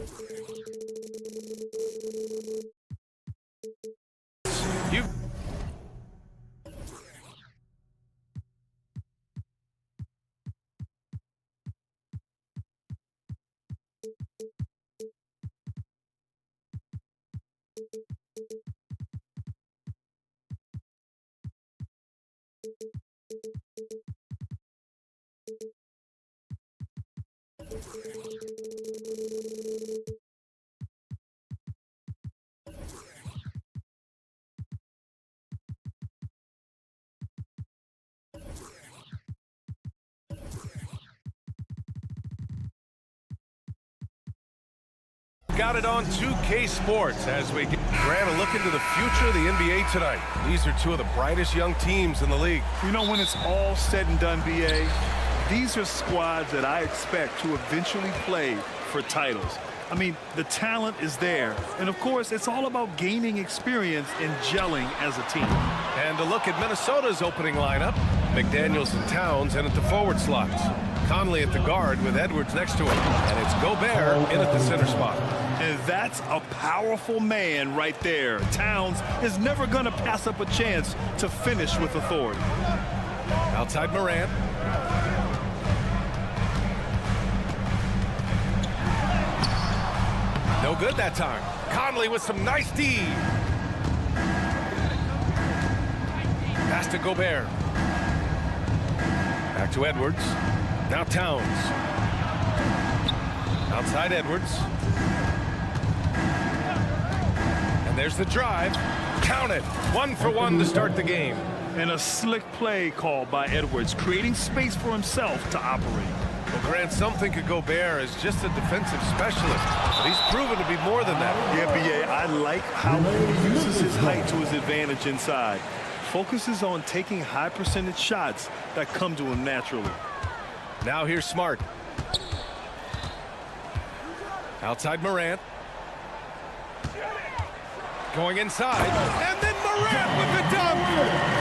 You got it on 2K Sports as we grant a look into the future of the NBA tonight. These are two of the brightest young teams in the league. You know, when it's all said and done, BA, these are squads that I expect to eventually play for titles. I mean, the talent is there. And, of course, it's all about gaining experience and gelling as a team. And a look at Minnesota's opening lineup. McDaniels and Towns in at the forward slots. Conley at the guard with Edwards next to him. And it's Gobert in at the center spot. And that's a powerful man right there. Towns is never going to pass up a chance to finish with authority. Outside Morant. No good that time. Conley with some nice D. Pass to Gobert. Back to Edwards. Now Towns. Outside Edwards. And there's the drive. Count it. 1 for 1 to start the game. And a slick play called by Edwards, creating space for himself to operate. Well, Grant, some think of Gobert as just a defensive specialist, but he's proven to be more than that. Yeah, BA, I like how he uses his height to his advantage inside. Focuses on taking high percentage shots that come to him naturally. Now here's Smart. Outside Morant. Going inside, and then Morant with the dunk!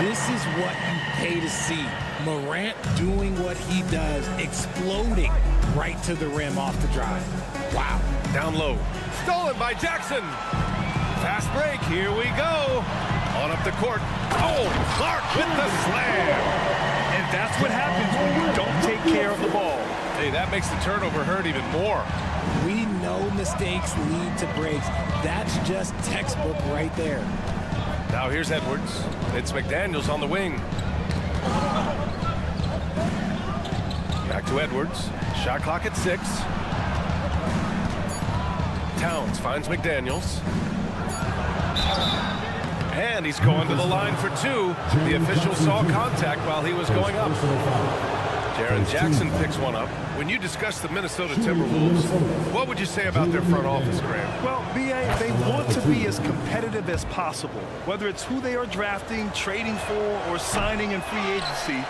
This is what you pay to see. Morant doing what he does, exploding right to the rim off the drive. Wow. Down low. Stolen by Jackson. Fast break, here we go. On up the court. Oh, Clark with the slam. And that's what happens when you don't take care of the ball. Hey, that makes the turnover hurt even more. We know mistakes lead to breaks. That's just textbook right there. Now here's Edwards. It's McDaniels on the wing. Back to Edwards. Shot clock at 6. Towns finds McDaniels. And he's going to the line for 2. The official saw contact while he was going up. Jaren Jackson picks one up. When you discuss the Minnesota Timberwolves, what would you say about their front office, Grant? Well, BA, they want to be as competitive as possible. Whether it's who they are drafting, trading for, or signing in free agency,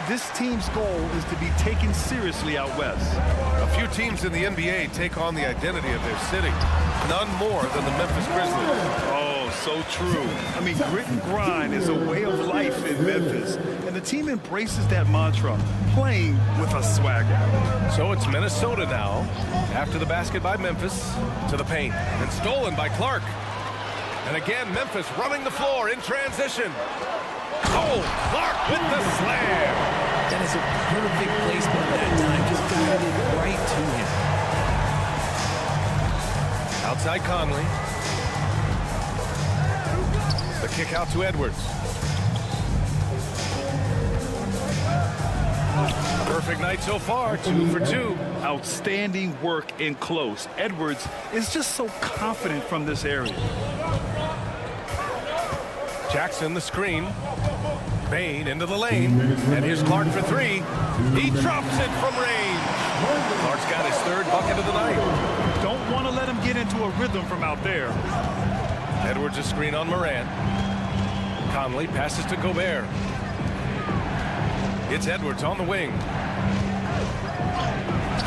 this team's goal is to be taken seriously out west. A few teams in the NBA take on the identity of their city. None more than the Memphis Grizzlies. Oh, so true. I mean, grit and grind is a way of life in Memphis, and the team embraces that mantra, playing with a swagger. So it's Minnesota now, after the basket by Memphis, to the paint, and stolen by Clark. And again, Memphis running the floor in transition. Oh, Clark with the slam. That is a perfect placement at that time, just guided right to him. Outside Conley. The kick out to Edwards. Perfect night so far, 2 for 2. Outstanding work in close. Edwards is just so confident from this area. Jackson the screen. Bain into the lane. And here's Clark for 3. He drops it from range. Clark's got his 3rd bucket of the night. Don't want to let him get into a rhythm from out there. Edwards a screen on Morant. Conley passes to Gobert. It's Edwards on the wing.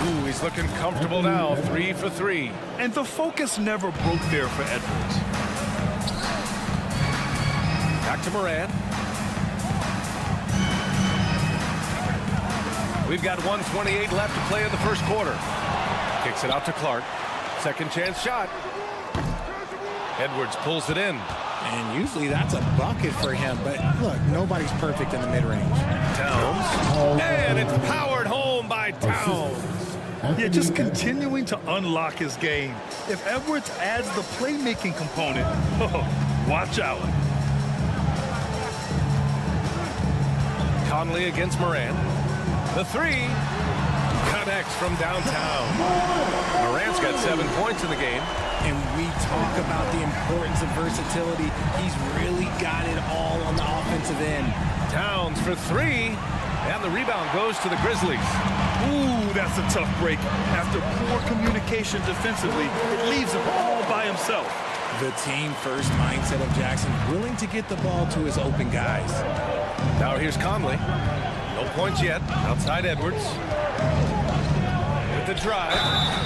Ooh, he's looking comfortable now. 3 for 3. And the focus never broke there for Edwards. Back to Morant. We've got 1:28 left to play in the first quarter. Kicks it out to Clark. Second chance shot. Edwards pulls it in. And usually that's a bucket for him. But look, nobody's perfect in the mid-range. Towns. And it's powered home by Towns. Yeah, just continuing to unlock his game. If Edwards adds the playmaking component, watch out. Conley against Morant. The three connects from downtown. Morant's got 7 points in the game. And we talk about the importance of versatility. He's really got it all on the offensive end. Towns for three. And the rebound goes to the Grizzlies. Ooh, that's a tough break. After poor communication defensively, it leaves him all by himself. The team-first mindset of Jackson, willing to get the ball to his open guys. Now here's Conley. No points yet. Outside Edwards. With the drive.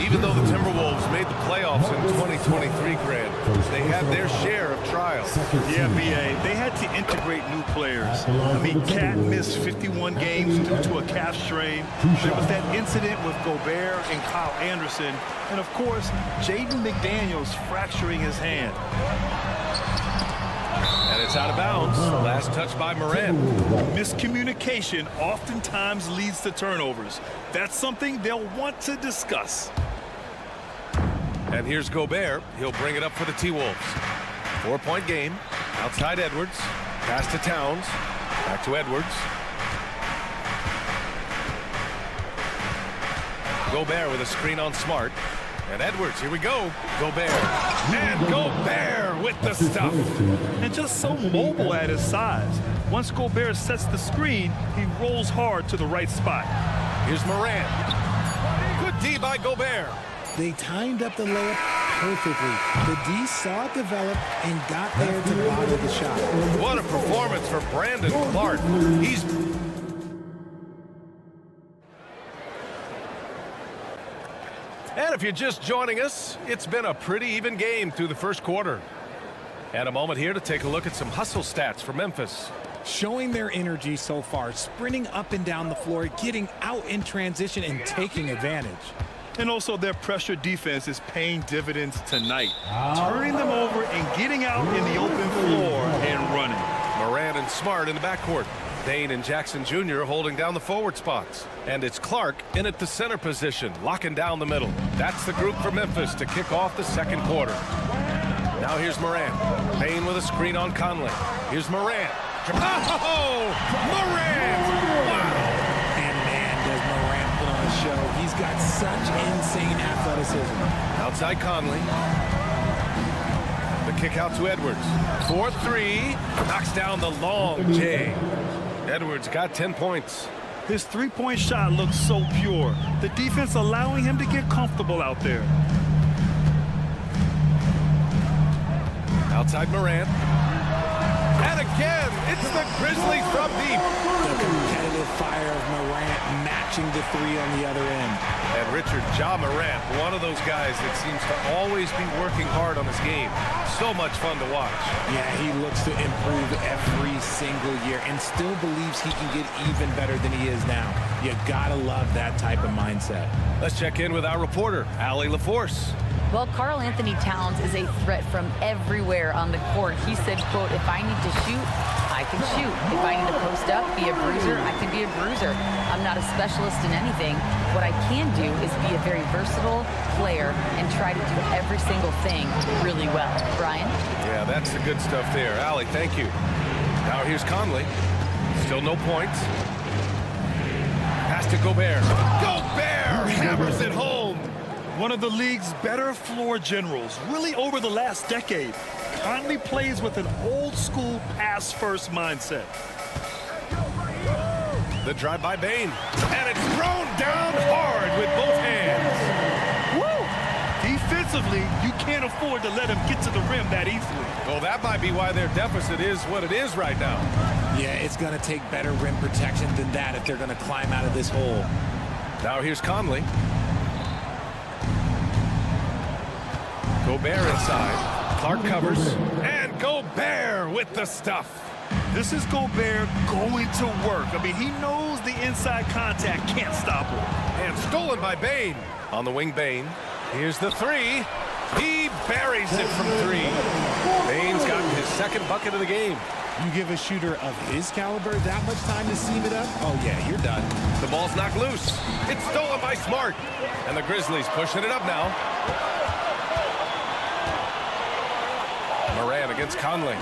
Even though the Timberwolves made the playoffs in 2023, Grant, they had their share of trials. Yeah, B.A., they had to integrate new players. I mean, Cat missed 51 games due to a calf strain. There was that incident with Gobert and Kyle Anderson. And, of course, Jaden McDaniels fracturing his hand. And it's out of bounds. Last touch by Morant. Miscommunication oftentimes leads to turnovers. That's something they'll want to discuss. And here's Gobert. He'll bring it up for the T-Wolves. 4-point game. Outside Edwards. Pass to Towns. Back to Edwards. Gobert with a screen on Smart. And Edwards, here we go. Gobert. And Gobert with the stuff. And just so mobile at his size. Once Gobert sets the screen, he rolls hard to the right spot. Here's Morant. Good D by Gobert. They timed up the layup perfectly. The D saw it develop and got there to bother the shot. What a performance for Brandon Clark. He's... And if you're just joining us, it's been a pretty even game through the first quarter. And a moment here to take a look at some hustle stats for Memphis. Showing their energy so far, sprinting up and down the floor, getting out in transition and taking advantage. And also their pressure defense is paying dividends tonight. Turning them over and getting out in the open floor and running. Morant and Smart in the backcourt. Dane and Jackson Jr. holding down the forward spots. And it's Clark in at the center position, locking down the middle. That's the group for Memphis to kick off the second quarter. Now here's Morant. Payne with a screen on Conley. Here's Morant. Oh! Morant! Wow! And man, does Morant put on a show. He's got such insane athleticism. Outside Conley. The kick out to Edwards. 4-3. Knocks down the long J. Edwards got 10 points. His three-point shot looks so pure. The defense allowing him to get comfortable out there. Outside Morant. And again, it's the Grizzlies from deep. The competitive fire of Morant matching the three on the other end. And Richard Ja Morant, one of those guys that seems to always be working hard on his game. So much fun to watch. Yeah, he looks to improve every single year and still believes he can get even better than he is now. You gotta love that type of mindset. Let's check in with our reporter, Allie LaForce. Well, Karl Anthony Towns is a threat from everywhere on the court. He said, quote, if I need to shoot, I can shoot. If I need to post up, be a bruiser, I can be a bruiser. I'm not a specialist in anything. What I can do is be a very versatile player and try to do every single thing really well. Brian? Yeah, that's the good stuff there. Allie, thank you. Now here's Conley. Still no points. Pass to Gobert. Gobert hammers it home. One of the league's better floor generals, really over the last decade. Conley plays with an old-school pass-first mindset. The drive by Bane. And it's thrown down hard with both hands. Woo! Defensively, you can't afford to let him get to the rim that easily. Well, that might be why their deficit is what it is right now. Yeah, it's going to take better rim protection than that if they're going to climb out of this hole. Now here's Conley. Gobert inside. Clark covers. And Gobert with the stuff. This is Gobert going to work. I mean, he knows the inside contact can't stop him. And stolen by Bane. On the wing, Bane. Here's the three. He buries it from three. Bane's gotten his second bucket of the game. You give a shooter of his caliber that much time to seam it up? Oh, yeah, you're done. The ball's knocked loose. It's stolen by Smart. And the Grizzlies pushing it up now. Moran against Conley.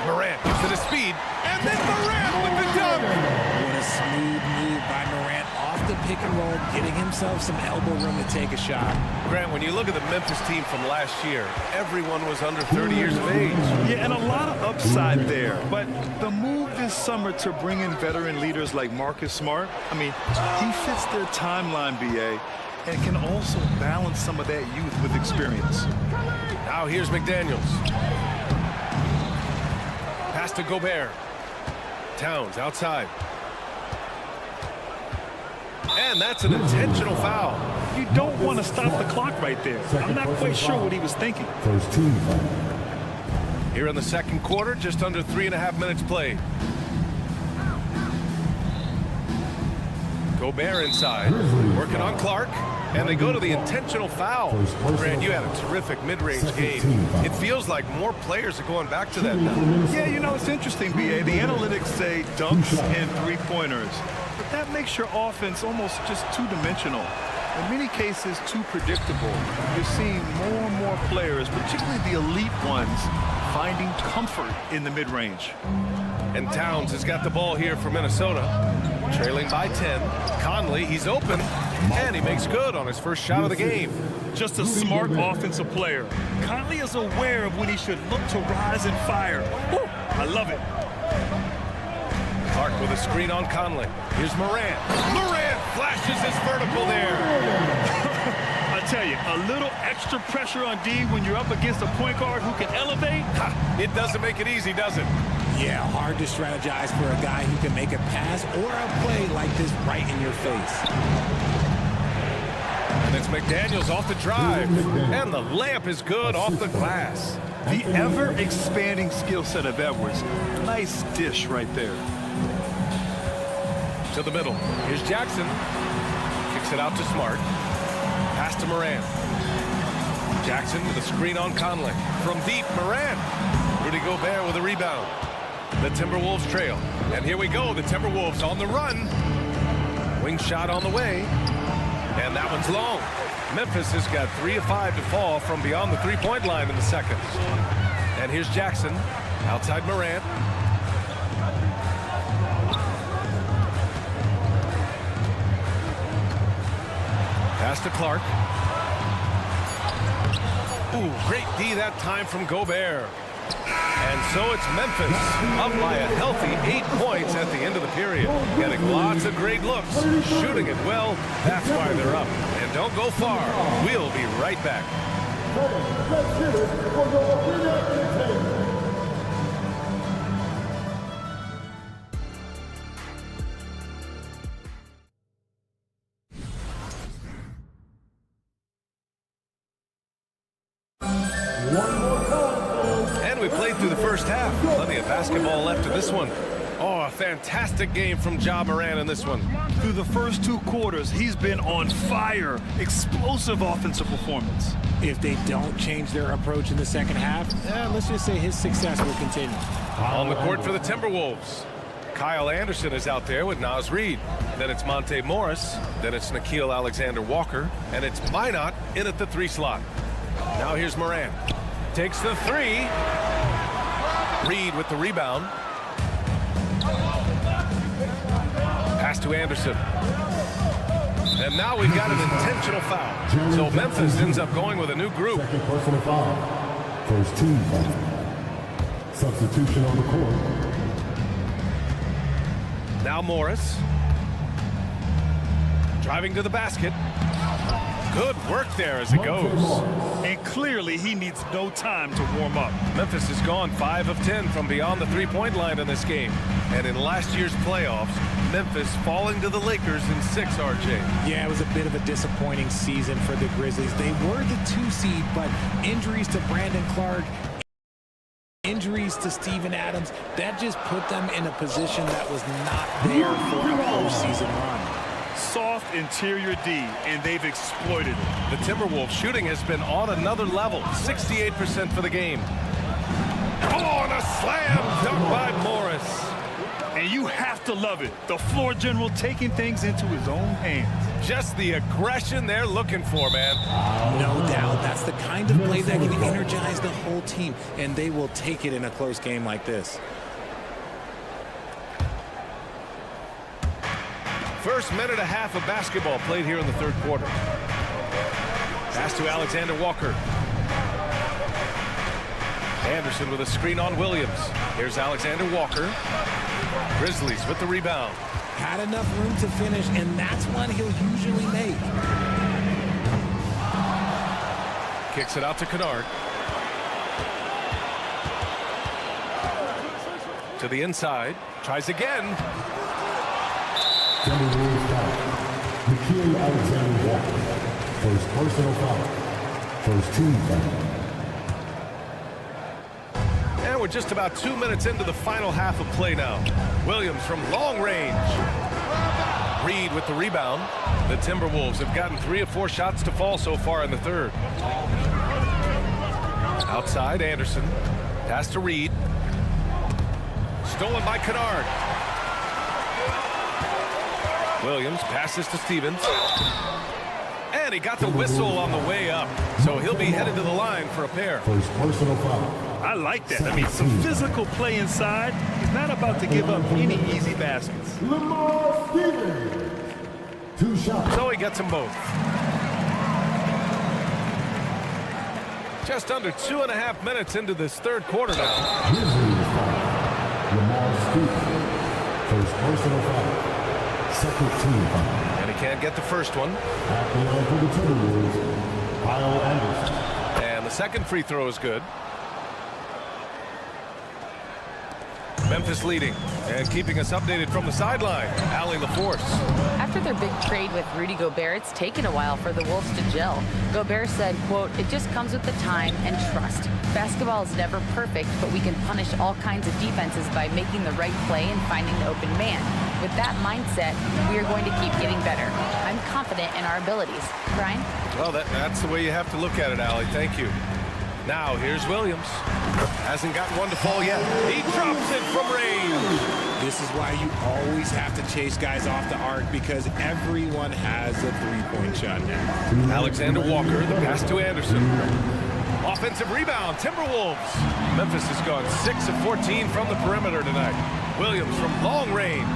Morant gives it a speed. And then Morant with the dunk. What a smooth move by Morant off the pick and roll, getting himself some elbow room to take a shot. Grant, when you look at the Memphis team from last year, everyone was under 30 years of age. Yeah, and a lot of upside there. But the move this summer to bring in veteran leaders like Marcus Smart, I mean, he fits their timeline, BA, and can also balance some of that youth with experience. Now here's McDaniels. Pass to Gobert. Towns outside. And that's an intentional foul. You don't want to stop the clock right there. I'm not quite sure what he was thinking. First team foul. Here in the second quarter, just under 3.5 minutes played. Gobert inside, working on Clark, and they go to the intentional foul. Grant, you had a terrific mid-range game. It feels like more players are going back to that now. Yeah, you know, it's interesting, BA. The analytics say dunks and three-pointers, but that makes your offense almost just two-dimensional. In many cases, too predictable. You're seeing more and more players, particularly the elite ones, finding comfort in the mid-range. And Towns has got the ball here for Minnesota. Trailing by 10. Conley, he's open, and he makes good on his first shot of the game. Just a smart offensive player. Conley is aware of when he should look to rise and fire. Woo, I love it. Clark with a screen on Conley. Here's Morant. Morant flashes his vertical there. I tell you, a little extra pressure on D when you're up against a point guard who can elevate. Ha, it doesn't make it easy, does it? Yeah, hard to strategize for a guy who can make a pass or a play like this right in your face. And it's McDaniels off the drive. And the layup is good off the glass. The ever-expanding skill set of Edwards. Nice dish right there. To the middle. Here's Jackson. Kicks it out to Smart. Pass to Moran. Jackson with a screen on Conley. From deep, Moran. Rudy Gobert with a rebound. The Timberwolves trail. And here we go. The Timberwolves on the run. Wing shot on the way. And that one's long. Memphis has got 3 of 5 to fall from beyond the three-point line in the second. And here's Jackson. Outside Morant. Pass to Clark. Ooh, great D that time from Gobert. And so it's Memphis up by a healthy 8 points at the end of the period. Getting lots of great looks, shooting it well. That's why they're up. And don't go far. We'll be right back. Let's get it for the winner. And we played through the first half. Plenty of basketball left in this one. Oh, a fantastic game from Ja Morant in this one. Through the first 2 quarters, he's been on fire. Explosive offensive performance. If they don't change their approach in the second half, let's just say his success will continue. On the court for the Timberwolves. Kyle Anderson is out there with Naz Reid. Then it's Monte Morris. Then it's Nickeil Alexander-Walker. And it's Minot in at the 3 slot. Now here's Morant. Takes the 3. Reid with the rebound. Pass to Anderson. And now we've got an intentional foul. So Memphis ends up going with a new group. Second personal foul. First team foul. Substitution on the court. Now Morris. Driving to the basket. Good work there as it goes. And clearly he needs no time to warm up. Memphis has gone 5 of 10 from beyond the three-point line in this game. And in last year's playoffs, Memphis falling to the Lakers in 6, RJ. Yeah, it was a bit of a disappointing season for the Grizzlies. They were the 2 seed, but injuries to Brandon Clark, injuries to Steven Adams, that just put them in a position that was not there for a postseason run. soft interior D, and they've exploited it. The Timberwolves shooting has been on another level, 68% for the game. Oh, and a slam dunk by Morris. And you have to love it. The floor general taking things into his own hands. Just the aggression they're looking for, man. No doubt. That's the kind of play that can energize the whole team, and they will take it in a close game like this. First minute and a half of basketball played here in the third quarter. Pass to Alexander Walker. Anderson with a screen on Williams. Here's Alexander Walker. Grizzlies with the rebound. Had enough room to finish, and that's one he'll usually make. Kicks it out to Kennard. To the inside. Tries again. Timberwolves foul. Nikhil Alexander Walker. First personal foul. First team foul. And we're just about 2 minutes into the final half of play now. Williams from long range. Reed with the rebound. The Timberwolves have gotten 3 of 4 shots to fall so far in the third. Outside, Anderson. Pass to Reed. Stolen by Kennard. Williams passes to Stevens. And he got the whistle on the way up. So he'll be headed to the line for a pair. First personal foul. I like that. I mean, some physical play inside. He's not about to give up any easy baskets. Lamar Stevens. 2 shots. So he gets them both. Just under 2.5 minutes into this third quarter now. Grizzlies foul. Lamar Stevens. First personal foul. Second team foul. And he can't get the first one. At the line for the Timberwolves, Kyle Anderson. And the second free throw is good. Memphis leading and keeping us updated from the sideline. Allie LaForce. After their big trade with Rudy Gobert, it's taken a while for the Wolves to gel. Gobert said, quote, "It just comes with the time and trust. Basketball is never perfect, but we can punish all kinds of defenses by making the right play and finding the open man. With that mindset, we are going to keep getting better. I'm confident in our abilities." Brian? Well, that's the way you have to look at it, Allie. Thank you. Now, here's Williams. Hasn't gotten one to fall yet. He drops it from range. This is why you always have to chase guys off the arc, because everyone has a three-point shot now. Alexander Walker, the pass to Anderson. Offensive rebound, Timberwolves. Memphis has gone 6 of 14 from the perimeter tonight. Williams from long range.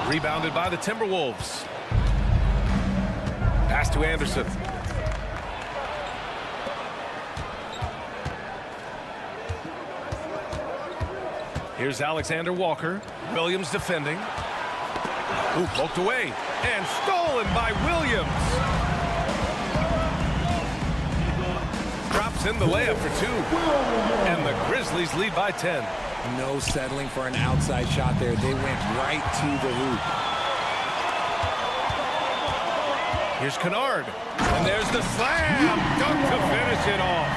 Rebounded by the Timberwolves. Pass to Anderson. Here's Alexander Walker. Williams defending. Ooh, poked away. And stolen by Williams. Drops in the layup for 2. And the Grizzlies lead by 10. No settling for an outside shot there. They went right to the hoop. Here's Kennard. And there's the slam dunk to finish it off.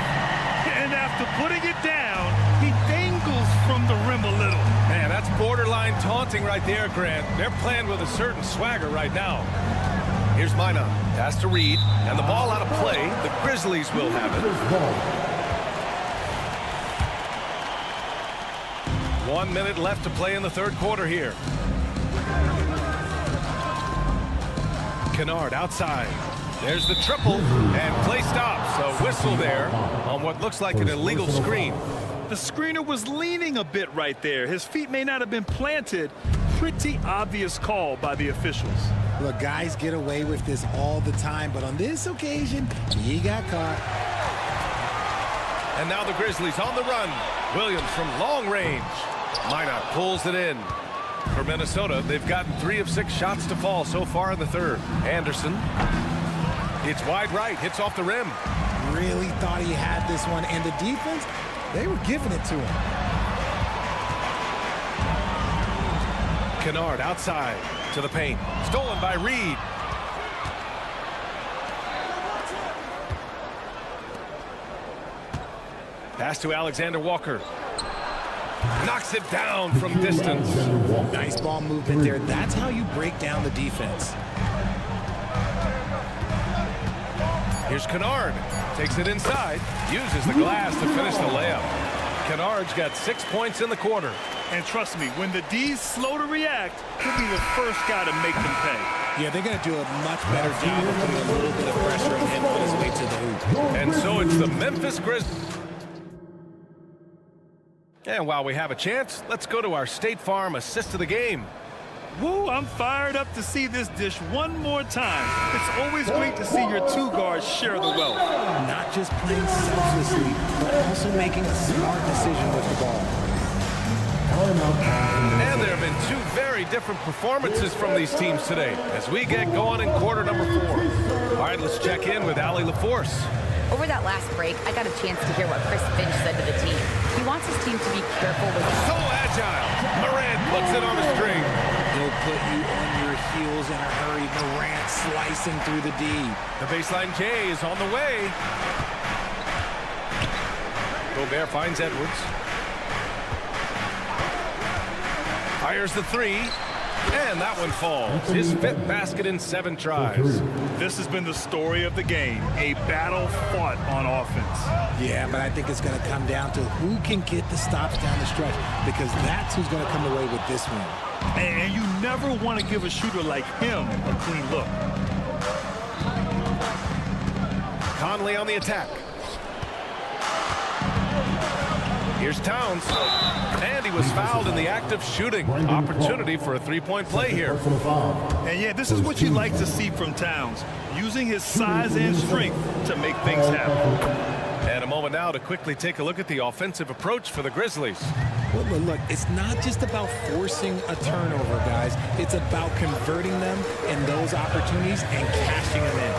And after putting it down, he dangles from the rim a little. Man, that's borderline taunting right there, Grant. They're playing with a certain swagger right now. Here's Mina. Pass to Reed. And the ball out of play. The Grizzlies will have it. 1 minute left to play in the third quarter here. Kennard outside. There's the triple, and play stops. A whistle there on what looks like an illegal screen. The screener was leaning a bit right there. His feet may not have been planted. Pretty obvious call by the officials. Look, guys get away with this all the time, but on this occasion, he got caught. And now the Grizzlies on the run. Williams from long range. Mina pulls it in. For Minnesota, they've gotten 3 of 6 shots to fall so far in the third. Anderson. It's wide right, hits off the rim. Really thought he had this one, and the defense, they were giving it to him. Kennard outside to the paint. Stolen by Reed. Pass to Alexander Walker. Knocks it down from distance. Nice ball movement there. That's how you break down the defense. Here's Kennard. Takes it inside. Uses the glass to finish the layup. Kennard's got 6 points in the quarter. And trust me, when the D's slow to react, he'll be the first guy to make them pay. Yeah, they're going to do a much better job of putting a little bit of pressure on him on his way to the hoop. And so it's the Memphis Grizzlies. And while we have a chance, let's go to our State Farm assist of the game. Woo, I'm fired up to see this dish one more time. It's always great to see your two guards share the wealth. Not just playing selflessly, but also making a smart decision with the ball. And there have been two very different performances from these teams today as we get going in quarter number 4. All right, let's check in with Allie LaForce. Over that last break, I got a chance to hear what Chris Finch said to the team. He wants his team to be careful with... So agile. Morant puts it on a string. He'll put you on your heels in a hurry. Morant slicing through the D. The baseline K is on the way. Gobert finds Edwards. Fires the 3. And that one falls. His 5th basket in 7 tries. This has been the story of the game. A battle fought on offense. Yeah, but I think it's going to come down to who can get the stops down the stretch, because that's who's going to come away with this one. And you never want to give a shooter like him a clean look. Conley on the attack. Here's Towns. And he was fouled in the act of shooting. Opportunity for a 3-point play here. And yeah, this is what you like to see from Towns, using his size and strength to make things happen. And a moment now to quickly take a look at the offensive approach for the Grizzlies. Well, look, it's not just about forcing a turnover, guys. It's about converting them in those opportunities and cashing them in.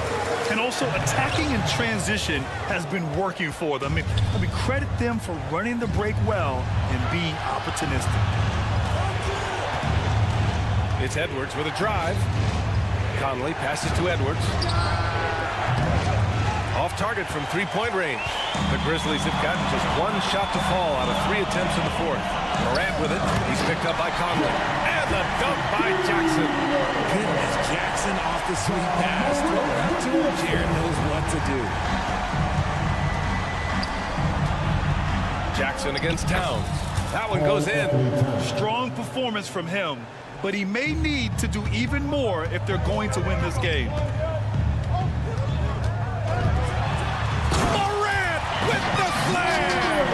And also attacking in transition has been working for them. I mean, credit them for running the break well and being opportunistic. It's Edwards with a drive. Conley passes to Edwards. Off target from 3-point range. The Grizzlies have gotten just 1 shot to fall out of 3 attempts in the 4th. Morant with it. He's picked up by Conley. And the dunk by Jackson. Goodness, Jackson off the sweet pass. Jared knows what to do. Jackson against Towns. That one goes in. Strong performance from him, but he may need to do even more if they're going to win this game. Morant with the slam!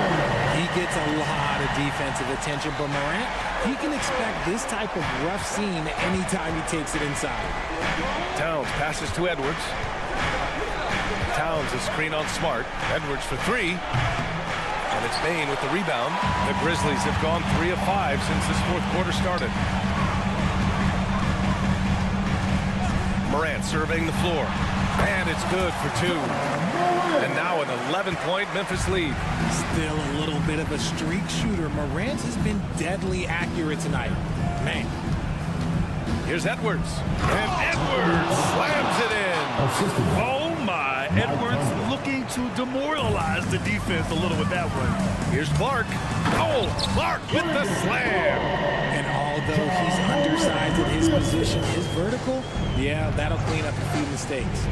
He gets a lot of defensive attention, but Morant, he can expect this type of rough scene anytime he takes it inside. Towns passes to Edwards. Towns a screen on Smart. Edwards for 3. And it's Bain with the rebound. The Grizzlies have gone 3 of 5 since this 4th quarter started. Morant surveying the floor. And it's good for 2. And now an 11-point Memphis lead. Still a little bit of a streak shooter. Morant has been deadly accurate tonight. Man. Here's Edwards. And Edwards slams it in. Oh, my. Edwards looking to demoralize the defense a little with that one. Here's Clark. Oh, Clark with the slam. And although he's undersized at his position, his vertical, yeah, that'll clean up a few mistakes.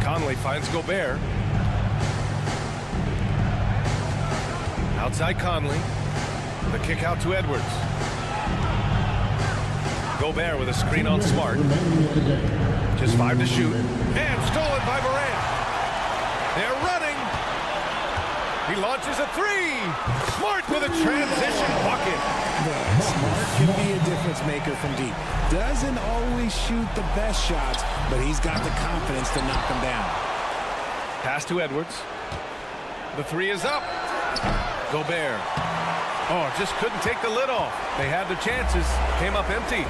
Conley finds Gobert. Outside Conley. The kick out to Edwards. Gobert with a screen on Smart. Just 5 to shoot. And stolen by Morant. They're running. He launches a 3. Smart with a transition bucket. Smart can be a difference maker from deep. Doesn't always shoot the best shots, but he's got the confidence to knock them down. Pass to Edwards. The 3 is up. Gobert. Oh, just couldn't take the lid off. They had their chances. Came up empty.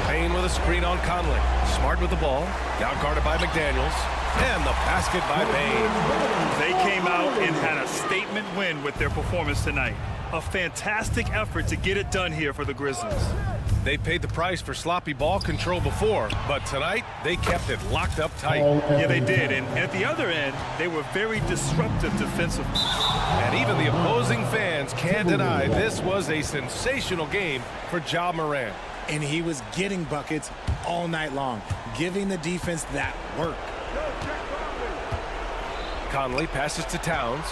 Payne with a screen on Conley. Smart with the ball. Now guarded by McDaniels. And the basket by Bain. They came out and had a statement win with their performance tonight. A fantastic effort to get it done here for the Grizzlies. They paid the price for sloppy ball control before, but tonight they kept it locked up tight. Yeah, they did. And at the other end, they were very disruptive defensively. And even the opposing fans can't deny this was a sensational game for Ja Morant. And he was getting buckets all night long, giving the defense that work. Conley passes to Towns.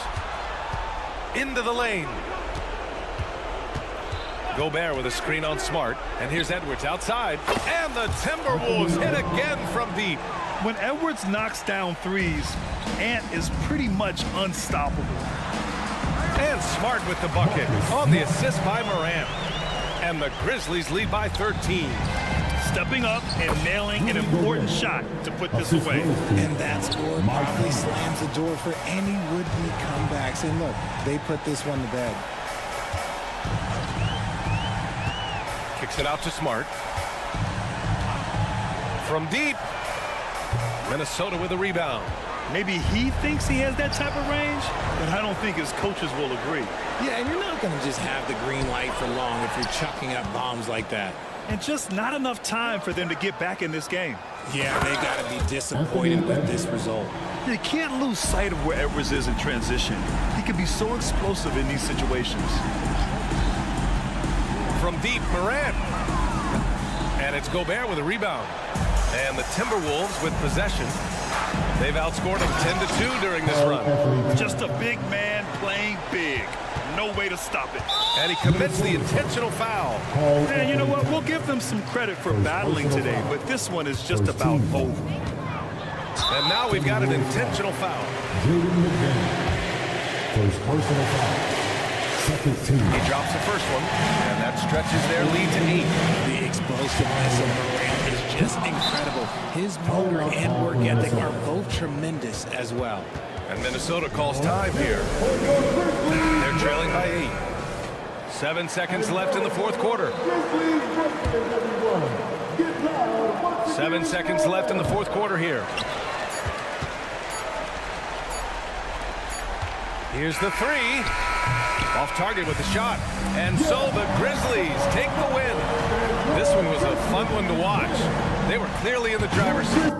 Into the lane. Gobert with a screen on Smart. And here's Edwards outside. And the Timberwolves hit again from deep. When Edwards knocks down threes, Ant is pretty much unstoppable. And Smart with the bucket on the assist by Morant. And the Grizzlies lead by 13. Stepping up and nailing an important shot to put this away. And that score probably slams the door for any would-be comebacks. And look, they put this one to bed. Kicks it out to Smart. From deep. Minnesota with a rebound. Maybe he thinks he has that type of range, but I don't think his coaches will agree. Yeah, and you're not going to just have the green light for long if you're chucking up bombs like that. And just not enough time for them to get back in this game. Yeah, they got to be disappointed with this result. You can't lose sight of where Edwards is in transition. He can be so explosive in these situations. From deep, Morant. And it's Gobert with a rebound. And the Timberwolves with possession. They've outscored them 10-2 during this run. Just a big man playing big. No way to stop it. And he commits the intentional foul. And you know what? We'll give them some credit for battling today, but this one is just about over. And now we've got an intentional foul. First personal foul. Second team. He drops the first one, and that stretches their lead to 8. The explosiveness of Morant is just incredible. His motor and work ethic are both tremendous as well. And Minnesota calls time here. They're trailing by 8. 7 seconds left in the fourth quarter. 7 seconds left in the fourth quarter here. Here's the three. Off target with the shot. And so the Grizzlies take the win. This one was a fun one to watch. They were clearly in the driver's seat.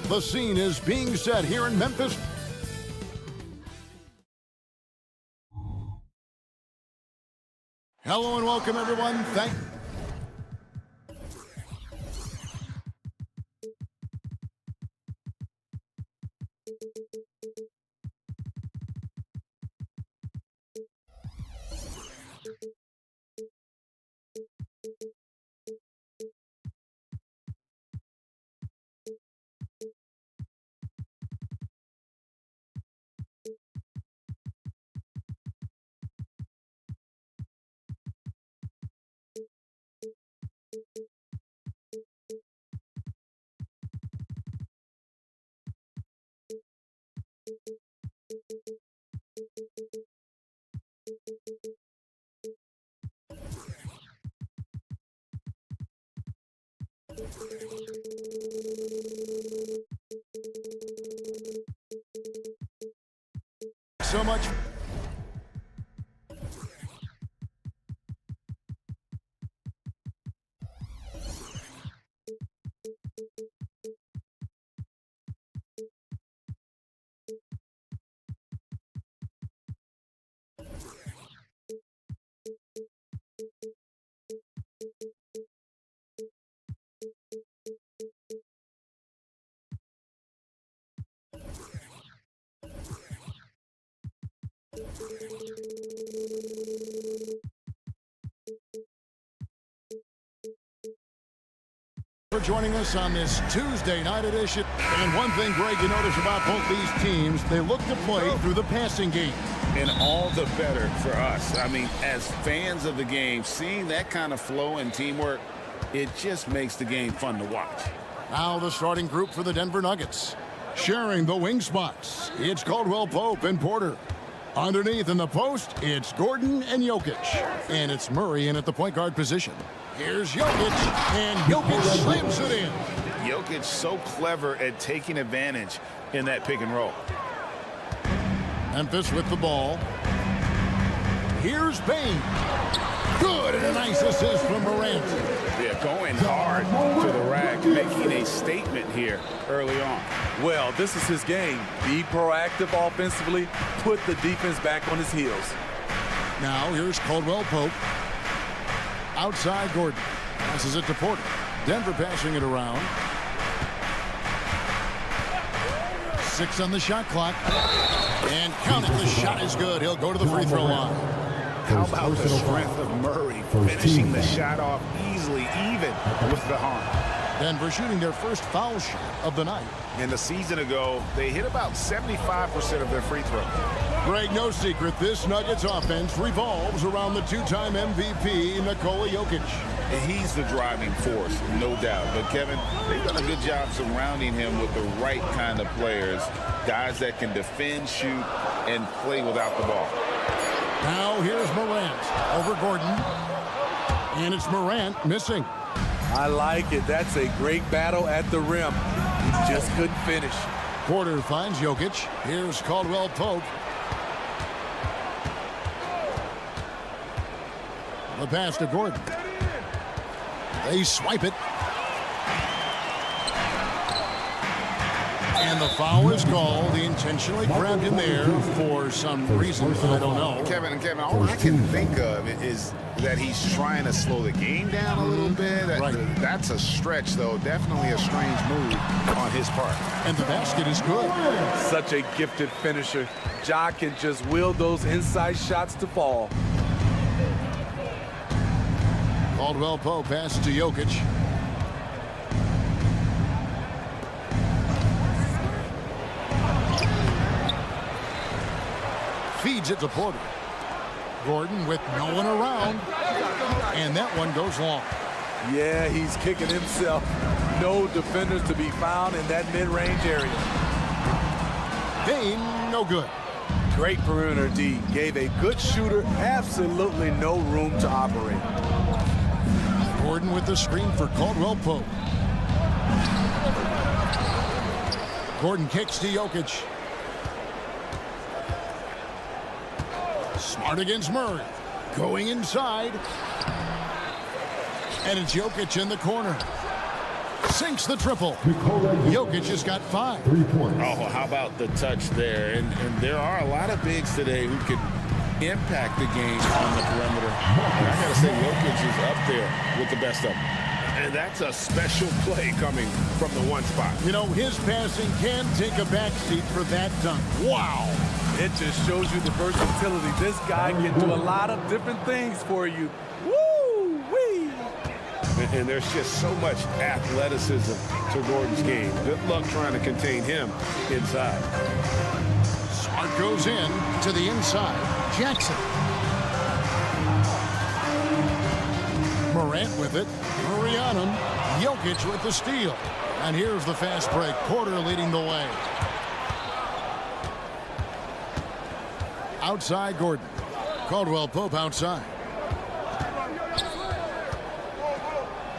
The scene is being set here in Memphis. Hello and welcome, everyone. So much. For joining us on this Tuesday night edition. And one thing, Greg, you notice about both these teams, they look to play through the passing game. And all the better for us. I mean, as fans of the game, seeing that kind of flow and teamwork, it just makes the game fun to watch. Now the starting group for the Denver Nuggets. Sharing the wing spots, it's Caldwell Pope and Porter. Underneath in the post, it's Gordon and Jokic. And it's Murray in at the point guard position. Here's Jokic, and Jokic slams it in. Jokic so clever at taking advantage in that pick and roll. Memphis with the ball. Here's Payne. Good, and a nice assist from Morant. Yeah, going hard to the rack, making a statement here early on. Well, this is his game. Be proactive offensively, put the defense back on his heels. Now here's Caldwell Pope. Outside Gordon. Passes it to Porter. Denver passing it around. 6 on the shot clock. And count it, the shot is good. He'll go to the free throw line. How about the strength of Murray finishing the shot off easily, even with the harm. Denver shooting their first foul shot of the night. And a season ago, they hit about 75% of their free throws. Greg, no secret, this Nuggets offense revolves around the two-time MVP, Nikola Jokic. He's the driving force, no doubt. But, Kevin, they've done a good job surrounding him with the right kind of players, guys that can defend, shoot, and play without the ball. Now here's Morant over Gordon. And it's Morant missing. I like it. That's a great battle at the rim. He just couldn't finish. Porter finds Jokic. Here's Caldwell Pope. The pass to Gordon. They swipe it. And the foul is called. He intentionally grabbed him there for some reason I don't know. Kevin, all I can think of is that he's trying to slow the game down a little bit. That's a stretch, though. Definitely a strange move on his part. And the basket is good. Such a gifted finisher. Ja can just will those inside shots to fall. Caldwell Pope passes to Jokic. Feeds it to Porter. Gordon with no one around. And that one goes long. Yeah, he's kicking himself. No defenders to be found in that mid-range area. Payne, no good. Great perimeter D. Gave a good shooter absolutely no room to operate. Gordon with the screen for Caldwell Pope. Gordon kicks to Jokic. Smart against Murray. Going inside. And it's Jokic in the corner. sinks the triple. Jokic has got 5. 3 points. Oh, how about the touch there? And there are a lot of bigs today who can impact the game on the perimeter. And I got to say, Jokic is up there with the best of them. And that's a special play coming from the one spot. You know, his passing can take a backseat for that dunk. Wow. It just shows you the versatility. This guy can do a lot of different things for you. Woo-wee! And there's just so much athleticism to Gordon's game. Good luck trying to contain him inside. Smart goes in to the inside. Jackson. Morant with it. Murray on him. Jokic with the steal. And here's the fast break. Porter leading the way. Outside Gordon. Caldwell Pope outside.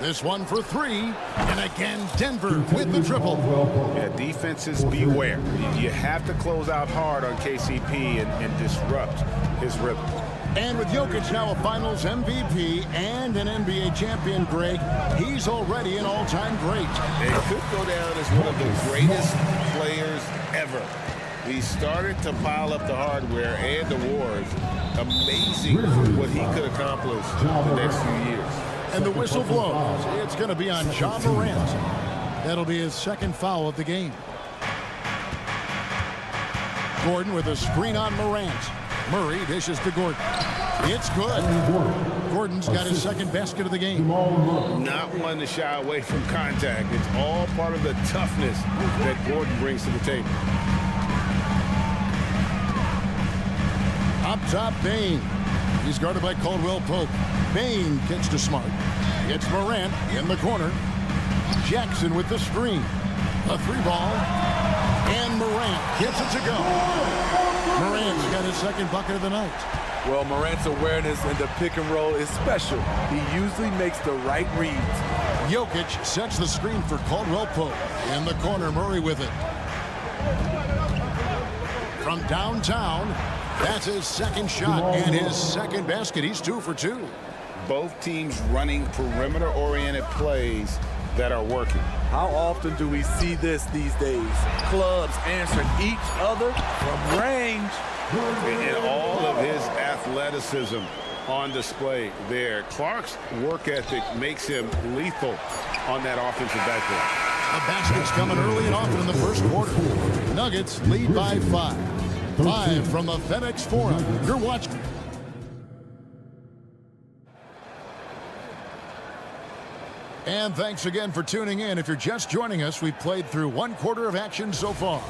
This one for 3. And again, Denver with the triple. Yeah, defenses beware. You have to close out hard on KCP and disrupt his rhythm. And with Jokic now a Finals MVP and an NBA champion, Greg, he's already an all-time great. It could go down as one of the greatest players ever. He started to pile up the hardware and awards. Amazing what he could accomplish the next few years. And the whistle blows. It's going to be on Ja Morant. That'll be his second foul of the game. Gordon with a screen on Morant. Murray dishes to Gordon. It's good. Gordon's got his second basket of the game. Not one to shy away from contact. It's all part of the toughness that Gordon brings to the table. Up top, Bane. He's guarded by Caldwell Pope. Bane kicks to Smart. It's Morant in the corner. Jackson with the screen. A 3-ball. And Morant gets it to go. Morant's got his second bucket of the night. Well, Morant's awareness in the pick and roll is special. He usually makes the right reads. Jokic sets the screen for Caldwell Pope. In the corner, Murray with it. From downtown, that's his second shot and his second basket. He's 2 for 2. Both teams running perimeter-oriented plays that are working. How often do we see this these days? Clubs answering each other from range. And all of his athleticism on display there. Clark's work ethic makes him lethal on that offensive backboard. The basket's coming early and often in the first quarter. Nuggets lead by 5. 5 from the FedEx Forum. You're watching. And thanks again for tuning in. If you're just joining us, we've played through 1 quarter of action so far.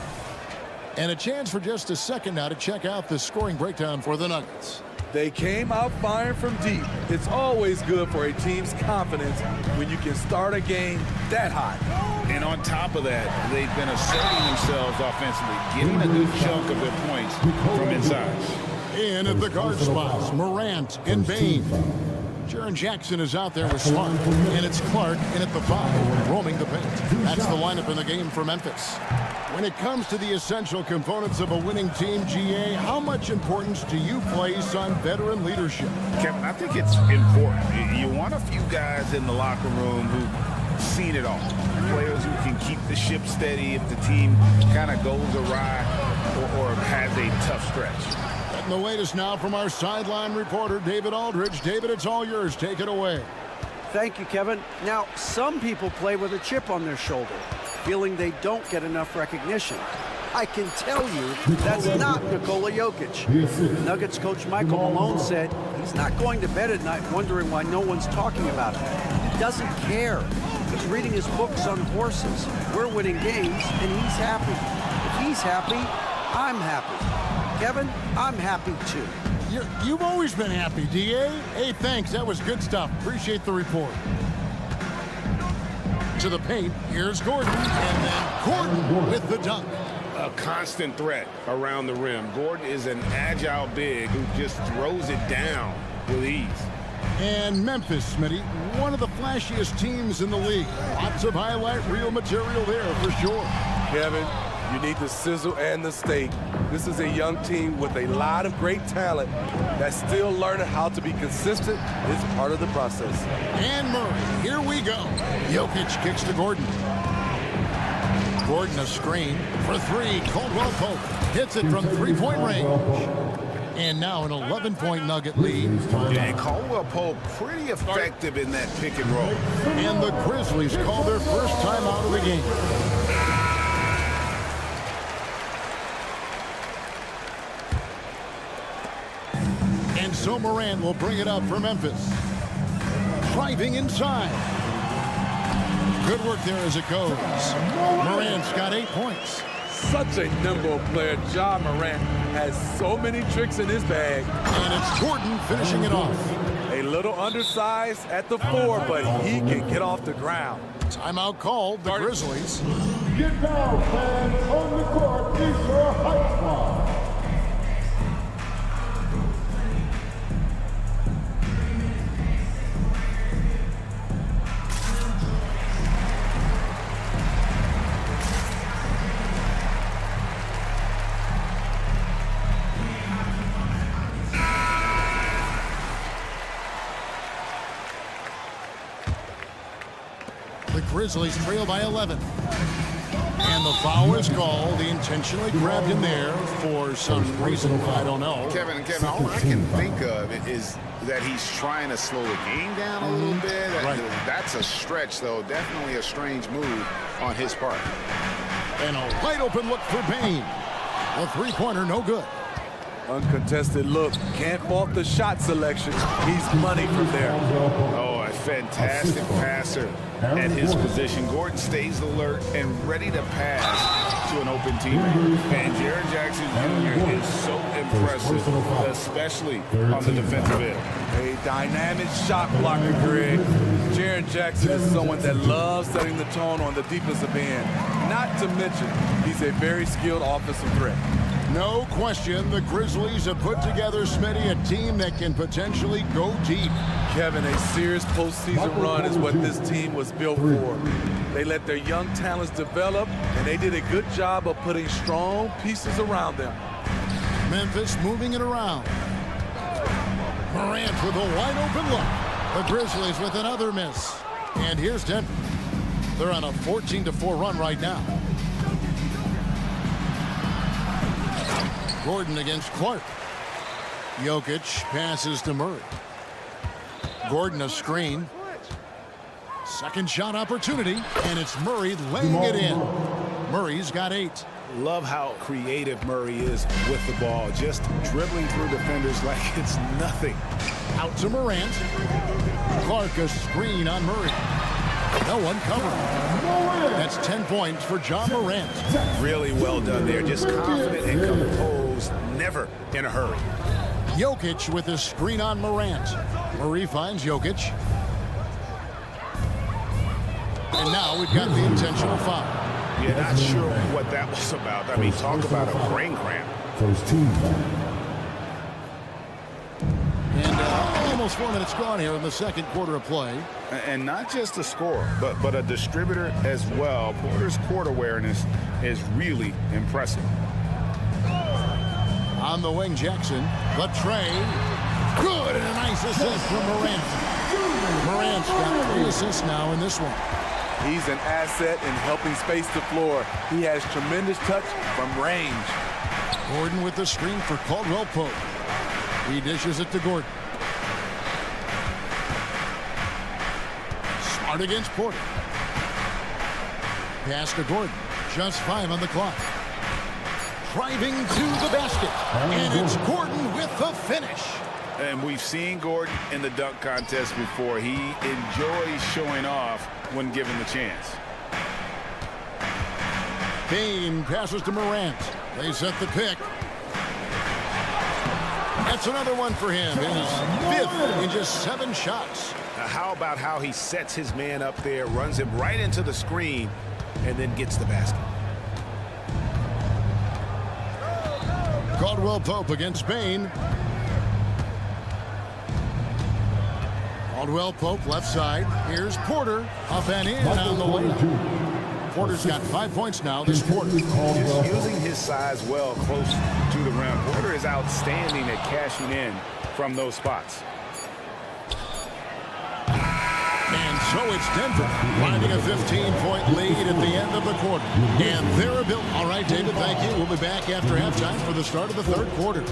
And a chance for just a second now to check out the scoring breakdown for the Nuggets. They came out firing from deep. It's always good for a team's confidence when you can start a game that hot. And on top of that, they've been asserting themselves offensively, getting a good chunk of their points from inside. In at the guard spots, Morant and Bane. Jaren Jackson is out there with Smart. And it's Clark in at the 5, roaming the paint. That's the lineup in the game for Memphis. When it comes to the essential components of a winning team, GA, how much importance do you place on veteran leadership? Kevin, I think it's important. You want a few guys in the locker room who've seen it all. Players who can keep the ship steady if the team kind of goes awry or has a tough stretch. And the latest now from our sideline reporter, David Aldridge. David, it's all yours. Take it away. Thank you, Kevin. Now, some people play with a chip on their shoulder, feeling they don't get enough recognition. I can tell you that's not Nikola Jokic. Nuggets coach Michael Malone said he's not going to bed at night wondering why no one's talking about him. He doesn't care. He's reading his books on horses. We're winning games, and he's happy. If he's happy, I'm happy. Kevin, I'm happy too. You've always been happy, DA. Hey, thanks. That was good stuff. Appreciate the report. To the paint. Here's Gordon. And then Gordon with the dunk. A constant threat around the rim. Gordon is an agile big who just throws it down with ease. And Memphis, Smitty, one of the flashiest teams in the league. Lots of highlight reel material there for sure. Kevin, You need the sizzle and the steak. This is a young team with a lot of great talent that's still learning how to be consistent. It's part of the process. And Murray, here we go. Jokic kicks to Gordon. Gordon a screen for three. Caldwell Pope hits it from three-point range. And now an 11-point Nugget lead. Yeah, Caldwell Pope pretty effective in that pick and roll. And the Grizzlies call their first time out of the game. And so Morant will bring it up for Memphis. Driving inside. Good work there as it goes. Morant's got 8 points. Such a nimble player. Ja Morant has so many tricks in his bag. And it's Gordon finishing it off. A little undersized at the 4, but he can get off the ground. Timeout called, the Grizzlies. Get down, fans. On the court is your hype squad. The Grizzlies trail by 11. And the foul is called. He intentionally grabbed him there for some reason. I don't know. Kevin, all I can think of is that he's trying to slow the game down a little bit. Right. That's a stretch, though. Definitely a strange move on his part. And a wide open look for Payne. A three-pointer, no good. Uncontested look. Can't fault the shot selection. He's money from there. Oh, a fantastic passer at his position. Gordon stays alert and ready to pass to an open teammate. And Jaren Jackson Jr. is so impressive, especially on the defensive end. A dynamic shot blocker, Greg. Jaren Jackson is someone that loves setting the tone on the defensive end. Not to mention, he's a very skilled offensive threat. No question, the Grizzlies have put together, Smitty, a team that can potentially go deep. Kevin, a serious postseason run is what this team was built for. They let their young talents develop, and they did a good job of putting strong pieces around them. Memphis moving it around. Morant with a wide open look. The Grizzlies with another miss. And here's Denver. They're on a 14-4 run right now. Gordon against Clark. Jokic passes to Murray. Gordon a screen. Second shot opportunity, and it's Murray laying it in. Murray's got 8. Love how creative Murray is with the ball, just dribbling through defenders like it's nothing. Out to Morant. Clark a screen on Murray. No one covered. That's 10 points for John Morant. Really well done there. Just confident and composed, never in a hurry. Jokic with a screen on Morant. Murray finds Jokic. And now we've got the intentional foul. Yeah, not sure what that was about. I mean, talk about a brain cramp. First team foul. And almost 4 minutes gone here in the second quarter of play. And not just a scorer, but a distributor as well. Porter's court awareness is really impressive. On the wing, Jackson. The trade. Good, and a nice assist from Morant. Morant's got 3 assists now in this one. He's an asset in helping space the floor. He has tremendous touch from range. Gordon with the screen for Caldwell Pope. He dishes it to Gordon. Smart against Porter. Pass to Gordon. Just 5 on the clock. Driving to the basket. And it's Gordon with the finish. And we've seen Gordon in the dunk contest before. He enjoys showing off when given the chance. Payne passes to Morant. They set the pick. That's another one for him. His 5th in just 7 shots. How about how he sets his man up there, runs him right into the screen, and then gets the basket. Caldwell Pope against Payne. Caldwell Pope left side. Here's Porter up and in on the layup. Porter's got 5 points now this quarter. Just using his size well close to the rim. Porter is outstanding at cashing in from those spots. And so it's Denver finding a 15-point lead at the end of the quarter. And they're built. All right, David, thank you. We'll be back after halftime for the start of the third quarter.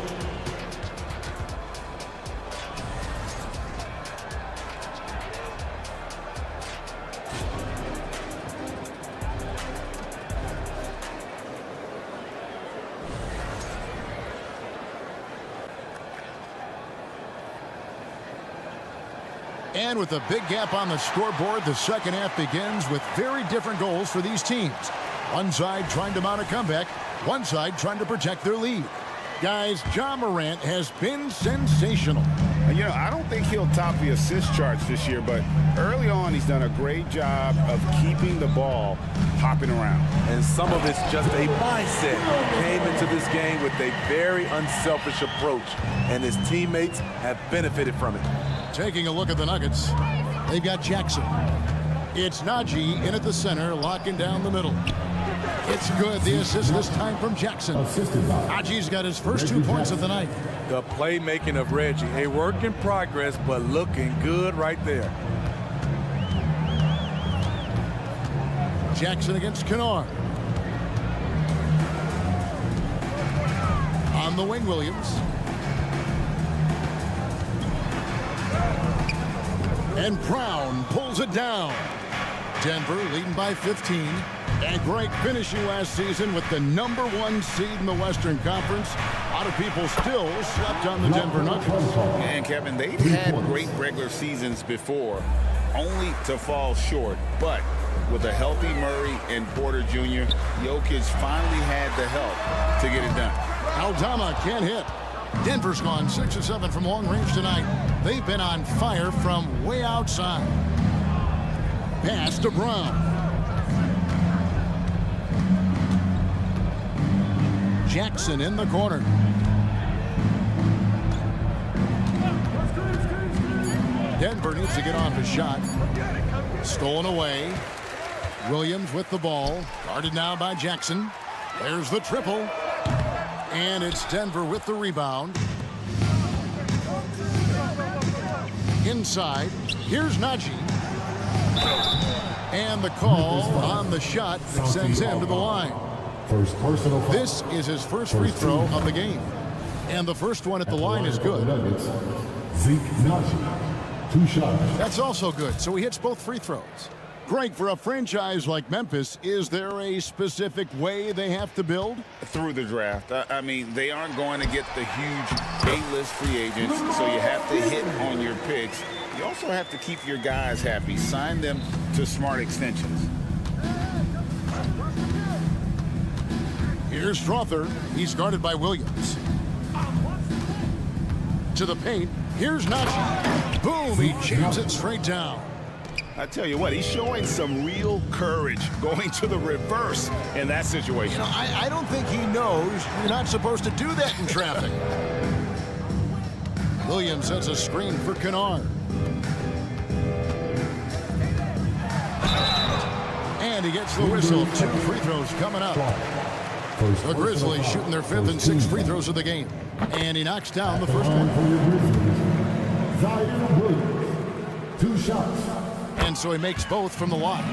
And with a big gap on the scoreboard, the second half begins with very different goals for these teams. One side trying to mount a comeback, one side trying to protect their lead. Guys, Ja Morant has been sensational. You know, I don't think he'll top the assist charts this year, but early on he's done a great job of keeping the ball hopping around. And some of it's just a mindset. Came into this game with a very unselfish approach, and his teammates have benefited from it. Taking a look at the Nuggets, they've got Jackson. It's Najee in at the center, locking down the middle. It's good. The assist this time from Jackson. Najee's got his first 2 points of the night. The playmaking of Reggie, a work in progress, but looking good right there. Jackson against Kennard. On the wing, Williams. And Brown pulls it down. Denver leading by 15. And great finishing last season with the #1 seed in the Western Conference. A lot of people still slept on the Denver Nuggets. And Kevin, they've had great regular seasons before, only to fall short. But with a healthy Murray and Porter Jr., Jokic finally had the help to get it done. Aldama can't hit. Denver's gone 6 of 7 from long range tonight. They've been on fire from way outside. Pass to Brown. Jackson in the corner. Denver needs to get off his shot. Stolen away. Williams with the ball. Guarded now by Jackson. There's the triple. And it's Denver with the rebound. Inside. Here's Najee. And the call on the shot that sends him to the line. First personal foul. This is his first free throw of the game. And the first one at the line is good. Zeke Najee. 2 shots. That's also good. So he hits both free throws. Greg, for a franchise like Memphis, is there a specific way they have to build? Through the draft. I mean, they aren't going to get the huge A-list free agents, so you have to hit on your picks. You also have to keep your guys happy. Sign them to smart extensions. Here's Strother. He's guarded by Williams. To the paint. Here's Najee. Boom! He jams it straight down. I tell you what, he's showing some real courage going to the reverse in that situation. You know, I don't think he knows you're not supposed to do that in traffic. Williams sets a screen for Kennard. And he gets the whistle. 2 free throws coming up. The Grizzlies shooting their 5th and 6th free throws of the game. And he knocks down the first one. Zion Williams. 2 shots. And so he makes both from the line.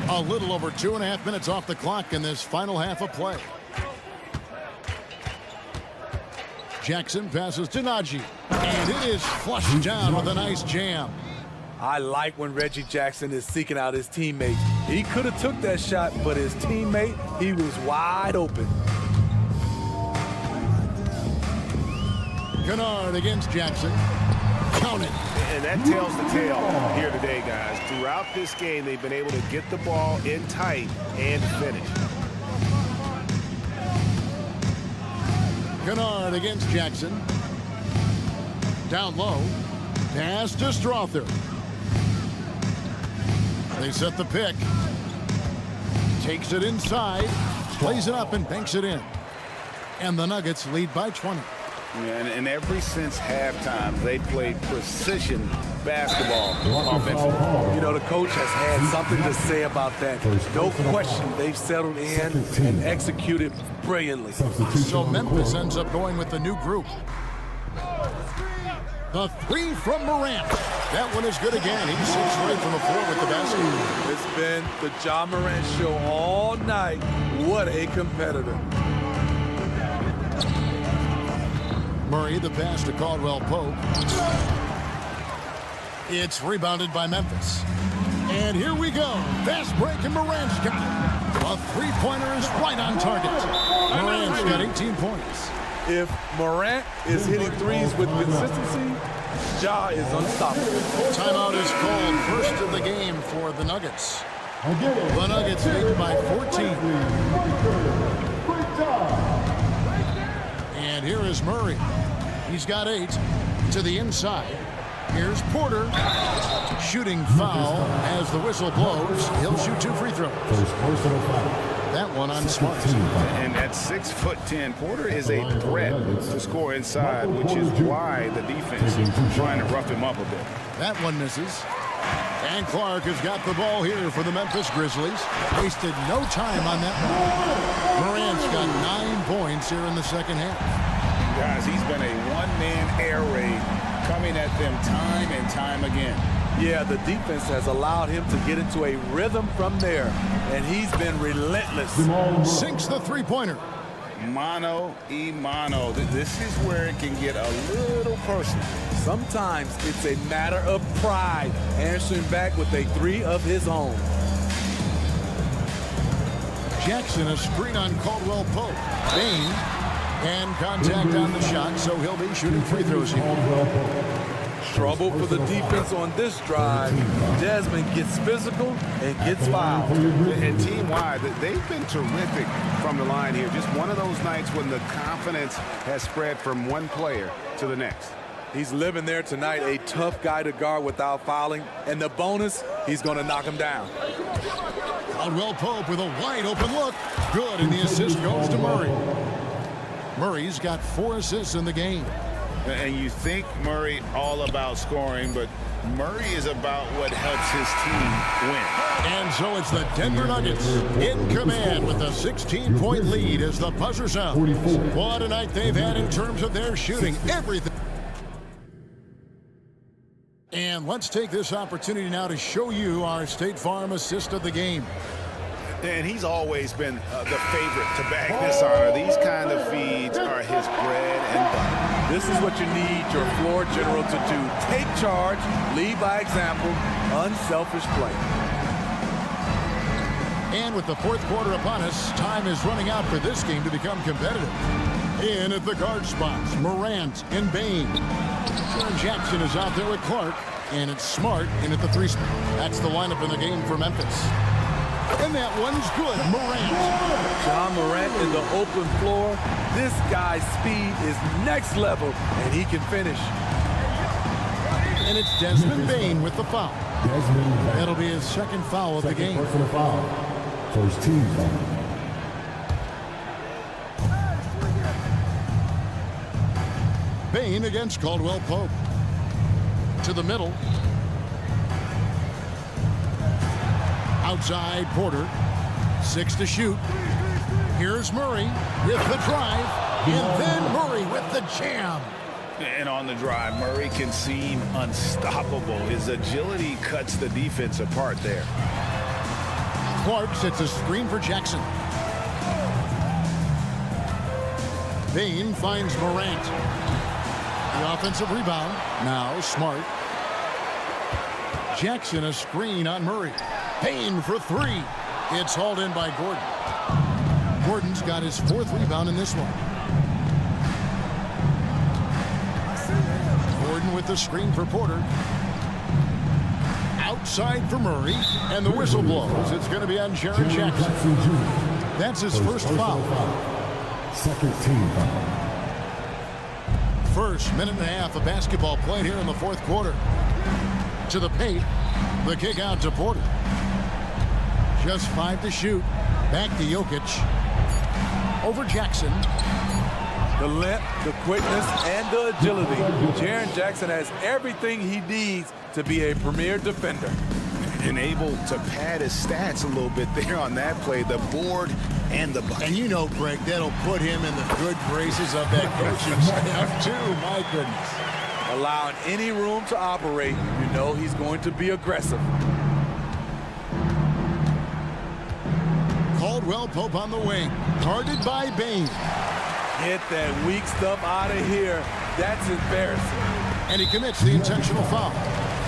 A little over 2.5 minutes off the clock in this final half of play. Jackson passes to Najee. And it is flushed down with a nice jam. I like when Reggie Jackson is seeking out his teammate. He could have took that shot, but his teammate, he was wide open. Kennard against Jackson. Count it. And that tells the tale here today, guys. Throughout this game, they've been able to get the ball in tight and finish. Kennard against Jackson. Down low. Pass to Strother. They set the pick. Takes it inside. Plays it up and banks it in. And the Nuggets lead by 20. And ever since halftime, they played precision basketball offensively. You know, the coach has had something to say about that. No question, they've settled in and executed brilliantly. So Memphis ends up going with the new group. The three from Morant. That one is good again. He sits right from the floor with the basket. It's been the Ja Morant show all night. What a competitor. Murray, the pass to Caldwell Pope. It's rebounded by Memphis. And here we go. Fast break, and Morant's got it. A three-pointer is right on target. Morant's got 18 points. If Morant is hitting threes with consistency, Ja is unstoppable. Timeout is called, first of the game for the Nuggets. The Nuggets lead by 14. And here is Murray. He's got 8 to the inside. Here's Porter. Shooting foul as the whistle blows. He'll shoot 2 free throws. That one on Smart. And at 6'10", Porter is a threat to score inside, which is why the defense is trying to rough him up a bit. That one misses. And Clark has got the ball here for the Memphis Grizzlies. Wasted no time on that one. Morant's got 9 points here in the second half. Guys, he's been a one-man air raid coming at them time and time again. Yeah, the defense has allowed him to get into a rhythm from there, and he's been relentless. Sinks the three-pointer. Mano y mano. This is where it can get a little personal. Sometimes it's a matter of pride, answering back with a 3 of his own. Jackson, a screen on Caldwell Pope. Bain, and contact on the shot, so he'll be shooting free throws here. Trouble for the defense on this drive. Desmond gets physical and gets fouled. And team-wide, they've been terrific from the line here. Just one of those nights when the confidence has spread from one player to the next. He's living there tonight, a tough guy to guard without fouling. And the bonus, he's going to knock him down. Caldwell Pope with a wide open look. Good, and the assist goes to Murray. Murray's got 4 assists in the game. And you think Murray all about scoring, but Murray is about what helps his team win. And so it's the Denver Nuggets in command with a 16-point lead as the buzzer sounds. What a night they've had in terms of their shooting. Everything. And let's take this opportunity now to show you our State Farm assist of the game. And he's always been the favorite to bag this honor. These kind of feeds are his bread and butter. This is what you need your floor general to do. Take charge, lead by example, unselfish play. And with the fourth quarter upon us, time is running out for this game to become competitive. In at the guard spots, Morant and Bain. Jaren Jackson is out there with Clark, and it's Smart in at the 3 spot. That's the lineup in the game for Memphis. And that one's good. Morant. Ja Morant in the open floor. This guy's speed is next level, and he can finish. And it's Desmond Bain with the foul. That'll be his second foul of the game. Personal foul. First team foul. Bain against Caldwell Pope. To the middle. Outside Porter. 6 to shoot. Here's Murray with the drive. And then Murray with the jam. And on the drive, Murray can seem unstoppable. His agility cuts the defense apart there. Clark sets a screen for Jackson. Bain finds Morant. The offensive rebound. Now Smart. Jackson a screen on Murray. Bain for 3. It's hauled in by Gordon. Gordon's got his 4th rebound in this one. Gordon with the screen for Porter. Outside for Murray. And the whistle blows. It's going to be on Jaren Jackson. That's his first foul. Second team foul. First minute and a half of basketball played here in the fourth quarter. To the paint. The kick out to Porter. Just 5 to shoot. Back to Jokic. Over Jackson. The length, the quickness, and the agility. Jaren Jackson has everything he needs to be a premier defender. And able to pad his stats a little bit there on that play, the board and the bucket. And you know, Greg, that'll put him in the good graces of that coaching staff, too. My goodness. Allowing any room to operate, you know he's going to be aggressive. Caldwell Pope on the wing, guarded by Bain. Get that weak stuff out of here. That's embarrassing. And he commits the intentional foul.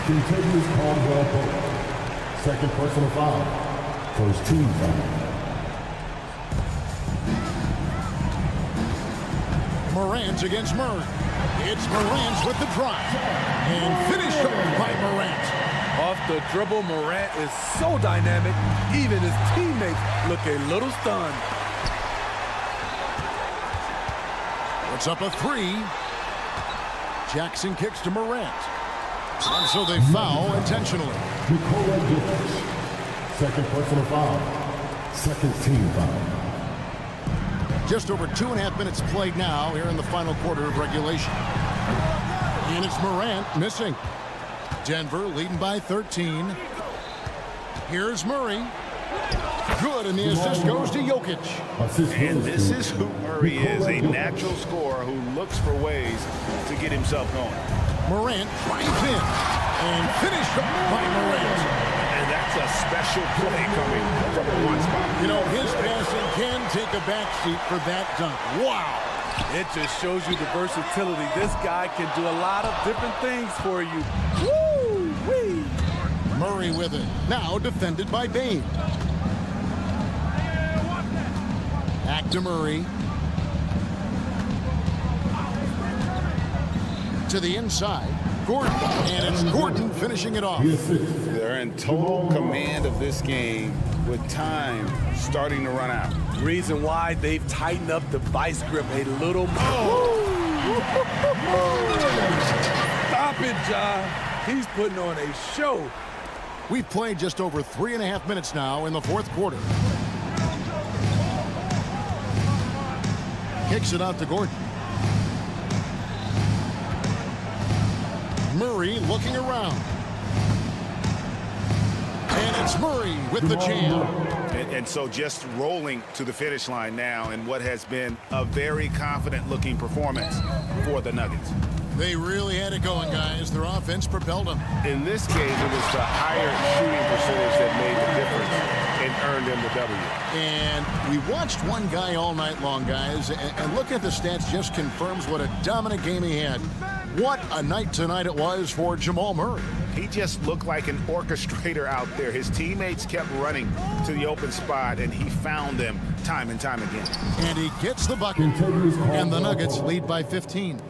Continues Caldwell Pope. Second personal foul. First team foul. Morant against Murray. It's Morant with the drive. And finished off by Morant. Off the dribble, Morant is so dynamic, even his teammates look a little stunned. It's up a three. Jackson kicks to Morant. And so they foul intentionally. Nikola Jokic. Second personal foul. Second team foul. Just over 2.5 minutes played now here in the final quarter of regulation. And it's Morant missing. Denver leading by 13. Here's Murray. Good, and the assist goes to Jokic. And this is who Murray is, a natural scorer who looks for ways to get himself going. Morant drives in and finished by Morant. And that's a special play coming from the one spot. You know, his passing can take a backseat for that dunk. Wow. It just shows you the versatility. This guy can do a lot of different things for you. Woo-wee! Murray with it. Now defended by Bain. Back to Murray. To the inside. Gordon. And it's Gordon finishing it off. They're in total command of this game with time starting to run out. Reason why they've tightened up the vice grip a little more. Stop it, Ja. He's putting on a show. We've played just over 3.5 minutes now in the fourth quarter. Kicks it out to Gordon. Murray looking around. And it's Murray with the jam. And so just rolling to the finish line now in what has been a very confident-looking performance for the Nuggets. They really had it going, guys. Their offense propelled them. In this case, it was the higher shooting percentage that made the difference and earned them the W. And we watched one guy all night long, guys, and look at the stats just confirms what a dominant game he had. What a night tonight it was for Jamal Murray. He just looked like an orchestrator out there. His teammates kept running to the open spot, and he found them time and time again. And he gets the bucket, and the Nuggets lead by 15.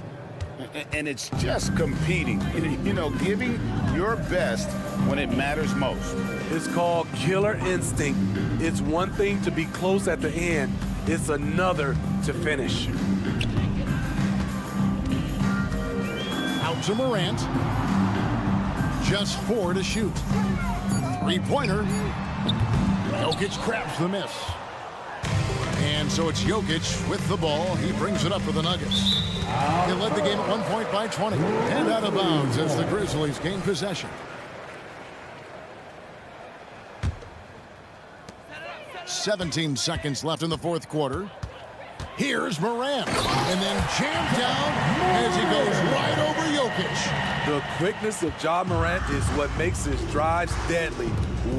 And it's just competing, you know, giving your best when it matters most. It's called killer instinct. It's one thing to be close at the end. It's another to finish. Out to Morant. Just 4 to shoot. Three-pointer. Jokic grabs the miss. And so it's Jokic with the ball. He brings it up for the Nuggets. They led the game at 1 point by 20. And out of bounds as the Grizzlies gain possession. 17 seconds left in the fourth quarter. Here's Morant. And then jammed down as he goes right over Jokic. The quickness of Ja Morant is what makes his drives deadly.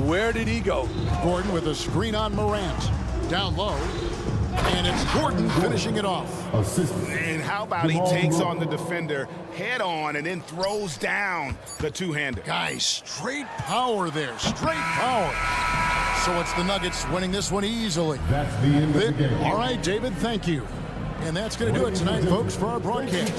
Where did he go? Gordon with a screen on Morant. Down low. And it's Gordon finishing it off. And how about he takes on the defender head on and then throws down the two-hander. Guys, straight power there. Straight power. So it's the Nuggets winning this one easily. That's the end of the game. All right, David, thank you. And that's going to do it tonight, folks, for our broadcast.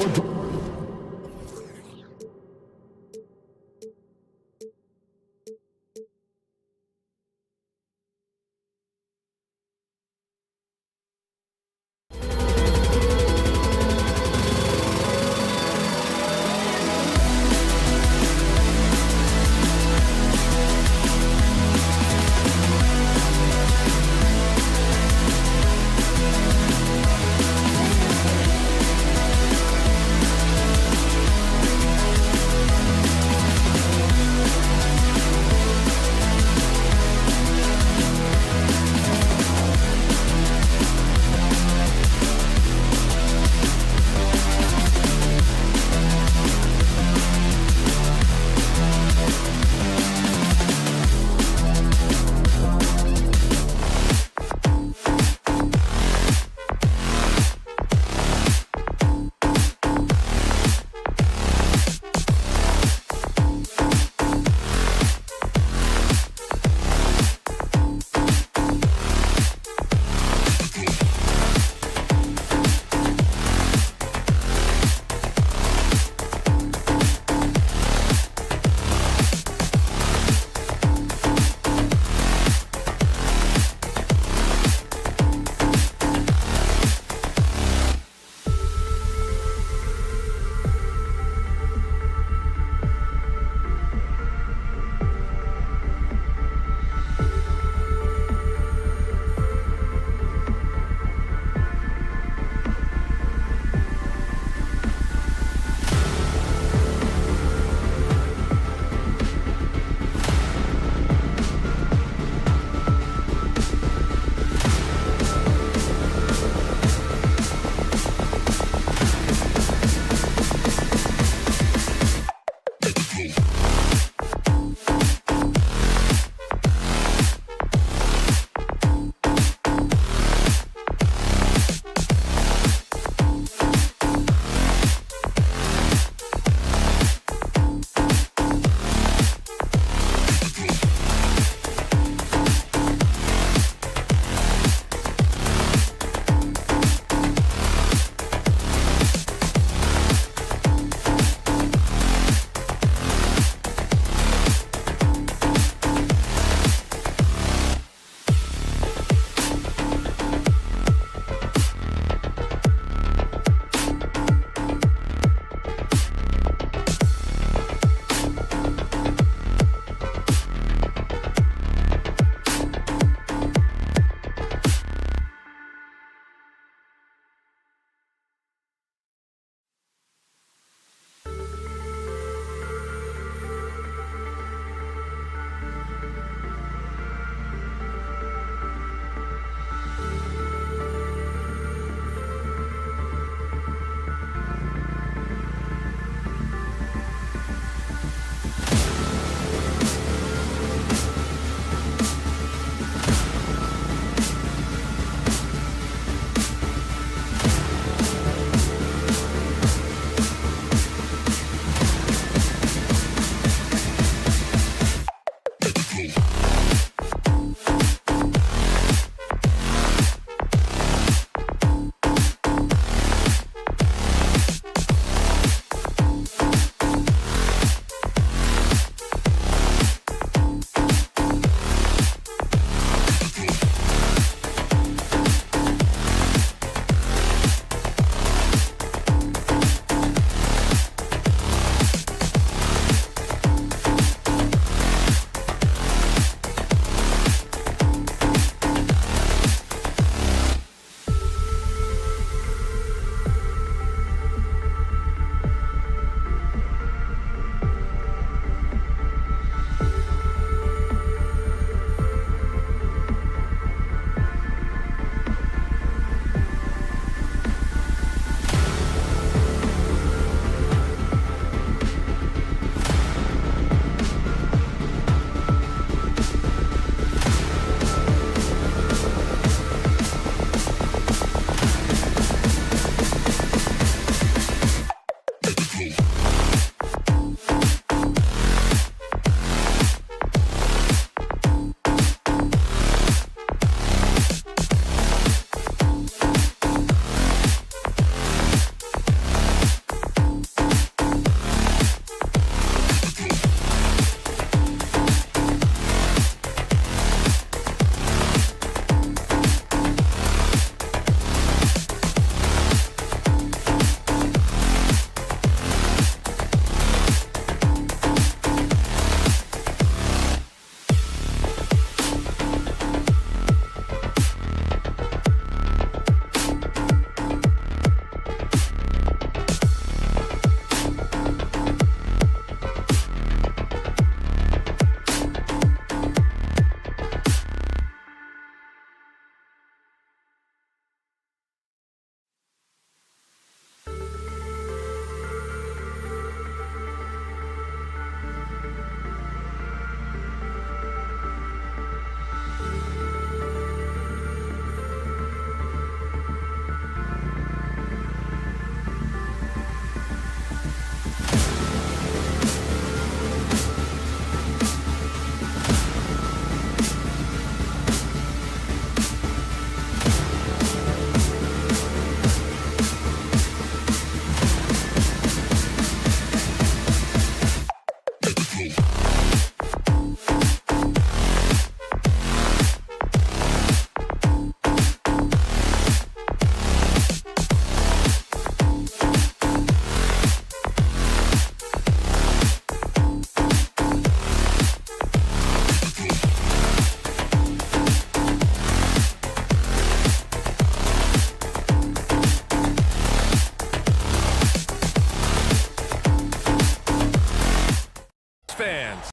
Fans.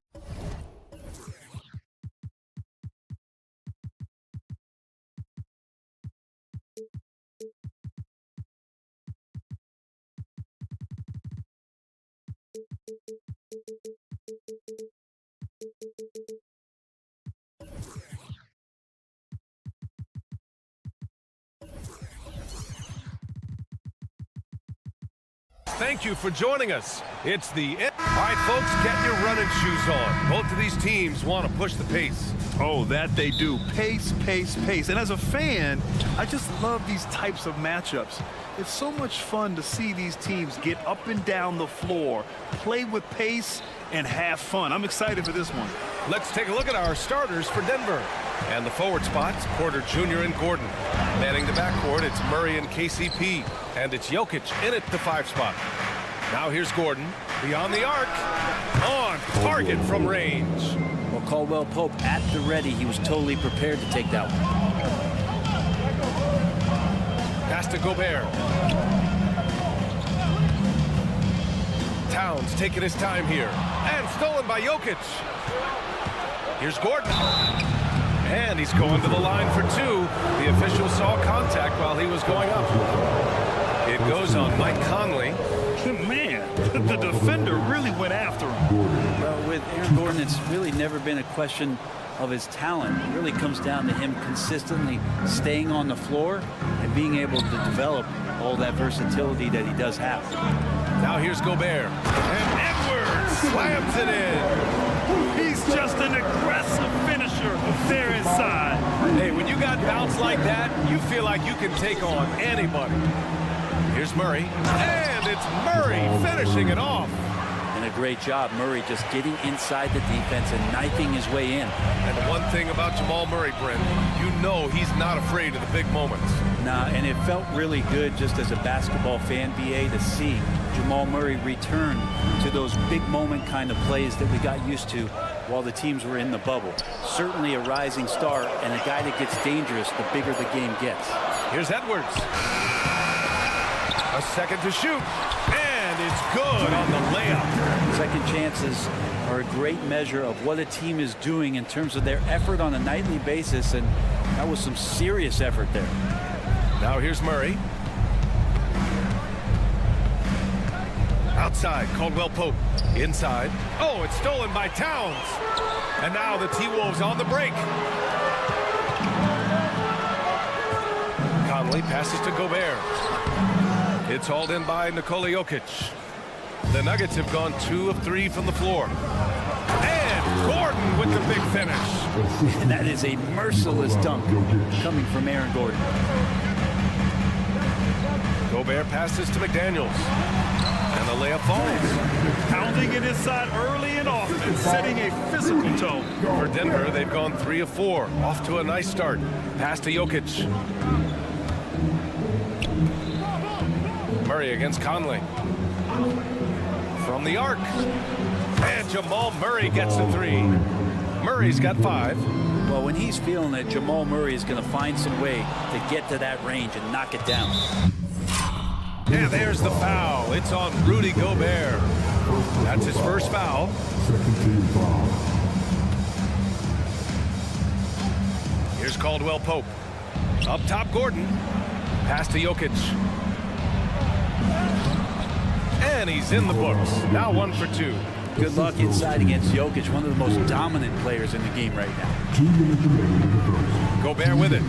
Thank you for joining us. It's the end. All right, folks, get your running shoes on. Both of these teams want to push the pace. Oh, that they do. Pace, pace, pace. And as a fan, I just love these types of matchups. It's so much fun to see these teams get up and down the floor, play with pace, and have fun. I'm excited for this one. Let's take a look at our starters for Denver. And the forward spots, Porter Jr. and Gordon. Manning the backcourt, it's Murray and KCP. And it's Jokic in at the 5 spot. Now here's Gordon, beyond the arc, on target from range. Well, Caldwell Pope at the ready. He was totally prepared to take that one. Pass to Gobert. Towns taking his time here. And stolen by Jokic. Here's Gordon. And he's going to the line for 2. The official saw contact while he was going up. It goes on Mike Conley. Man, the defender really went after him. Well, with Aaron Gordon, it's really never been a question of his talent. It really comes down to him consistently staying on the floor and being able to develop all that versatility that he does have. Now here's Gobert. And Edwards slams it in. He's just an aggressive finisher there inside. Hey, when you got bounce like that, you feel like you can take on anybody. Here's Murray. And it's Murray finishing it off. And a great job, Murray just getting inside the defense and knifing his way in. And the one thing about Jamal Murray, Brent, you know he's not afraid of the big moments. Nah, and it felt really good just as a basketball fan, BA, to see Jamal Murray return to those big moment kind of plays that we got used to while the teams were in the bubble. Certainly a rising star and a guy that gets dangerous the bigger the game gets. Here's Edwards. A second to shoot. And it's good on the layup. Second chances are a great measure of what a team is doing in terms of their effort on a nightly basis, and that was some serious effort there. Now here's Murray. Outside, Caldwell Pope. Inside. Oh, it's stolen by Towns. And now the T-Wolves on the break. Conley passes to Gobert. It's hauled in by Nikola Jokic. The Nuggets have gone 2 of 3 from the floor. And Gordon with the big finish. And that is a merciless dunk coming from Aaron Gordon. Gobert passes to McDaniels. And the layup falls. Pounding it inside early and often, setting a physical tone. For Denver, they've gone 3 of 4. Off to a nice start. Pass to Jokic. Murray against Conley. From the arc. And Jamal Murray gets the 3. Murray's got 5. Well, when he's feeling it, Jamal Murray is going to find some way to get to that range and knock it down. Yeah, there's the foul. It's on Rudy Gobert. That's his first foul. Second team foul. Here's Caldwell Pope. Up top, Gordon. Pass to Jokic. And he's in the books. Now 1 for 2. Good luck inside against Jokic, one of the most dominant players in the game right now. 2 minutes remaining in the first. Gobert with it.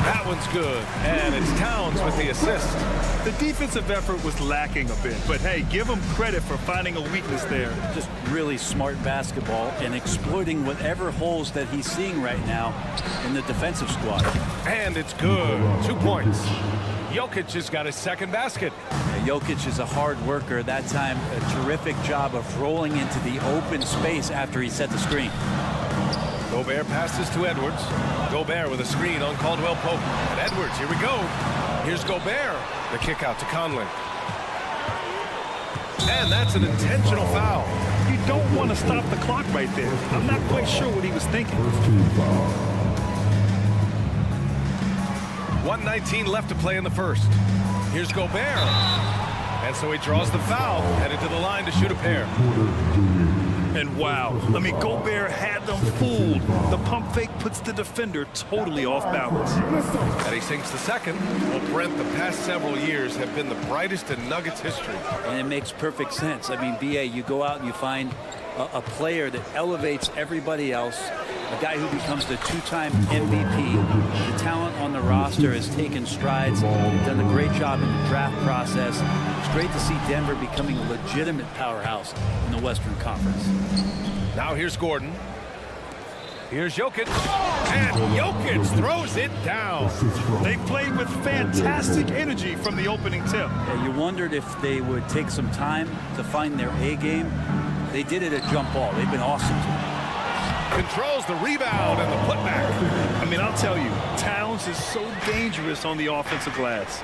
That one's good. And it's Towns with the assist. The defensive effort was lacking a bit, but hey, give him credit for finding a weakness there. Just really smart basketball and exploiting whatever holes that he's seeing right now in the defensive squad. And it's good. 2 points. Jokic has got his second basket. Jokic is a hard worker. That time, a terrific job of rolling into the open space after he set the screen. Gobert passes to Edwards. Gobert with a screen on Caldwell Pope. And Edwards, here we go. Here's Gobert. The kick out to Conley. And that's an intentional foul. You don't want to stop the clock right there. I'm not quite sure what he was thinking. 1:19 left to play in the first. Here's Gobert. And so he draws the foul, headed to the line to shoot a pair. And wow, I mean, Gobert had them fooled. The pump fake puts the defender totally off balance. And he sinks the second. Well, Brent, the past several years have been the brightest in Nuggets history. And it makes perfect sense. I mean, BA, you go out and you find a player that elevates everybody else, a guy who becomes the two-time MVP. The talent on the roster has taken strides, done a great job in the draft process. It's great to see Denver becoming a legitimate powerhouse in the Western Conference. Now here's Gordon. Here's Jokic. And Jokic throws it down. They played with fantastic energy from the opening tip. Yeah, you wondered if they would take some time to find their A game. They did it at jump ball. They've been awesome tonight. Controls the rebound and the putback. I mean, I'll tell you, Towns is so dangerous on the offensive glass.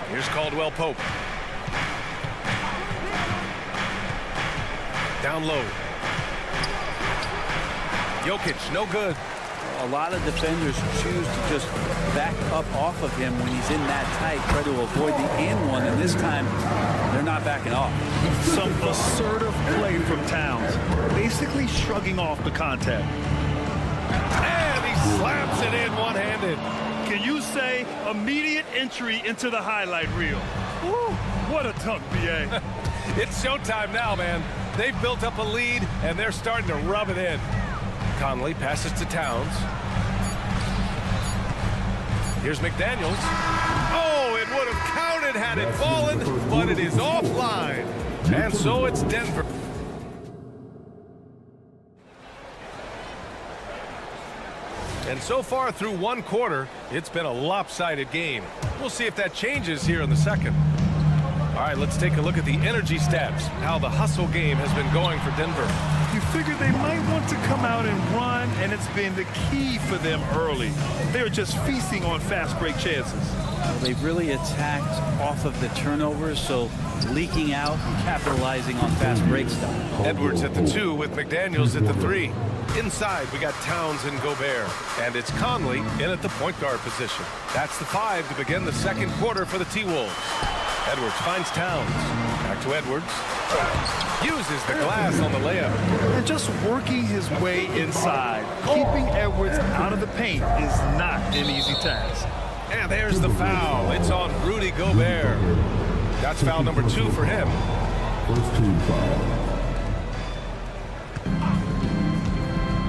Here's Caldwell Pope. Down low. Jokic, no good. A lot of defenders choose to just back up off of him when he's in that tight, try to avoid the and one, and this time they're not backing off. Some assertive play from Towns, basically shrugging off the contact. And he slaps it in one-handed. Can you say immediate entry into the highlight reel? Woo, what a dunk, BA. It's showtime now, man. They've built up a lead, and they're starting to rub it in. Conley passes to Towns. Here's McDaniels. Oh, it would have counted had it fallen, but it is offline. And so it's Denver. And so far through one quarter, it's been a lopsided game. We'll see if that changes here in the second. All right, let's take a look at the energy stats, how the hustle game has been going for Denver. You figured they might want to come out and run, and it's been the key for them early. They're just feasting on fast break chances. Well, they've really attacked off of the turnovers, so leaking out and capitalizing on fast break stuff. Edwards at the 2 with McDaniels at the 3. Inside, we got Towns and Gobert. And it's Conley in at the point guard position. That's the 5 to begin the second quarter for the T-Wolves. Edwards finds Towns. Back to Edwards. Uses the glass on the layup. And just working his way inside. Keeping Edwards out of the paint is not an easy task. And there's the foul. It's on Rudy Gobert. That's foul number 2 for him. First team foul.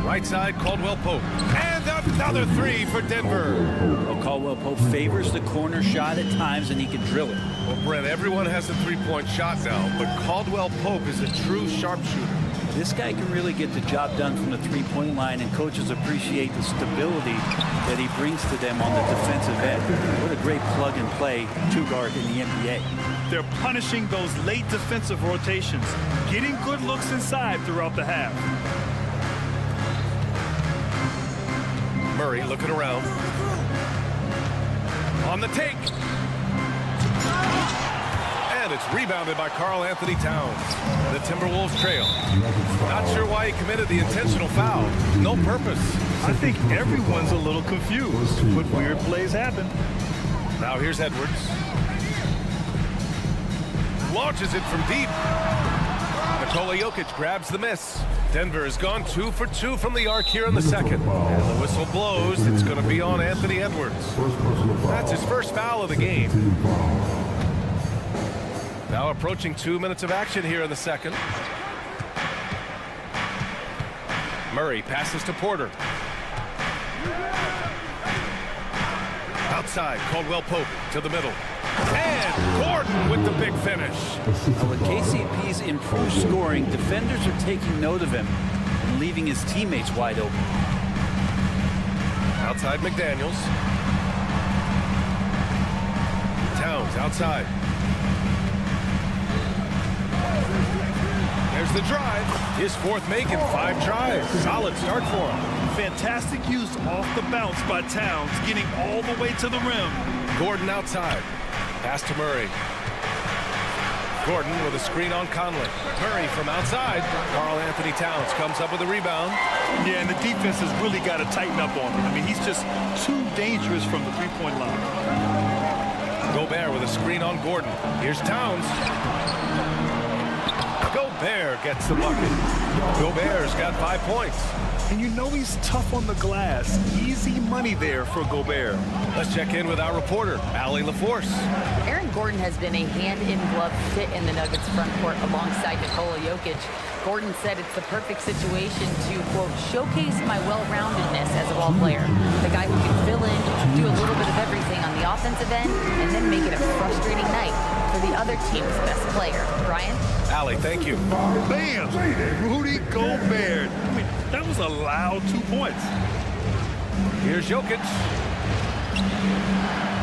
Right side, Caldwell Pope. And another 3 for Denver. Well, Caldwell Pope favors the corner shot at times, and he can drill it. Well, Brent, everyone has a three-point shot now, but Caldwell Pope is a true sharpshooter. This guy can really get the job done from the three-point line, and coaches appreciate the stability that he brings to them on the defensive end. What a great plug-and-play two-guard in the NBA. They're punishing those late defensive rotations, getting good looks inside throughout the half. Murray looking around. On the take. And it's rebounded by Karl Anthony Towns. The Timberwolves trail. Not sure why he committed the intentional foul. No purpose. I think everyone's a little confused, but weird plays happen. Now here's Edwards. Launches it from deep. Nikola Jokic grabs the miss. Denver has gone 2 for 2 from the arc here in the second. And the whistle blows. It's going to be on Anthony Edwards. That's his first foul of the game. Now approaching 2 minutes of action here in the second. Murray passes to Porter. Outside, Caldwell Pope to the middle. And Gordon with the big finish. Now, with KCP's improved scoring, defenders are taking note of him and leaving his teammates wide open. Outside McDaniels. Towns outside. There's the drive. His fourth make in 5 tries. Solid start for him. Fantastic use off the bounce by Towns, getting all the way to the rim. Gordon outside. Pass to Murray. Gordon with a screen on Conley. Murray from outside. Karl Anthony Towns comes up with a rebound. Yeah, and the defense has really got to tighten up on him. I mean, he's just too dangerous from the three-point line. Gobert with a screen on Gordon. Here's Towns. Gobert gets the bucket. Gobert's got 5 points. And you know he's tough on the glass. Easy money there for Gobert. Let's check in with our reporter, Allie LaForce. Aaron Gordon has been a hand-in-glove fit in the Nuggets front court alongside Nikola Jokic. Gordon said it's the perfect situation to, quote, showcase my well-roundedness as a ball player. The guy who can fill in, do a little bit of everything on the offensive end, and then make it a frustrating night for the other team's best player. Brian? Allie, thank you. Bam! Rudy Gobert. I mean, that was a loud 2 points. Here's Jokic.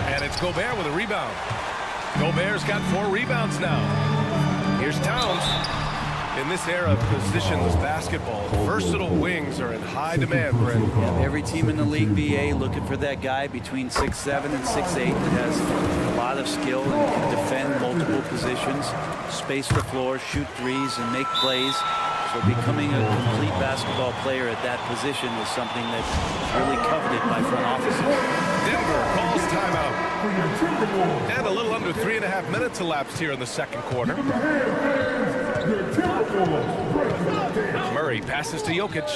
And it's Gobert with a rebound. Gobert's got 4 rebounds now. Here's Towns. In this era of positionless basketball, versatile wings are in high demand, Brent. Every team in the league, BA, looking for that guy between 6'7" and 6'8" that has a lot of skill and can defend multiple positions, space the floor, shoot threes, and make plays. So becoming a complete basketball player at that position is something that's really coveted by front offices. Denver calls timeout. And a little under 3.5 minutes elapsed here in the second quarter. Murray passes to Jokic.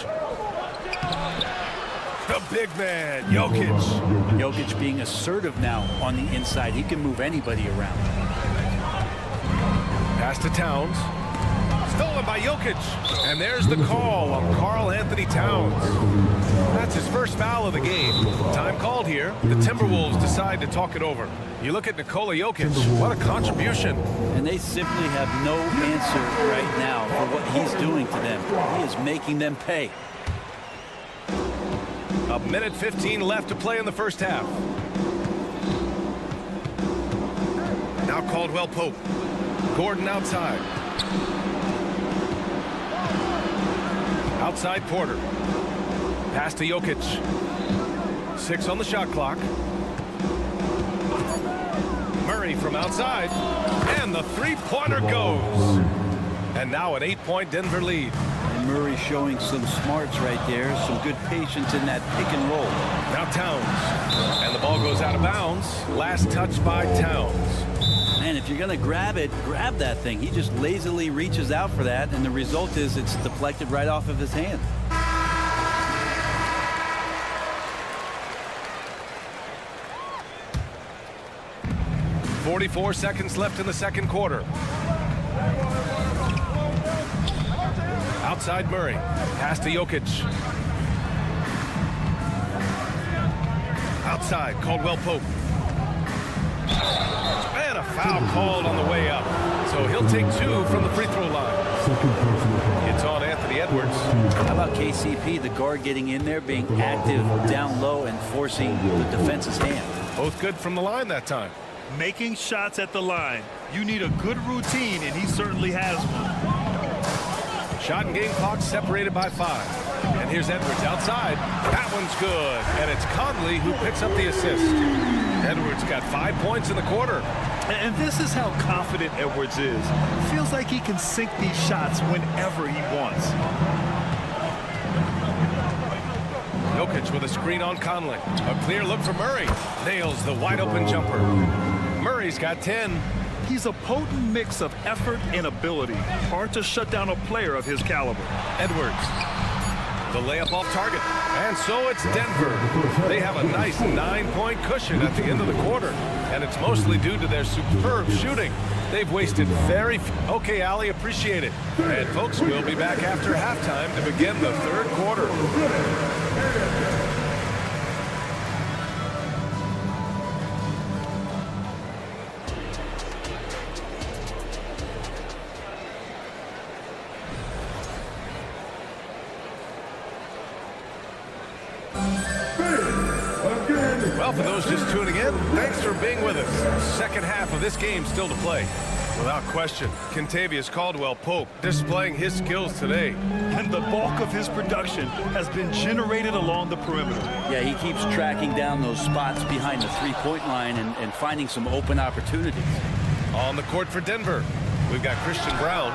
The big man, Jokic. Jokic being assertive now on the inside. He can move anybody around. Pass to Towns. Stolen by Jokic. And there's the call on Karl Anthony Towns. That's his first foul of the game. Time called here. The Timberwolves decide to talk it over. You look at Nikola Jokic, what a contribution. And they simply have no answer right now for what he's doing to them. He is making them pay. 1:15 left to play in the first half. Now Caldwell Pope. Gordon outside. Outside Porter. Pass to Jokic. 6 on the shot clock. Murray from outside. And the three-pointer goes. And now an 8-point Denver lead. And Murray showing some smarts right there. Some good patience in that pick and roll. Now Towns. And the ball goes out of bounds. Last touch by Towns. Man, if you're going to grab it, grab that thing. He just lazily reaches out for that, and the result is it's deflected right off of his hand. .44 seconds left in the second quarter. Outside Murray. Pass to Jokic. Outside Caldwell Pope. And a foul called on the way up. So he'll take 2 from the free throw line. It's on Anthony Edwards. How about KCP, the guard getting in there, being active down low and forcing the defense's hand. Both good from the line that time. Making shots at the line. You need a good routine, and he certainly has one. Shot and game clock separated by 5. And here's Edwards outside. That one's good. And it's Conley who picks up the assist. Edwards got 5 points in the quarter. And this is how confident Edwards is. Feels like he can sink these shots whenever he wants. Jokic with a screen on Conley. A clear look for Murray. Nails the wide open jumper. Murray's got 10. He's a potent mix of effort and ability. Hard to shut down a player of his caliber. Edwards. The layup off target. And so it's Denver. They have a nice 9-point cushion at the end of the quarter. And it's mostly due to their superb shooting. They've wasted very few. Okay, Allie, appreciate it. And folks, we'll be back after halftime to begin the third quarter. Well, for those just tuning in, thanks for being with us. Second half of this game still to play. Without question, Kentavious Caldwell-Pope displaying his skills today. And the bulk of his production has been generated along the perimeter. Yeah, he keeps tracking down those spots behind the three-point line and finding some open opportunities. On the court for Denver, we've got Christian Brown,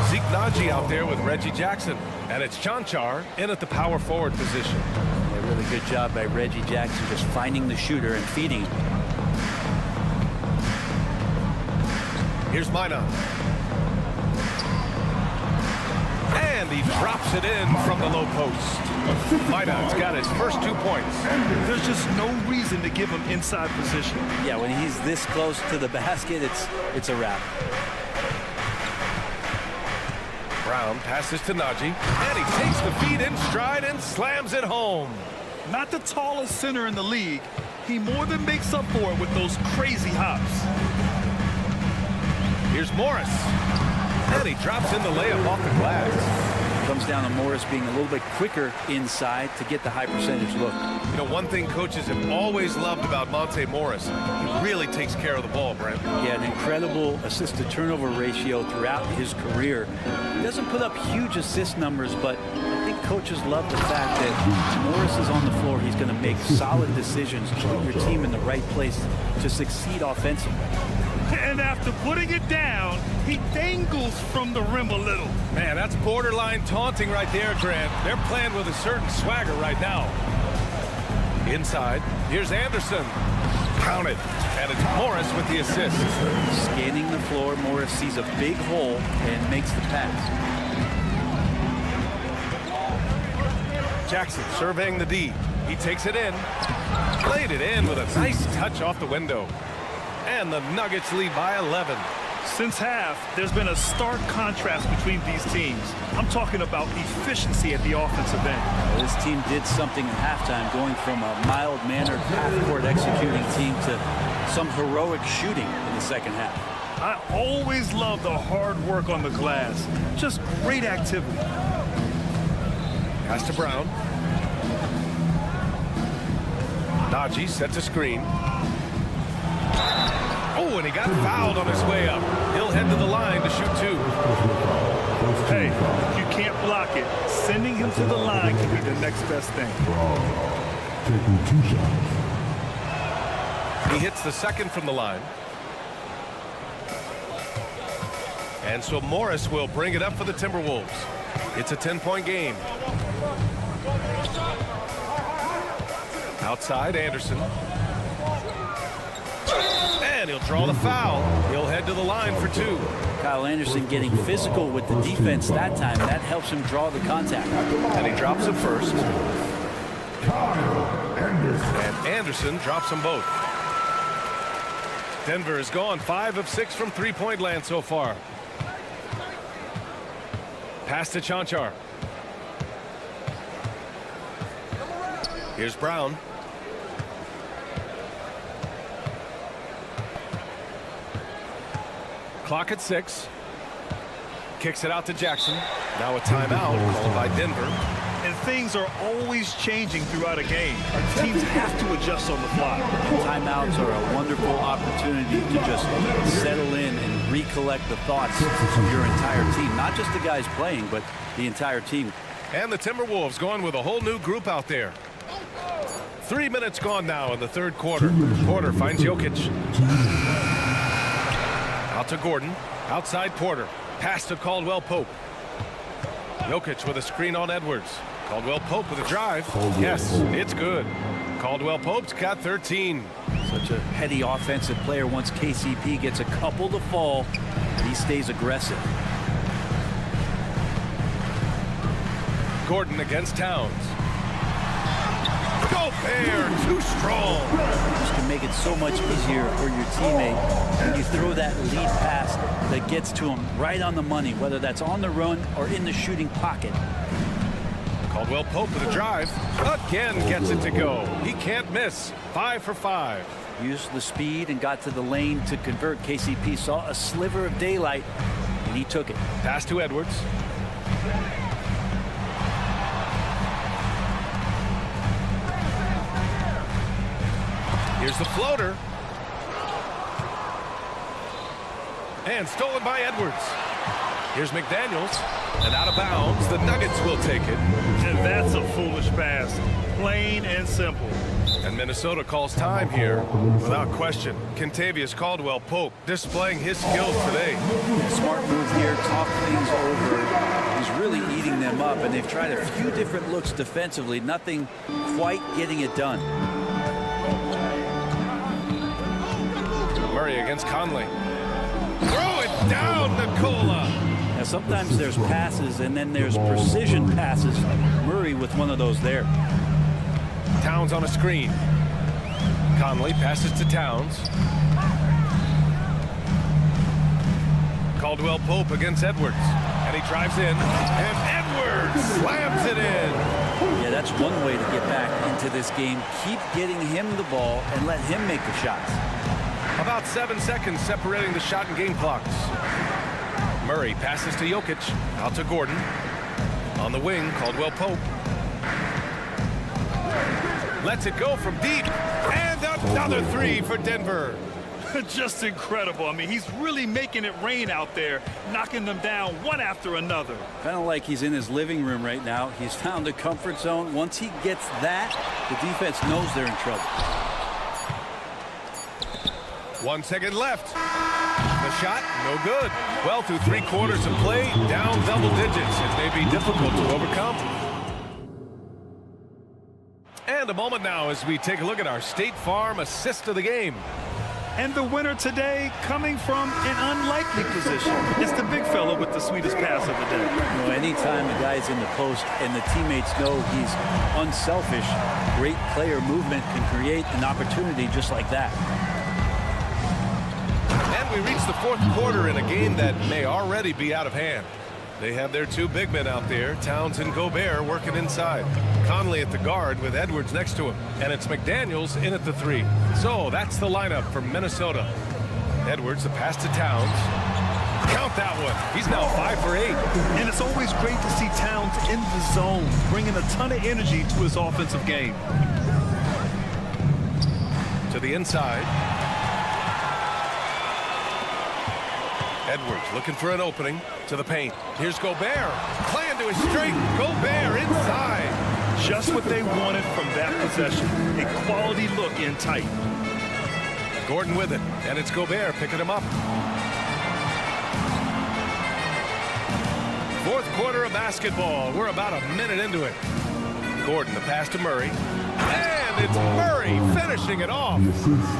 Zeke Naji out there with Reggie Jackson, and it's Chanchar in at the power forward position. A really good job by Reggie Jackson just finding the shooter and feeding him. Here's Minot. And he drops it in from the low post. Minot's got his first 2 points. There's just no reason to give him inside position. Yeah, when he's this close to the basket, it's a wrap. Brown passes to Naji, and he takes the feed in stride and slams it home. Not the tallest center in the league, he more than makes up for it with those crazy hops. Here's Morris, and he drops in the layup off the glass. Comes down to Morris being a little bit quicker inside to get the high percentage look. You know, one thing coaches have always loved about Monte Morris, he really takes care of the ball, Brent. Yeah, an incredible assist-to-turnover ratio throughout his career. He doesn't put up huge assist numbers, but I think coaches love the fact that Morris is on the floor. He's going to make solid decisions to put your team in the right place to succeed offensively. And after putting it down, he dangles from the rim a little. Man, that's borderline taunting right there, Grant. They're playing with a certain swagger right now. Inside, here's Anderson. Counted. And it's Morris with the assist. Scanning the floor, Morris sees a big hole and makes the pass. Jackson surveying the D. He takes it in. Played it in with a nice touch off the window. And the Nuggets lead by 11. Since half, there's been a stark contrast between these teams. I'm talking about efficiency at the offensive end. Well, this team did something in halftime, going from a mild-mannered half-court executing team to some heroic shooting in the second half. I always love the hard work on the glass. Just great activity. Pass to Brown. Naji sets a screen. Oh, and he got fouled on his way up. He'll head to the line to shoot two. Hey, if you can't block it, sending him to the line can be the next best thing. Taking 2 shots. He hits the second from the line. And so Morris will bring it up for the Timberwolves. It's a 10-point game. Outside, Anderson. And he'll draw the foul. He'll head to the line for 2. Kyle Anderson getting physical with the defense that time. That helps him draw the contact. And he drops it first. And Anderson drops them both. Denver has gone 5 of 6 from three-point land so far. Pass to Chanchar. Here's Brown. Clock at 6. Kicks it out to Jackson. Now a timeout called by Denver. And things are always changing throughout a game. Teams have to adjust on the fly. Timeouts are a wonderful opportunity to just settle in and recollect the thoughts of your entire team. Not just the guys playing, but the entire team. And the Timberwolves going with a whole new group out there. 3 minutes gone now in the third quarter. Porter finds Jokic. Out to Gordon. Outside Porter. Pass to Caldwell-Pope. Jokic with a screen on Edwards. Caldwell-Pope with a drive. Yes, it's good. Caldwell-Pope's got 13. Such a heady offensive player. Once KCP gets a couple to fall, he stays aggressive. Gordon against Towns. Gobert, too strong. Just can make it so much easier for your teammate when you throw that lead pass that gets to him right on the money, whether that's on the run or in the shooting pocket. Caldwell-Pope with a drive. Again gets it to go. He can't miss. 5 for 5. Used the speed and got to the lane to convert. KCP saw a sliver of daylight, and he took it. Pass to Edwards. Here's the floater. And stolen by Edwards. Here's McDaniels. And out of bounds, the Nuggets will take it. And that's a foolish pass. Plain and simple. And Minnesota calls time here without question. Kentavious Caldwell-Pope displaying his skills today. Smart move here, talk things over. He's really eating them up, and they've tried a few different looks defensively. Nothing quite getting it done. Murray against Conley. Throw it down, Nikola. Now, sometimes there's passes, and then there's precision passes. Murray with one of those there. Towns on a screen. Conley passes to Towns. Caldwell-Pope against Edwards. And he drives in. And Edwards slams it in. Yeah, that's one way to get back into this game. Keep getting him the ball and let him make the shots. About 7 seconds separating the shot and game clocks. Murray passes to Jokic. Out to Gordon. On the wing, Caldwell-Pope. Lets it go from deep. And another three for Denver. Just incredible. I mean, he's really making it rain out there, knocking them down one after another. Kind of like he's in his living room right now. He's found a comfort zone. Once he gets that, the defense knows they're in trouble. 1 second left. The shot, no good. Well, through 3 quarters of play, down double digits. It may be difficult to overcome. And a moment now as we take a look at our State Farm assist of the game. And the winner today coming from an unlikely position. It's the big fella with the sweetest pass of the day. You know, anytime the guy's in the post and the teammates know he's unselfish, great player movement can create an opportunity just like that. And we reach the 4th quarter in a game that may already be out of hand. They have their 2 big men out there, Towns and Gobert, working inside. Conley at the guard with Edwards next to him. And it's McDaniels in at the 3. So that's the lineup for Minnesota. Edwards, the pass to Towns. Count that one. He's now 5 for 8. And it's always great to see Towns in the zone, bringing a ton of energy to his offensive game. To the inside. Edwards looking for an opening to the paint. Here's Gobert. Playing to his straight. Gobert inside. Just what they wanted from that possession. A quality look in tight. Gordon with it. And it's Gobert picking him up. 4th quarter of basketball. We're about a minute into it. Gordon, the pass to Murray. And it's Murray finishing it off.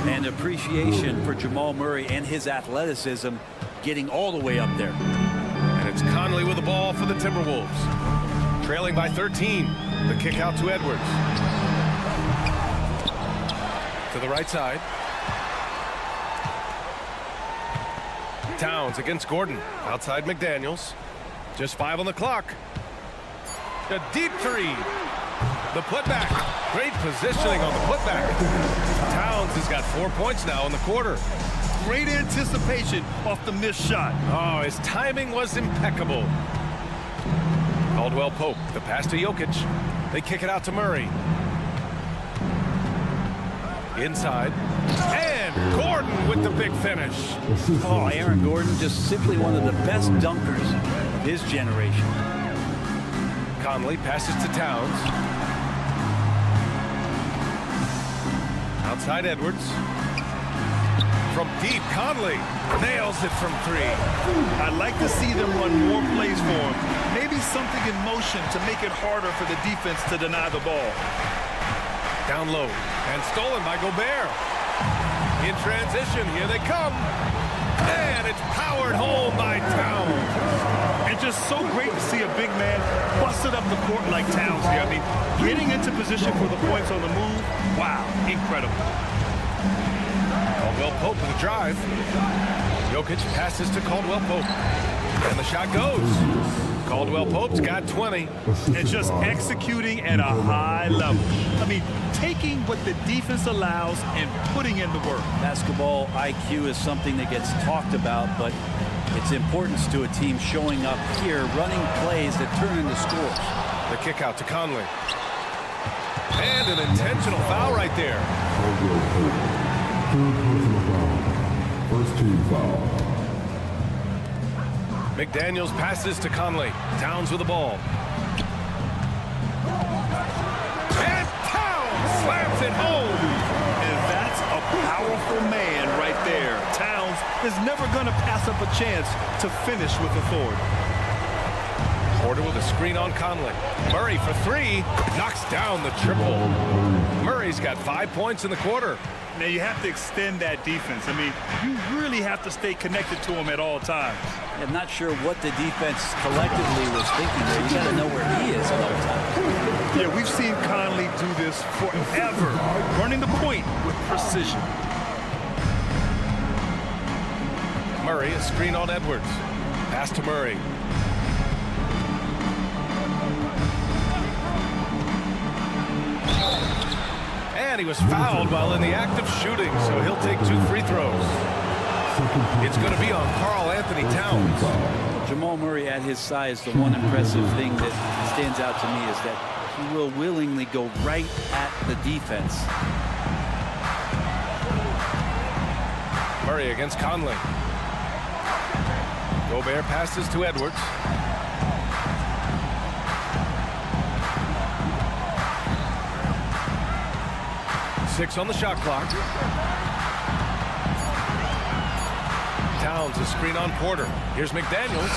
And appreciation for Jamal Murray and his athleticism getting all the way up there. And it's Conley with the ball for the Timberwolves. Trailing by 13. The kick out to Edwards. To the right side. Towns against Gordon. Outside McDaniels. Just 5 on the clock. A deep 3. The putback. Great positioning on the putback. Towns has got 4 points now in the quarter. Great anticipation off the missed shot. Oh, his timing was impeccable. Caldwell-Pope, the pass to Jokic. They kick it out to Murray. Inside. And Gordon with the big finish. Oh, Aaron Gordon, just simply one of the best dunkers of his generation. Conley passes to Towns. Outside Edwards. From deep, Conley nails it from 3. I'd like to see them run more plays for him. Maybe something in motion to make it harder for the defense to deny the ball. Down low and stolen by Gobert. In transition, here they come. And it's powered home by Towns. And just so great to see a big man busted up the court like Towns here. I mean, getting into position for the points on the move, wow, incredible. Caldwell-Pope with a drive. Jokic passes to Caldwell-Pope. And the shot goes. Caldwell-Pope's got 20. And just executing at a high level. I mean, taking what the defense allows and putting in the work. Basketball IQ is something that gets talked about, but its importance to a team showing up here, running plays that turn into scores. The kick out to Conley. And an intentional foul right there. foul. McDaniels passes to Conley. Towns with the ball. And Towns slams it home. And that's a powerful man right there. Towns is never going to pass up a chance to finish with authority. Porter with a screen on Conley. Murray for three. Knocks down the triple. Murray's got 5 points in the quarter. Now you have to extend that defense. I mean, you really have to stay connected to him at all times. I'm not sure what the defense collectively was thinking there. You got to know where he is at all times. Yeah, we've seen Conley do this forever, running the point with precision. Murray, a screen on Edwards. Pass to Murray. And he was fouled while in the act of shooting, so he'll take 2 free throws. It's going to be on Karl Anthony Towns. Jamal Murray at his size, the one impressive thing that stands out to me is that he will willingly go right at the defense. Murray against Conley. Gobert passes to Edwards. Six on the shot clock. Towns, a screen on Porter. Here's McDaniels.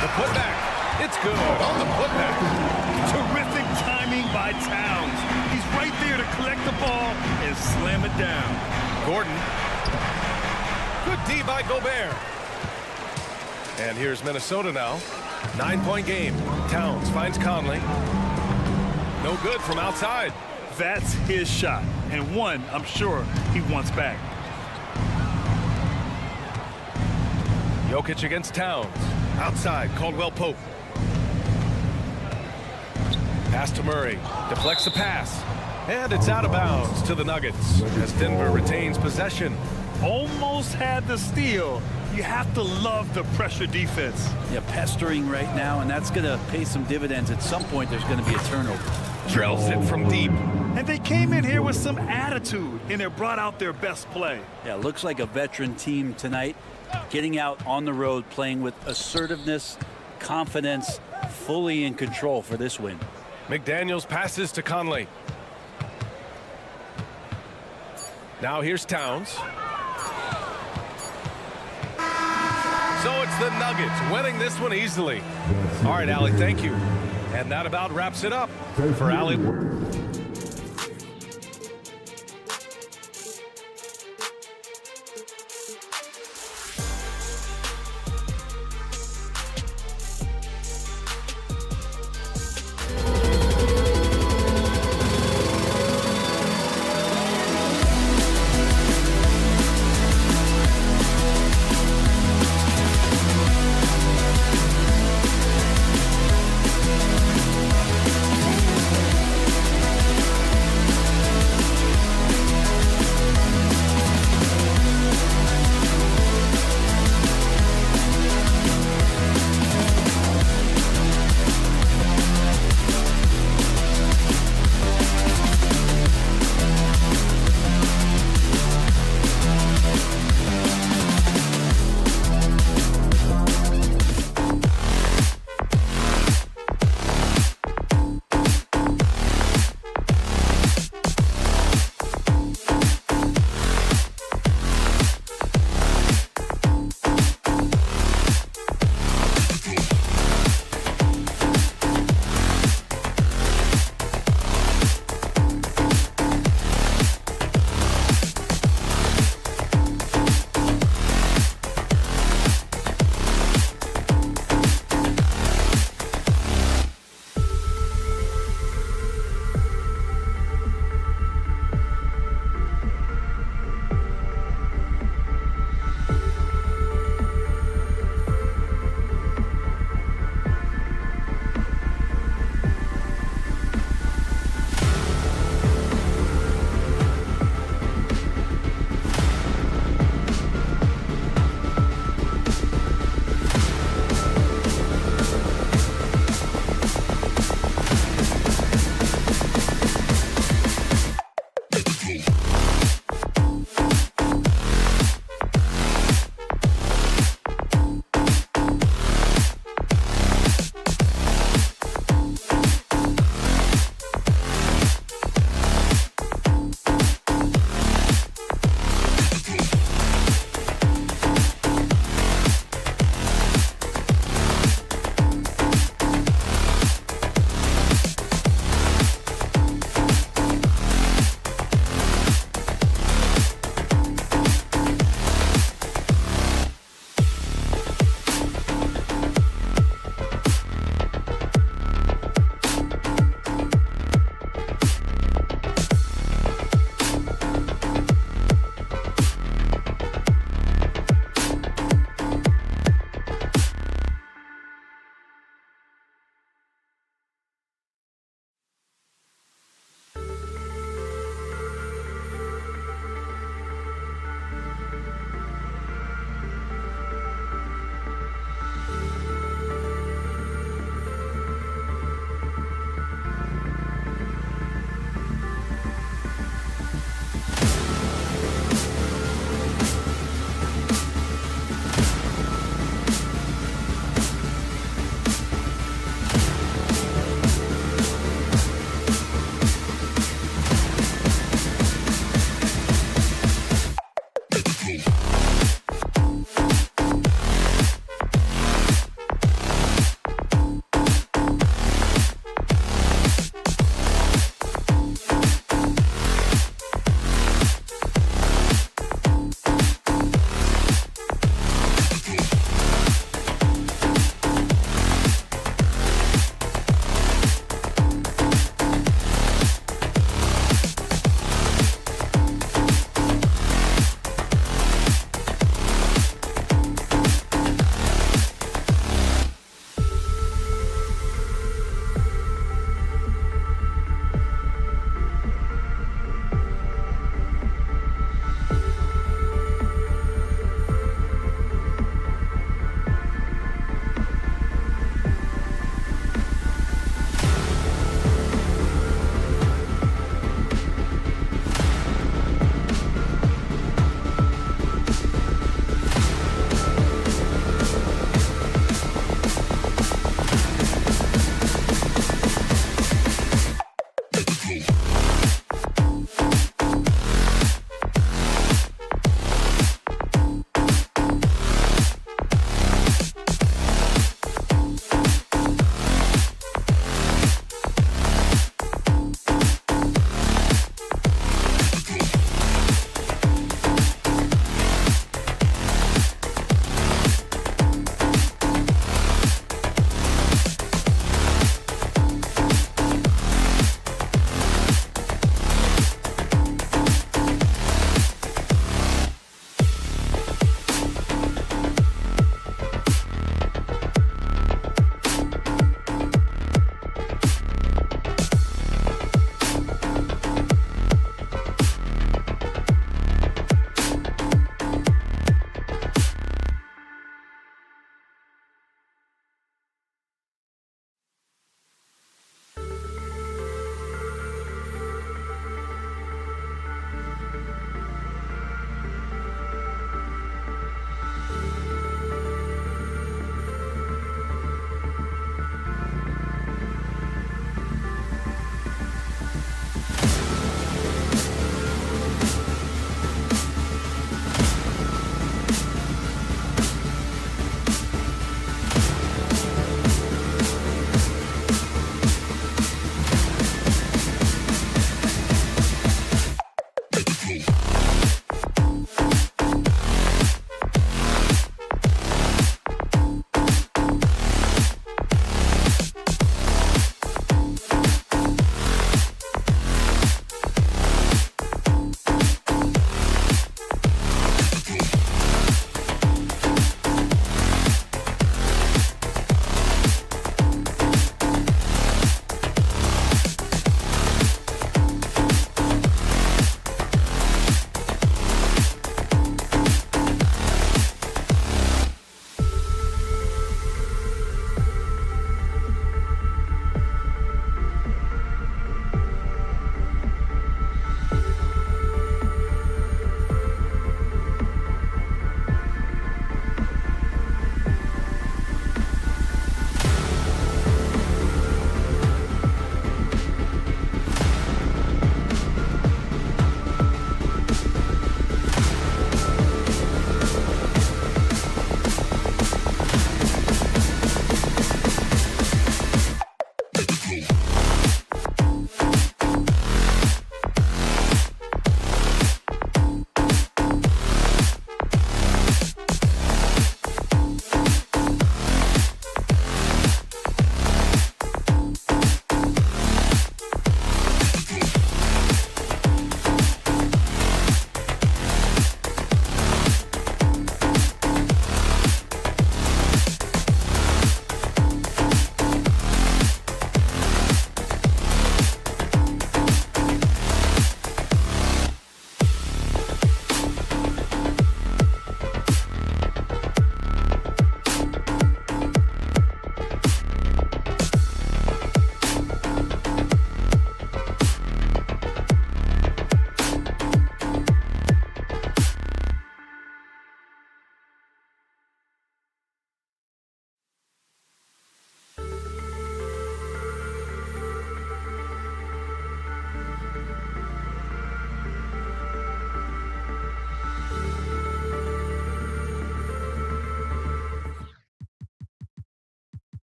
The putback. It's good on the putback. Terrific timing by Towns. He's right there to collect the ball and slam it down. Gordon. Good D by Gobert. And here's Minnesota now. 9-point game. Towns finds Conley. No good from outside. That's his shot, and one I'm sure he wants back. Jokic against Towns. Outside, Caldwell Pope. Pass to Murray. Deflects the pass. And it's out of bounds to the Nuggets as Denver retains possession. Almost had the steal. You have to love the pressure defense. Yeah, pestering right now, and that's going to pay some dividends. At some point, there's going to be a turnover. Drills it from deep. And they came in here with some attitude, and they brought out their best play. Yeah, looks like a veteran team tonight, getting out on the road, playing with assertiveness, confidence, fully in control for this win. McDaniels passes to Conley. Now here's Towns. So it's the Nuggets winning this one easily. All right, Allie, thank you. And that about wraps it up for Allie.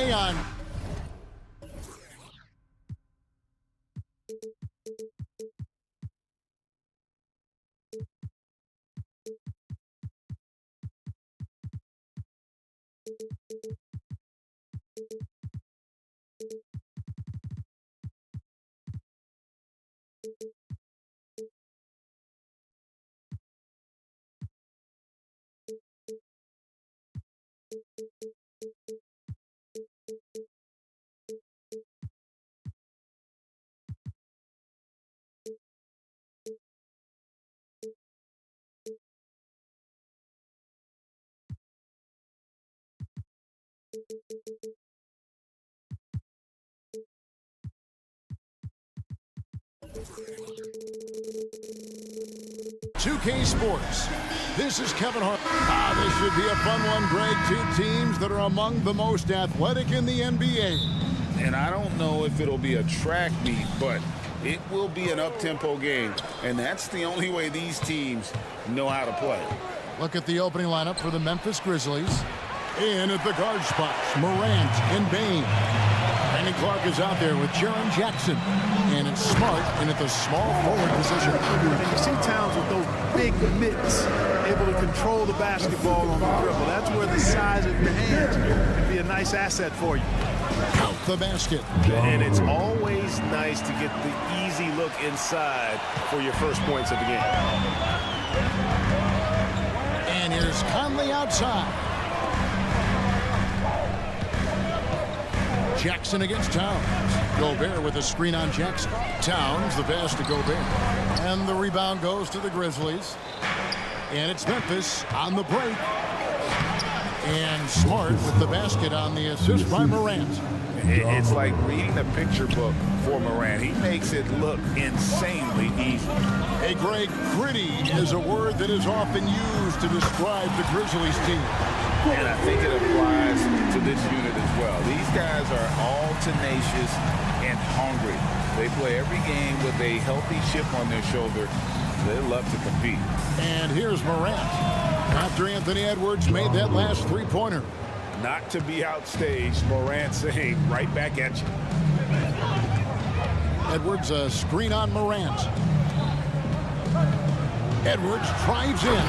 On. .2K Sports. This is Kevin Hart. This should be a fun one, Greg. Two teams that are among the most athletic in the NBA. And I don't know if it'll be a track meet, but it will be an up-tempo game. And that's the only way these teams know how to play. Look at the opening lineup for the Memphis Grizzlies. In at the guard spots, Morant and Bain. Brandon Clark is out there with Jaren Jackson. And it's Smart in at the small forward position. And you see Towns with those big mitts, able to control the basketball on the dribble. That's where the size of your hands can be a nice asset for you. Out the basket. And it's always nice to get the easy look inside for your first points of the game. And here's Conley outside. Jackson against Towns. Gobert with a screen on Jackson. Towns the pass to Gobert. And the rebound goes to the Grizzlies. And it's Memphis on the break. And Smart with the basket on the assist by Morant. It's like reading a picture book for Morant. He makes it look insanely easy. Hey, Greg, gritty is a word that is often used to describe the Grizzlies team. And I think it applies to this unit as well. These guys are all tenacious and hungry. They play every game with a healthy chip on their shoulder. They love to compete. And here's Morant. After Anthony Edwards made that last three-pointer. Not to be outstaged, Morant saying, right back at you. Edwards, a screen on Morant. Edwards drives in.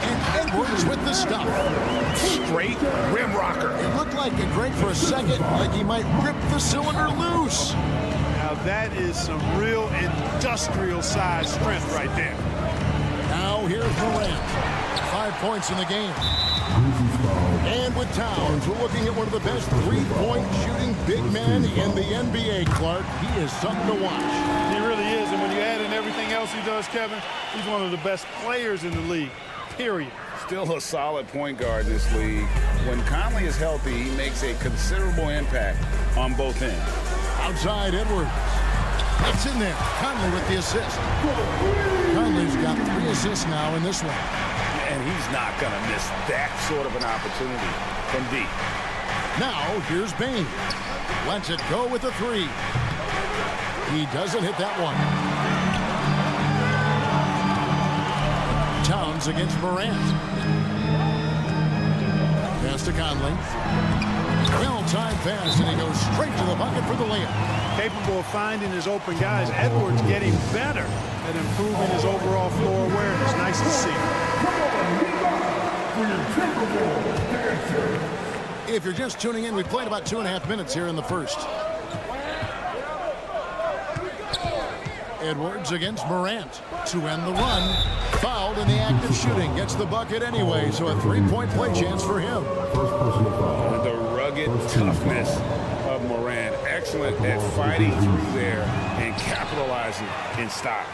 And Edwards with the stuff. Straight rim rocker. It looked like it, Greg, for a second, like he might rip the cylinder loose. Now that is some real industrial size strength right there. Now here's Morant. 5 points in the game. And with Towns, we're looking at one of the best three-point shooting big men in the NBA, Clark. He is something to watch. He really is, and when you add in everything else he does, Kevin, he's one of the best players in the league, period. Still a solid point guard this league. When Conley is healthy, he makes a considerable impact on both ends. Outside Edwards. It's in there. Conley with the assist. Conley's got 3 assists now in this one. And he's not going to miss that sort of an opportunity from deep. Now, here's Bain. Lets it go with a 3. He doesn't hit that one. Towns against Morant. Pass to Conley. Well-timed pass, and he goes straight to the bucket for the layup. Capable of finding his open guys. Edwards getting better at improving his overall floor awareness. Nice to see. If you're just tuning in, we played about 2.5 minutes here in the first. Edwards against Morant to end the run. Fouled in the act of shooting. Gets the bucket anyway, so a 3-point play chance for him. The rugged toughness of Morant. Excellent at fighting through there and capitalizing in style.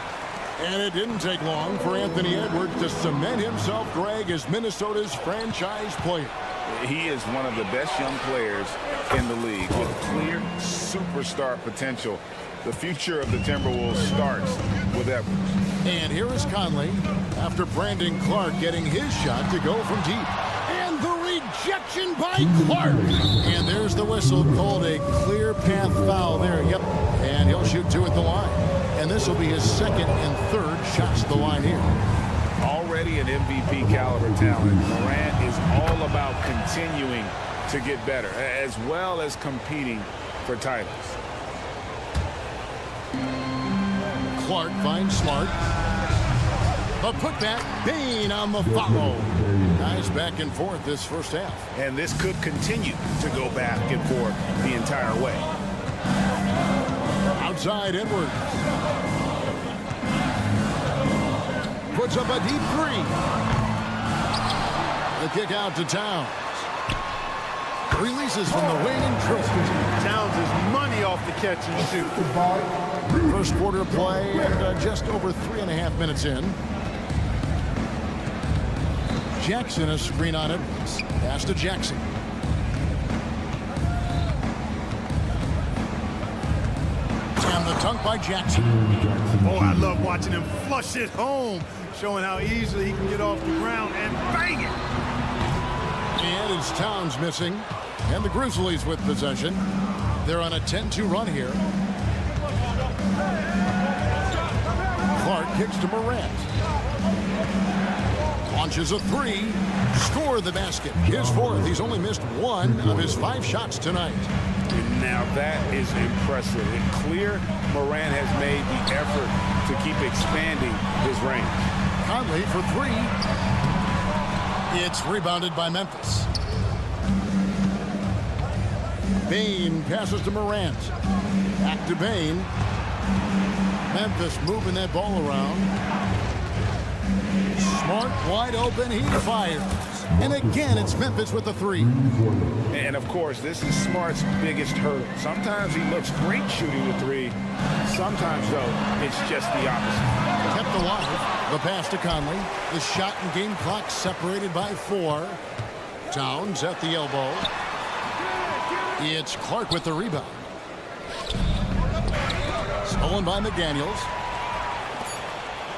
And it didn't take long for Anthony Edwards to cement himself, Greg, as Minnesota's franchise player. He is one of the best young players in the league with clear superstar potential. The future of the Timberwolves starts with Edwards. And here is Conley after Brandon Clark getting his shot to go from deep. And the rejection by Clark. And there's the whistle called a clear path foul there. Yep. And he'll shoot 2 at the line. And this will be his second and third shots at the line here. Already already an MVP caliber talent, Morant is all about continuing to get better, as well as competing for titles. Clark finds Smart. The putback, Bain on the follow. Guys back and forth this first half. And this could continue to go back and forth the entire way. Outside Edwards. Puts up a deep three. The kick out to Towns. Releases from the wing and drills. Towns is money off the catch and shoot. First quarter play and just over 3.5 minutes in. Jackson, a screen on Edwards. Pass to Jackson. And the dunk by Jackson. Oh, I love watching him flush it home, showing how easily he can get off the ground and bang it. And it's Towns missing. And the Grizzlies with possession. They're on a 10-2 run here. Clark kicks to Morant. Launches a three. Score the basket. His fourth. He's only missed 1 of his 5 shots tonight. Now that is impressive. It's clear Morant has made the effort to keep expanding his range. Conley for 3. It's rebounded by Memphis. Bain passes to Morant. Back to Bain. Memphis moving that ball around. Smart wide open. He fires. And again, it's Memphis with the 3. And of course, this is Smart's biggest hurdle. Sometimes he looks great shooting the 3. Sometimes, though, it's just the opposite. Kept alive. The pass to Conley. The shot and game clock separated by 4. Towns at the elbow. It's Clark with the rebound. Stolen by McDaniels.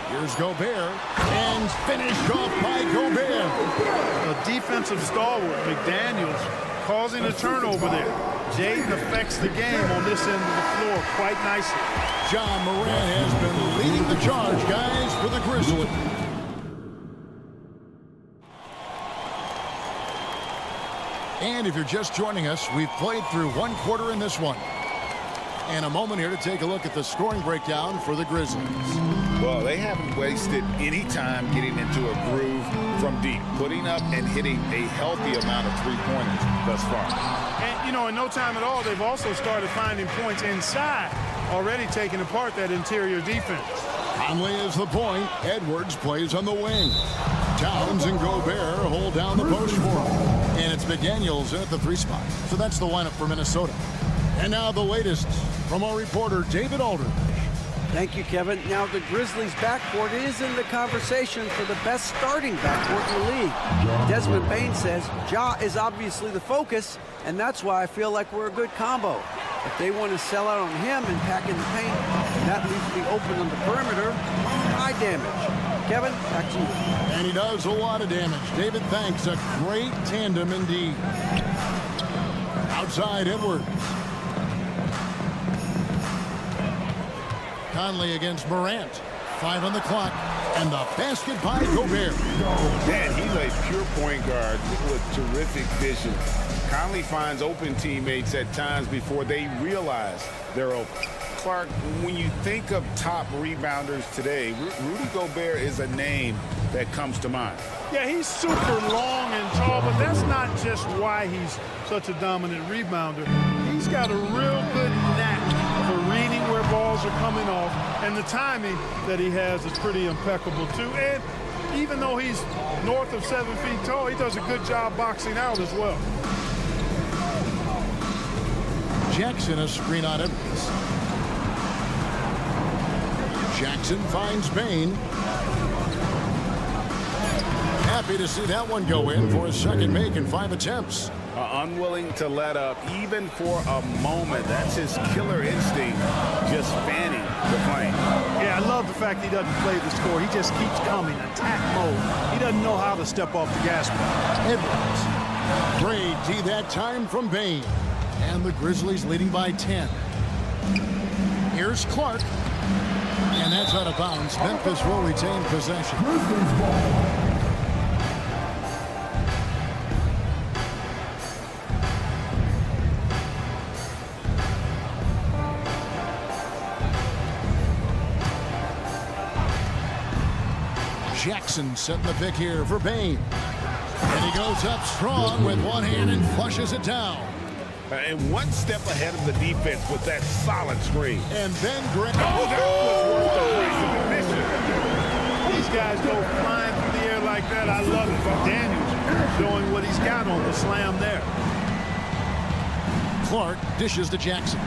Here's Gobert. And finished off by Gobert. A defensive stalwart, McDaniels, causing a turnover there. Jaden affects the game on this end of the floor quite nicely. John Morant has been leading the charge, guys, for the Grizzlies. And if you're just joining us, we've played through 1 quarter in this one. And a moment here to take a look at the scoring breakdown for the Grizzlies. Well, they haven't wasted any time getting into a groove from deep, putting up and hitting a healthy amount of three-pointers thus far. And, you know, in no time at all, they've also started finding points inside, already taking apart that interior defense. Conley is the point. Edwards plays on the wing. Towns and Gobert hold down the post for him. And it's McDaniels at the 3 spot. So that's the lineup for Minnesota. And now the latest from our reporter, David Aldridge. Thank you, Kevin. Now the Grizzlies backcourt is in the conversation for the best starting backcourt in the league. Desmond Bain says Ja is obviously the focus, and that's why I feel like we're a good combo. If they want to sell out on him and pack in the paint, and that leaves me open on the perimeter, high damage. Kevin, back to you. And he does a lot of damage. David, thanks. A great tandem indeed. Outside Edwards. Conley against Morant. 5 on the clock. And the basket by Gobert. Man, he's a pure point guard with terrific vision. Conley finds open teammates at times before they realize they're open. Clark, when you think of top rebounders today, Rudy Gobert is a name that comes to mind. Yeah, he's super long and tall, but that's not just why he's such a dominant rebounder. He's got a real good knack for reading where balls are coming off, and the timing that he has is pretty impeccable too. And even though he's north of 7 feet tall, he does a good job boxing out as well. Jackson, a screen on Evans. Jackson finds Bain. Happy to see that one go in for his second make in 5 attempts. Unwilling to let up even for a moment. That's his killer instinct, just fanning the flame. Yeah, I love the fact he doesn't play the score. He just keeps coming, attack mode. He doesn't know how to step off the gas pedal. Edwards. Great D that time from Bain. And the Grizzlies leading by 10. Here's Clark. And that's out of bounds. Memphis will retain possession. Jackson setting the pick here for Bain. And he goes up strong with one hand and flushes it down. And one step ahead of the defense with that solid screen. And then Grant. Oh, that was worth the price of admission. These guys go flying through the air like that. I love it. Daniels showing what he's got on the slam there. Clark dishes to Jackson.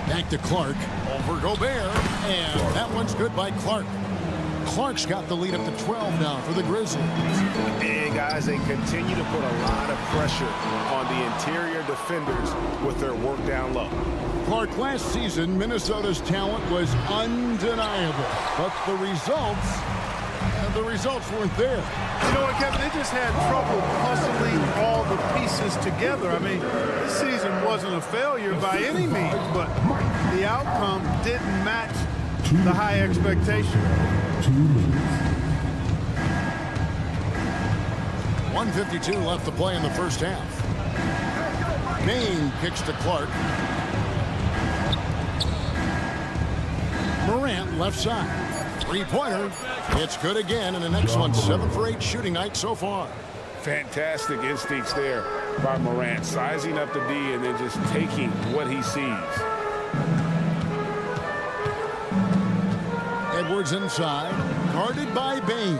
Back to Clark. Over Gobert. And that one's good by Clark. Clark's got the lead up to 12 now for the Grizzlies. And guys, they continue to put a lot of pressure on the interior defenders with their work down low. Clark, last season, Minnesota's talent was undeniable. But the results weren't there. You know what, Kevin? They just had trouble puzzling all the pieces together. I mean, this season wasn't a failure by any means, but the outcome didn't match the high expectation. 1:52 left to play in the first half. Bain kicks to Clark. Morant left side. Three-pointer. It's good again, and the next one 7 for 8 shooting night so far. Fantastic instincts there by Morant, sizing up the D and then just taking what he sees. Edwards inside, guarded by Bain.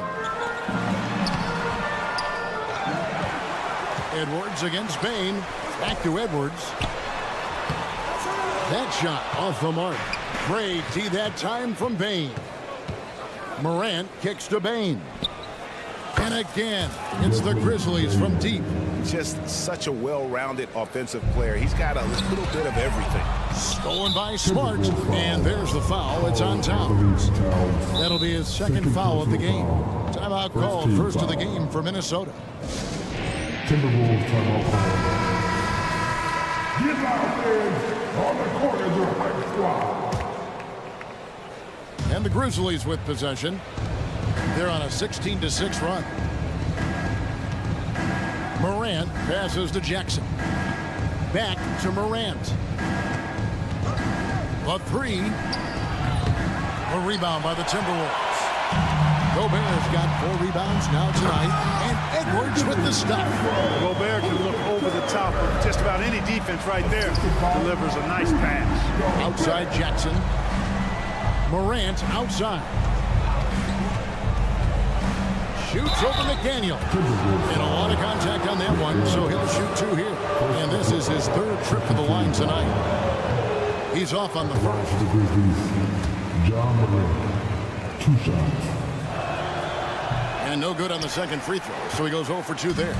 Edwards against Bain. Back to Edwards. That shot off the mark. Great D that time from Bain. Morant kicks to Bain. And again, it's the Grizzlies from deep. Just such a well-rounded offensive player. He's got a little bit of everything. Stolen by Smart, and there's the foul. It's on top. That'll be his second foul of the game. Timeout called, first of the game for Minnesota. Timberwolves timeout call. Get out there on the court as your high squad. And the Grizzlies with possession. They're on a 16-6 run. Morant passes to Jackson. Back to Morant. A three. A rebound by the Timberwolves. Gobert's got 4 rebounds now tonight. And Edwards with the stop. Gobert can look over the top of just about any defense right there. Delivers a nice pass. Outside Jackson. Morant outside. Shoots over McDaniel. And a lot of contact on that one, so he'll shoot 2 here. And this is his 3rd trip to the line tonight. He's off on the first. The Grizzlies, John Morant, 2 shots. And no good on the second free throw, so he goes 0 for 2 there.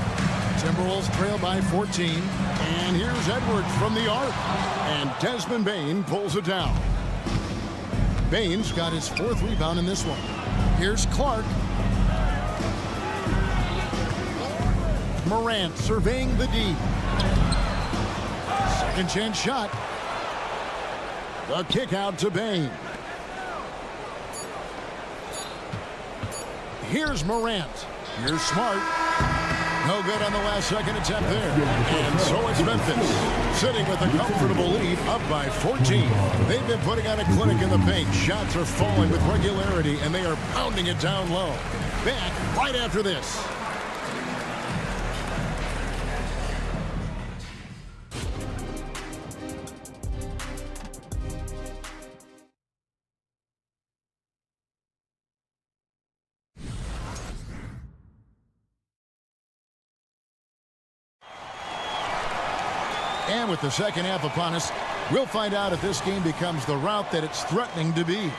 Timberwolves trail by 14. And here's Edwards from the arc. And Desmond Bain pulls it down. Bain's got his 4th rebound in this one. Here's Clark. Morant surveying the D. Second chance shot. The kick out to Bain. Here's Morant. Here's Smart. No good on the last second attempt there. And so it's Memphis, sitting with a comfortable lead, up by 14. They've been putting on a clinic in the paint. Shots are falling with regularity, and they are pounding it down low. Back right after this. And with the second half upon us, we'll find out if this game becomes the route that it's threatening to be.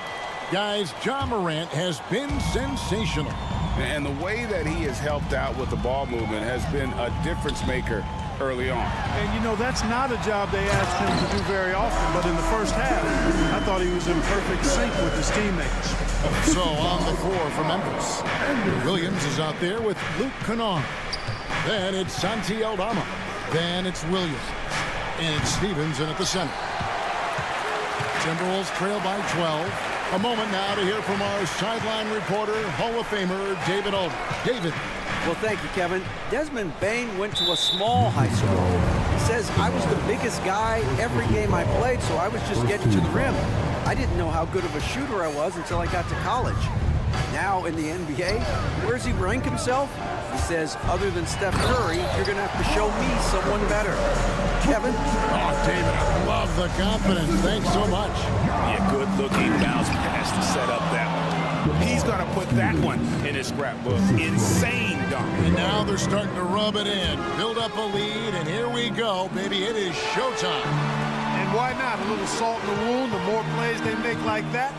Guys, John Morant has been sensational. And the way that he has helped out with the ball movement has been a difference maker early on. And, you know, that's not a job they asked him to do very often, but in the first half, I thought he was in perfect sync with his teammates. So on the floor for Memphis. Williams is out there with Luke Kennard. Then it's Santi Aldama. Then it's Williams. And it's Stevens in at the center. Timberwolves trail by 12. A moment now to hear from our sideline reporter, Hall of Famer David Aldridge. David. Well, thank you, Kevin. Desmond Bain went to a small high school. He says, I was the biggest guy every game I played, so I was just getting to the rim. I didn't know how good of a shooter I was until I got to college. Now in the NBA, where does he rank himself? He says, other than Steph Curry, you're going to have to show me someone better. Kevin? Oh, David, I love the confidence. Thanks so much. Yeah, good-looking bounce pass to set up that one. He's going to put that one in his scrapbook. Insane dunk. And now they're starting to rub it in. Build up a lead, and here we go, baby. It is showtime. And why not? A little salt in the wound. The more plays they make like that,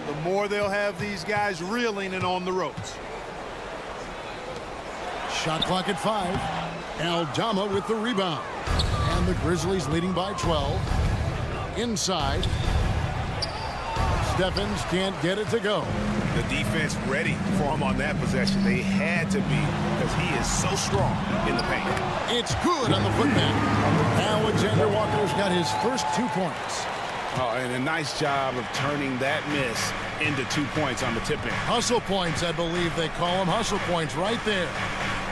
the more they'll have these guys reeling and on the ropes. Shot clock at 5. Aldama with the rebound. And the Grizzlies leading by 12. Inside. Stephens can't get it to go. The defense ready for him on that possession. They had to be because he is so strong in the paint. It's good on the footman. Now Alexander Walker's got his first 2 points. Oh, and a nice job of turning that miss into 2 points on the tip-in. Hustle points, I believe they call them. Hustle points right there.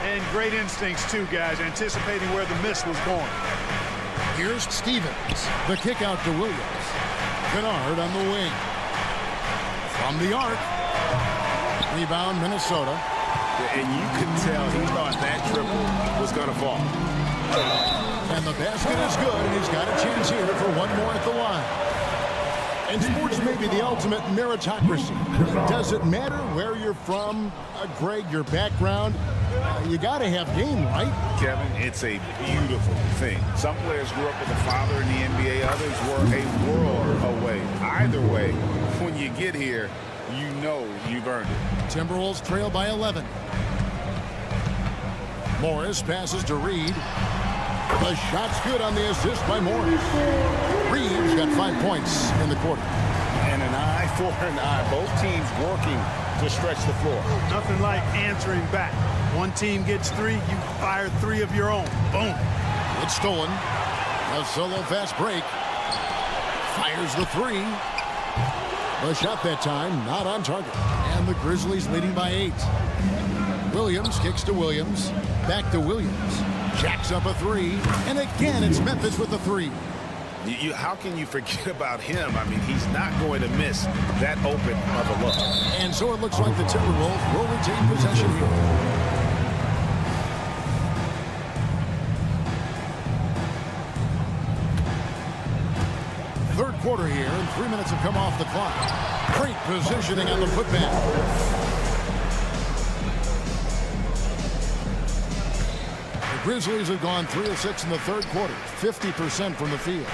And great instincts, too, guys, anticipating where the miss was going. Here's Stevens. The kick out to Williams. Kennard on the wing. From the arc. Rebound, Minnesota. And you could tell he thought that triple was going to fall. And the basket is good, and he's got a chance here for one more at the line. And sports may be the ultimate meritocracy. Does it matter where you're from, Greg, your background? You got to have game, right? Kevin, it's a beautiful thing. Some players grew up with a father in the NBA. Others were a world away. Either way, when you get here, you know you've earned it. Timberwolves trail by 11. Morris passes to Reed. The shot's good on the assist by Morris. Reed's got 5 points in the quarter. And an eye for an eye. Both teams working to stretch the floor. Nothing like answering back. One team gets 3, you fire 3 of your own. Boom. It's stolen. A solo fast break. Fires the 3. The shot that time not on target. And the Grizzlies leading by 8. Williams kicks to Williams. Back to Williams. Jacks up a 3. And again, it's Memphis with the 3. How can you forget about him? I mean, he's not going to miss that open of a look. And so it looks like the Timberwolves will retain possession here. Third quarter here, and 3 minutes have come off the clock. Great positioning on the putback. The Grizzlies have gone 3 of 6 in the third quarter, 50% from the field.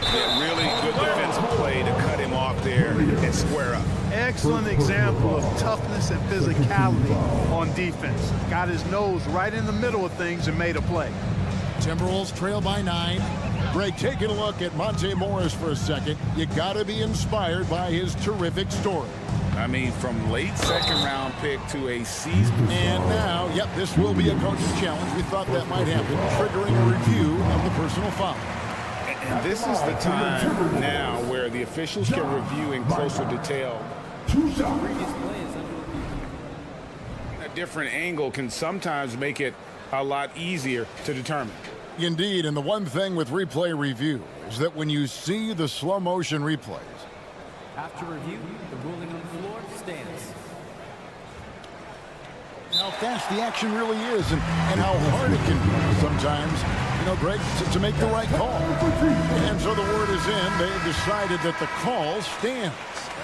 Yeah, really good defensive play to cut him off there and square up. Excellent example of toughness and physicality on defense. Got his nose right in the middle of things and made a play. Timberwolves trail by 9. Greg, taking a look at Monte Morris for a second. You got to be inspired by his terrific story. I mean, from late second-round pick to a season. And now, yep, this will be a coaching challenge. We thought that might happen, triggering a review of the personal foul. And this is the time now where the officials can review in closer detail. A different angle can sometimes make it a lot easier to determine. Indeed, and the one thing with replay review is that when you see the slow motion replays, after review, the ruling on the floor stands. How fast the action really is and how hard it can be sometimes, you know, Greg, to make the right call. And so the word is in. They have decided that the call stands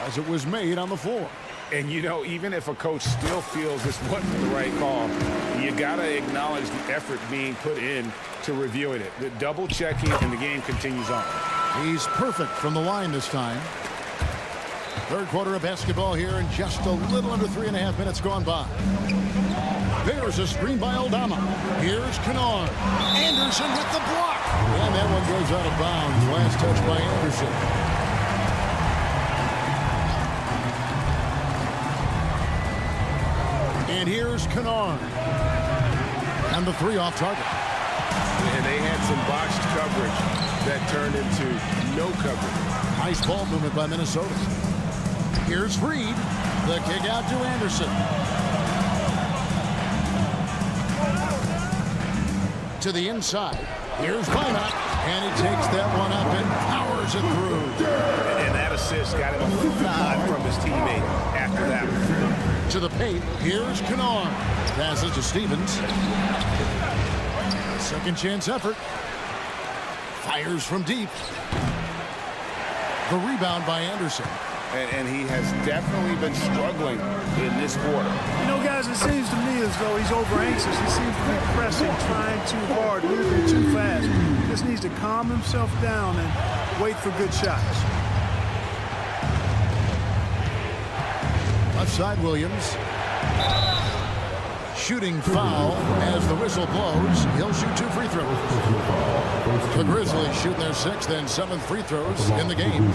as it was made on the floor. And, you know, even if a coach still feels this wasn't the right call, you got to acknowledge the effort being put in to reviewing it. The double checking, and the game continues on. He's perfect from the line this time. Third quarter of basketball here, and just a little under 3.5 minutes gone by. There's a screen by Aldama. Here's Kennard. Anderson with the block. And that one goes out of bounds. Last touch by Anderson. And here's Kennard. And the 3 off target. And they had some botched coverage that turned into no coverage. Nice ball movement by Minnesota. Here's Reed. The kick out to Anderson. To the inside. Here's Minot. And he takes that one up and powers it through. And that assist got him a nod from his teammate after that one. To the paint. Here's Kennard. Passes to Stevens. Second chance effort. Fires from deep. The rebound by Anderson. And he has definitely been struggling in this quarter. You know, guys, it seems to me as though he's over anxious. He seems to be pressing, trying too hard, moving too fast. He just needs to calm himself down and wait for good shots. Left side, Williams. Shooting foul as the whistle blows. He'll shoot 2 free throws. The Grizzlies shooting their 6th and 7th free throws in the game.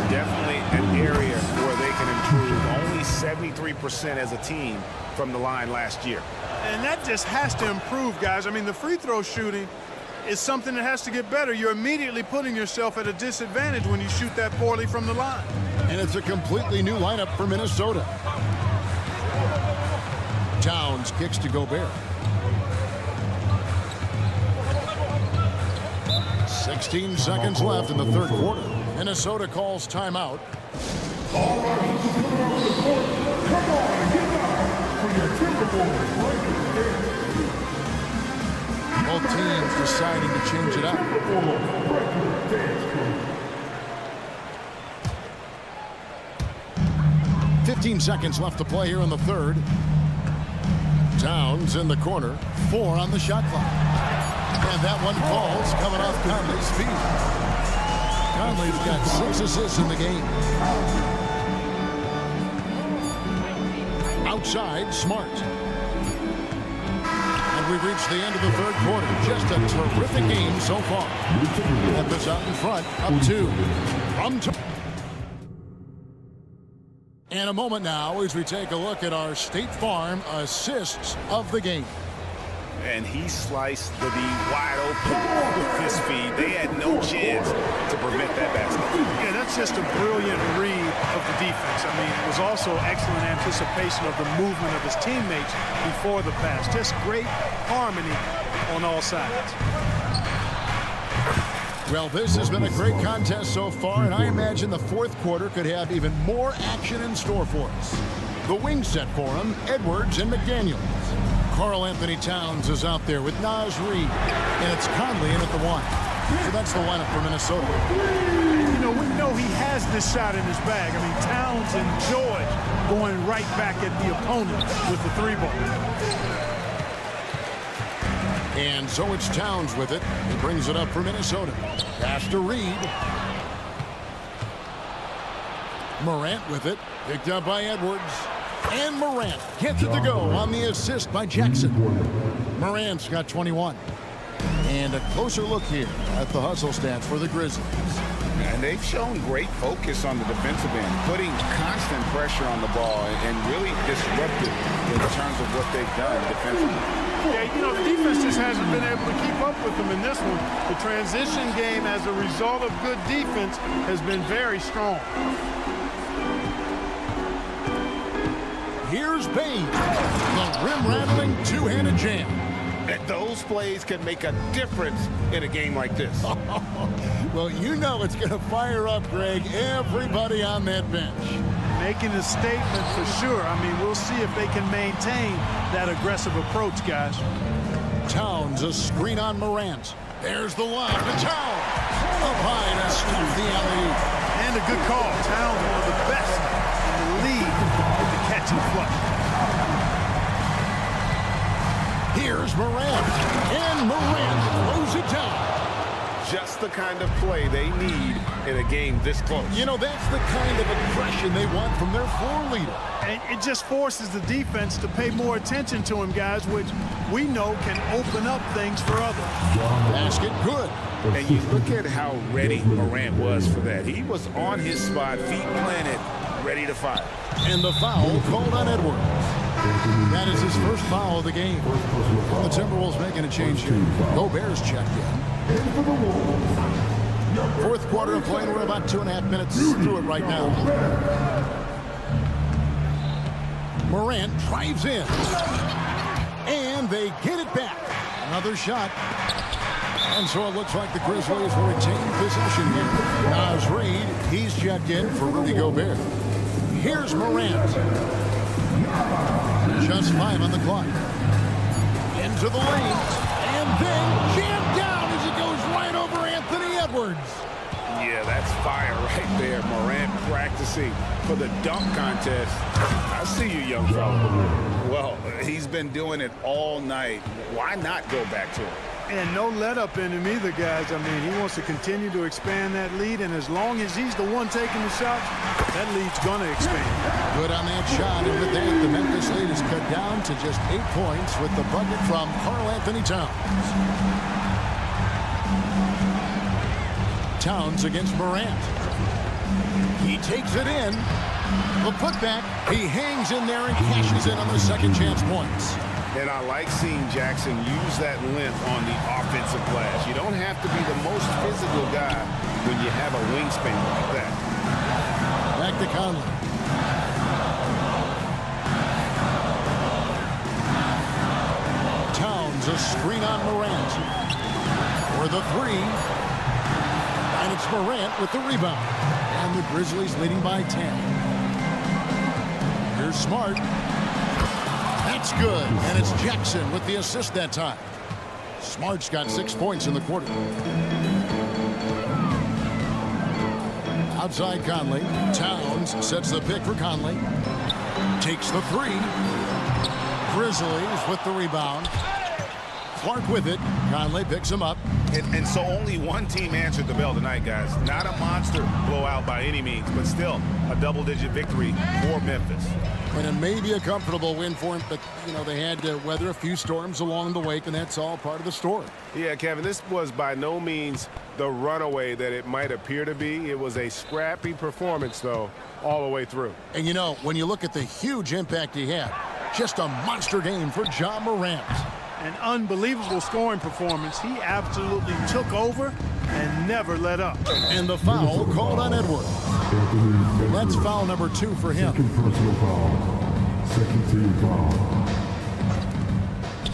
Definitely an area where they can improve. Only 73% as a team from the line last year. And that just has to improve, guys. I mean, the free throw shooting is something that has to get better. You're immediately putting yourself at a disadvantage when you shoot that poorly from the line. And it's a completely new lineup for Minnesota. Towns kicks to Gobert. 16 seconds left in the third quarter. Minnesota calls timeout. All right, who's coming on the court? Come on, get out for your Timberwolves. Both teams deciding to change it up. 15 seconds left to play here in the third. Towns in the corner. 4 on the shot clock. And that one falls coming off Conley's feet. Conley's got 6 assists in the game. Outside, Smart. And we've reached the end of the third quarter. Just a terrific game so far. Memphis out in front, up 2. From and a moment now as we take a look at our State Farm assists of the game. And he sliced the D wide open with his feed. They had no chance to prevent that basket. Yeah, that's just a brilliant read of the defense. I mean, it was also excellent anticipation of the movement of his teammates before the pass. Just great harmony on all sides. Well, this has been a great contest so far, and I imagine the fourth quarter could have even more action in store for us. The wing set for him, Edwards and McDaniels. Karl Anthony Towns is out there with Naz Reid, and it's Conley in at the 1. So that's the lineup for Minnesota. You know, we know he has this shot in his bag. I mean, Towns enjoys going right back at the opponent with the 3-ball. And so it's Towns with it. He brings it up for Minnesota. Pass to Reed. Morant with it. Picked up by Edwards. And Morant gets it to go on the assist by Jackson. Morant's got 21. And a closer look here at the hustle stats for the Grizzlies. And they've shown great focus on the defensive end, putting constant pressure on the ball and really disruptive in terms of what they've done defensively. Yeah, you know, the defense just hasn't been able to keep up with them in this one. The transition game, as a result of good defense, has been very strong. Here's Bain. The rim-rattling two-handed jam. And those plays can make a difference in a game like this. Well, you know it's going to fire up, Greg, everybody on that bench. Making a statement for sure. I mean, we'll see if they can maintain that aggressive approach, guys. Towns, a screen on Morant. There's the lob to Towns. Up high to stuff the alley. And a good call. Towns, one of the best in the league with the catch and flush. Here's Morant. And Morant throws it down. Just the kind of play they need in a game this close. You know, that's the kind of aggression they want from their floor leader. And it just forces the defense to pay more attention to him, guys, which we know can open up things for others. Basket good. And you look at how ready Morant was for that. He was on his spot, feet planted, ready to fire. And the foul called on Edwards. That is his first foul of the game. The Timberwolves making a change here. Gobert's checked in. Fourth quarter of play, and we're about 2.5 minutes through it right now. Morant drives in. And they get it back. Another shot. And so it looks like the Grizzlies will retain possession here. Naz Reid, he's checked in for Rudy Gobert. Here's Morant. Just 5 on the clock. Into the lane. And then jammed down as it goes right over Anthony Edwards. Yeah, that's fire right there. Morant practicing for the dunk contest. I see you, young fella. Well, he's been doing it all night. Why not go back to it? And no let up in him either, guys. I mean, he wants to continue to expand that lead, and as long as he's the one taking the shots, that lead's going to expand. Good on that shot, and with that, the Memphis lead is cut down to just 8 points with the bucket from Karl Anthony Towns. Towns against Morant. He takes it in. The putback. He hangs in there and cashes in on the second chance points. And I like seeing Jackson use that length on the offensive glass. You don't have to be the most physical guy when you have a wingspan like that. Back to Conley. Towns, a screen on Morant. For the 3. And it's Morant with the rebound. And the Grizzlies leading by 10. Here's Smart. That's good. And it's Jackson with the assist that time. Smart's got 6 points in the quarter. Outside Conley. Towns sets the pick for Conley. Takes the 3. Grizzlies with the rebound. Clark with it. Conley picks him up. And so only one team answered the bell tonight, guys. Not a monster blowout by any means, but still a double-digit victory for Memphis. And it may be a comfortable win for him, but, you know, they had to weather a few storms along the way, and that's all part of the story. Yeah, Kevin, this was by no means the runaway that it might appear to be. It was a scrappy performance, though, all the way through. And, you know, when you look at the huge impact he had, just a monster game for Ja Morant. An unbelievable scoring performance. He absolutely took over and never let up. And the foul called on Edwards. That's foul number 2 for him. Second personal foul. Second team foul.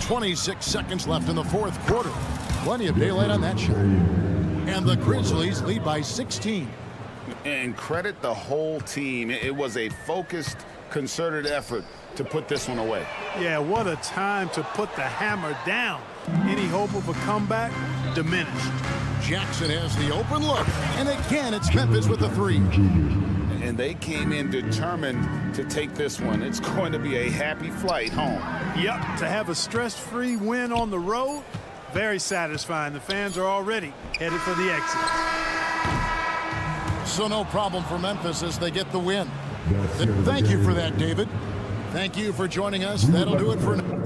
26 seconds left in the fourth quarter. Plenty of daylight on that shot. And the Grizzlies lead by 16. And credit the whole team. It was a focused, concerted effort to put this one away. Yeah, what a time to put the hammer down. Any hope of a comeback diminished. Jackson has the open look. And again, it's Memphis with the 3. And they came in determined to take this one. It's going to be a happy flight home. Yep, to have a stress-free win on the road, very satisfying. The fans are already headed for the exit. So no problem for Memphis as they get the win. Thank you for that, David. Thank you for joining us. That'll do it for now.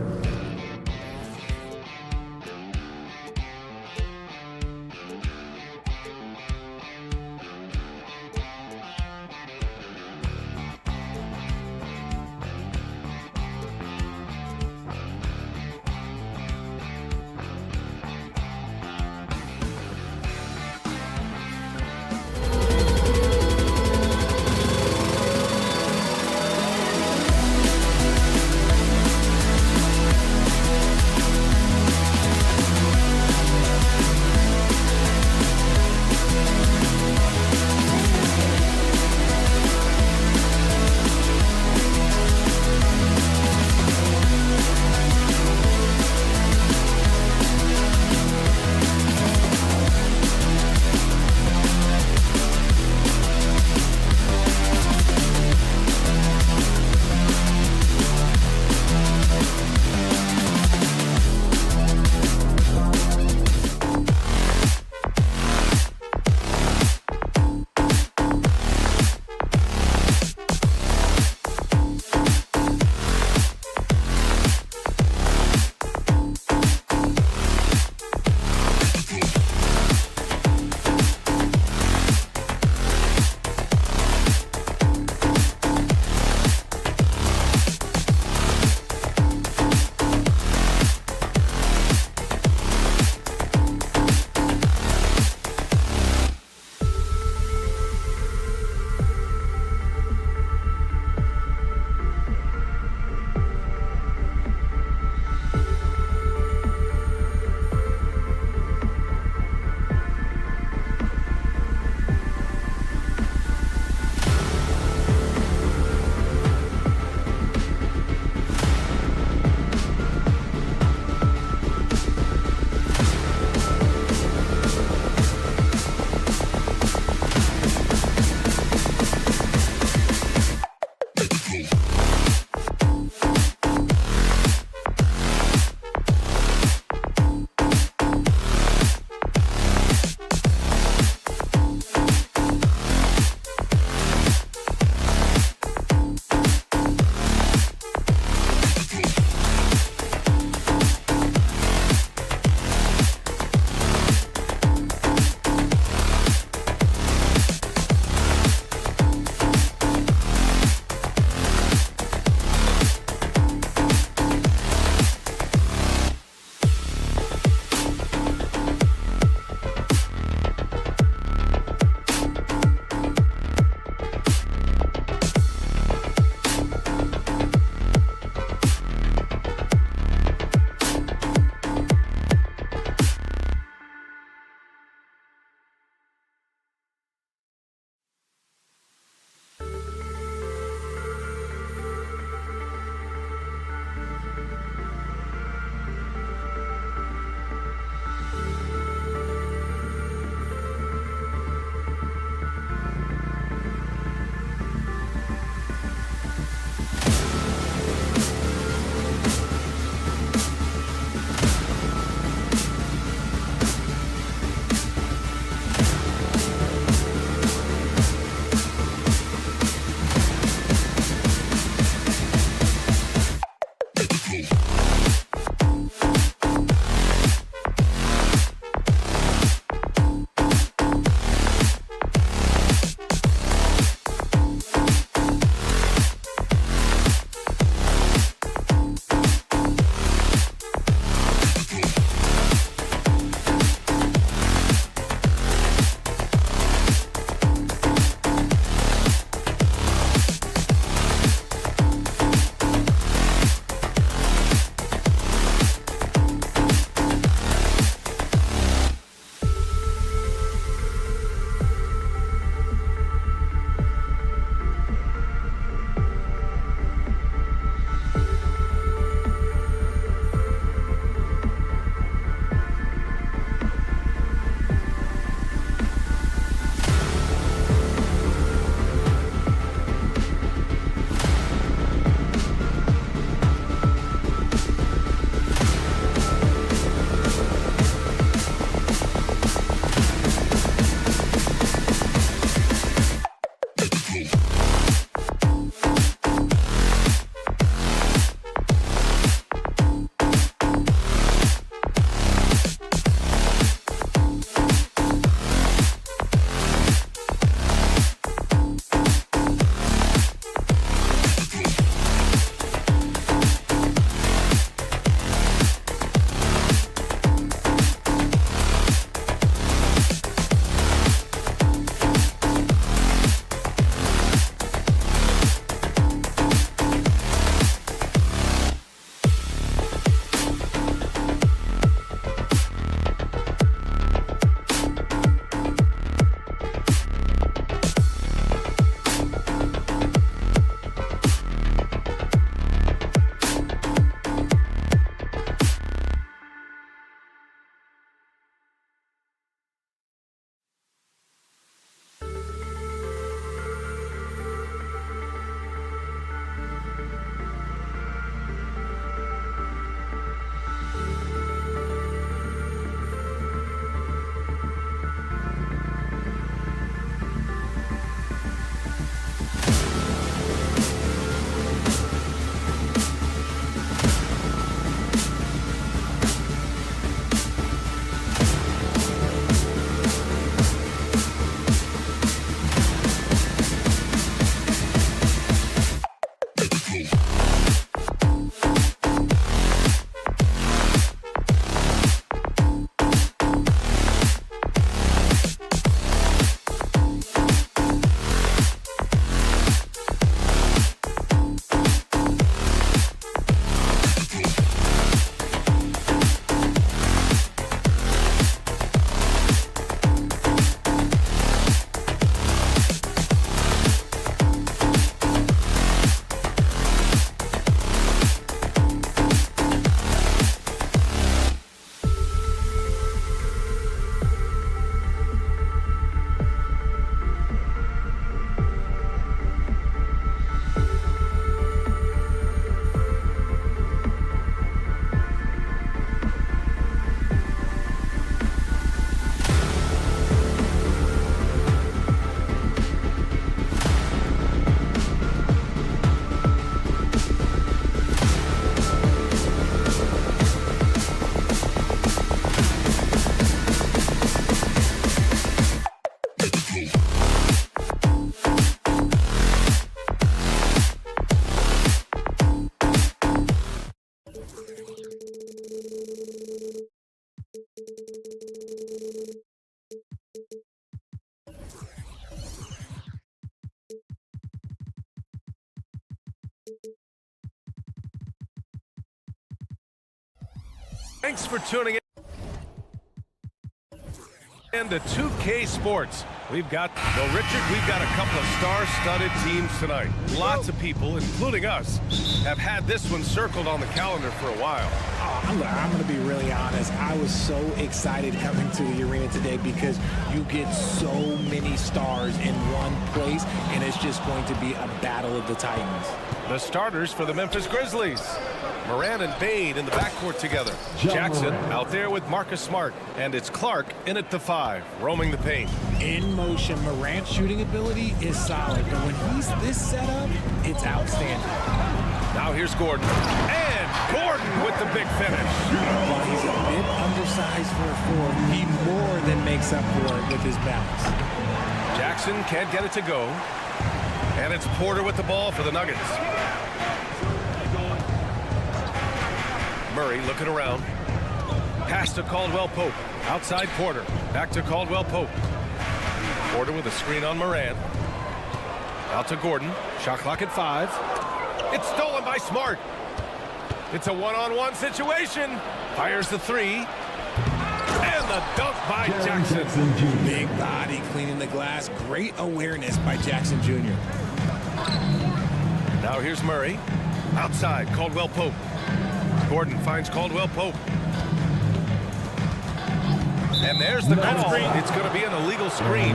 Thanks for tuning in to 2K Sports. We've got a couple of star-studded teams tonight. Lots of people, including us, have had this one circled on the calendar for a while. I'm going to be really honest. I was so excited coming to the arena today because you get so many stars in one place, and it's just going to be a battle of the Titans. The starters for the Memphis Grizzlies. Moran and Bade in the backcourt together. Jackson out there with Marcus Smart. And it's Clark in at the 5, roaming the paint. In motion, Morant's shooting ability is solid, but when he's this set up, it's outstanding. Now here's Gordon. And Gordon the big finish. While he's a bit undersized for a four, he more than makes up for it with his bounce. Jackson can't get it to go. And it's Porter with the ball for the Nuggets. Murray looking around. Pass to Caldwell Pope. Outside Porter. Back to Caldwell Pope. Porter with a screen on Moran. Out to Gordon. Shot clock at 5. It's stolen by Smart. It's a one-on-one situation. Fires the 3. And the dunk by Jackson. Big body cleaning the glass. Great awareness by Jackson Jr. Now here's Murray. Outside, Caldwell Pope. Gordon finds Caldwell Pope. And there's the call. It's going to be an illegal screen.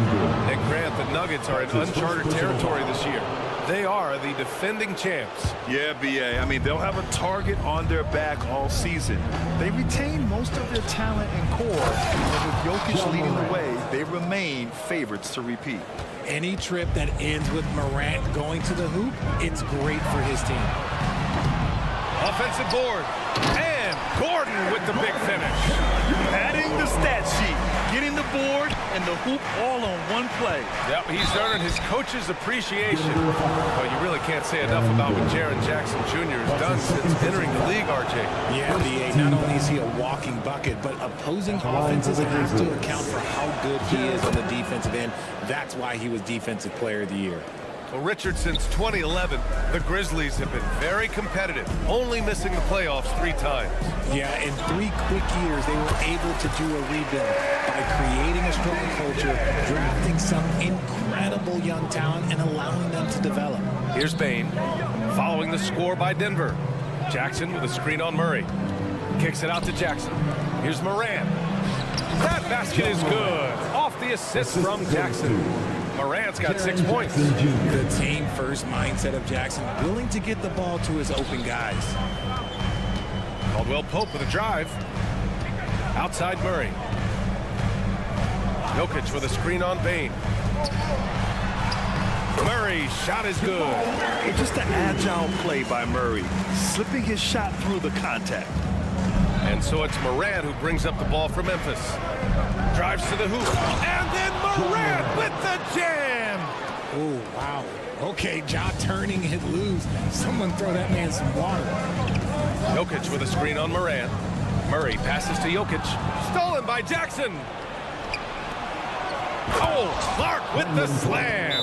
And Grant, the Nuggets are in uncharted territory this year. They are the defending champs. Yeah, B.A. I mean, they'll have a target on their back all season. They retain most of their talent and core, and with Jokic leading the way, they remain favorites to repeat. Any trip that ends with Morant going to the hoop, it's great for his team. Offensive board. And Gordon with the big finish. Adding the stat sheet, getting the board and the hoop all on one play. Yep, he's earning his coach's appreciation. Well, you really can't say enough about what Jaren Jackson Jr. has done since entering the league, RJ. Yeah, B.A. Not only is he a walking bucket, but opposing offenses have to account for how good he is on the defensive end. That's why he was Defensive Player of the Year. Well, Richard, since 2011, the Grizzlies have been very competitive, only missing the playoffs 3 times. Yeah, in 3 quick years, they were able to do a rebuild by creating a strong culture, drafting some incredible young talent, and allowing them to develop. Here's Bane, following the score by Denver. Jackson with a screen on Murray. Kicks it out to Jackson. Here's Moran. That basket is good. Off the assist from Jackson. Morant's got 6 points. The team-first mindset of Jackson, willing to get the ball to his open guys. Caldwell Pope with a drive. Outside Murray. Jokic with a screen on Bane. Murray, shot is good. Well, just an agile play by Murray, slipping his shot through the contact. And so it's Moran who brings up the ball for Memphis. Drives to the hoop. And then Moran with the jam. Oh, wow. Okay, Ja turning it loose. Someone throw that man some water. Jokic with a screen on Moran. Murray passes to Jokic. Stolen by Jackson. Oh, Clark with the slam.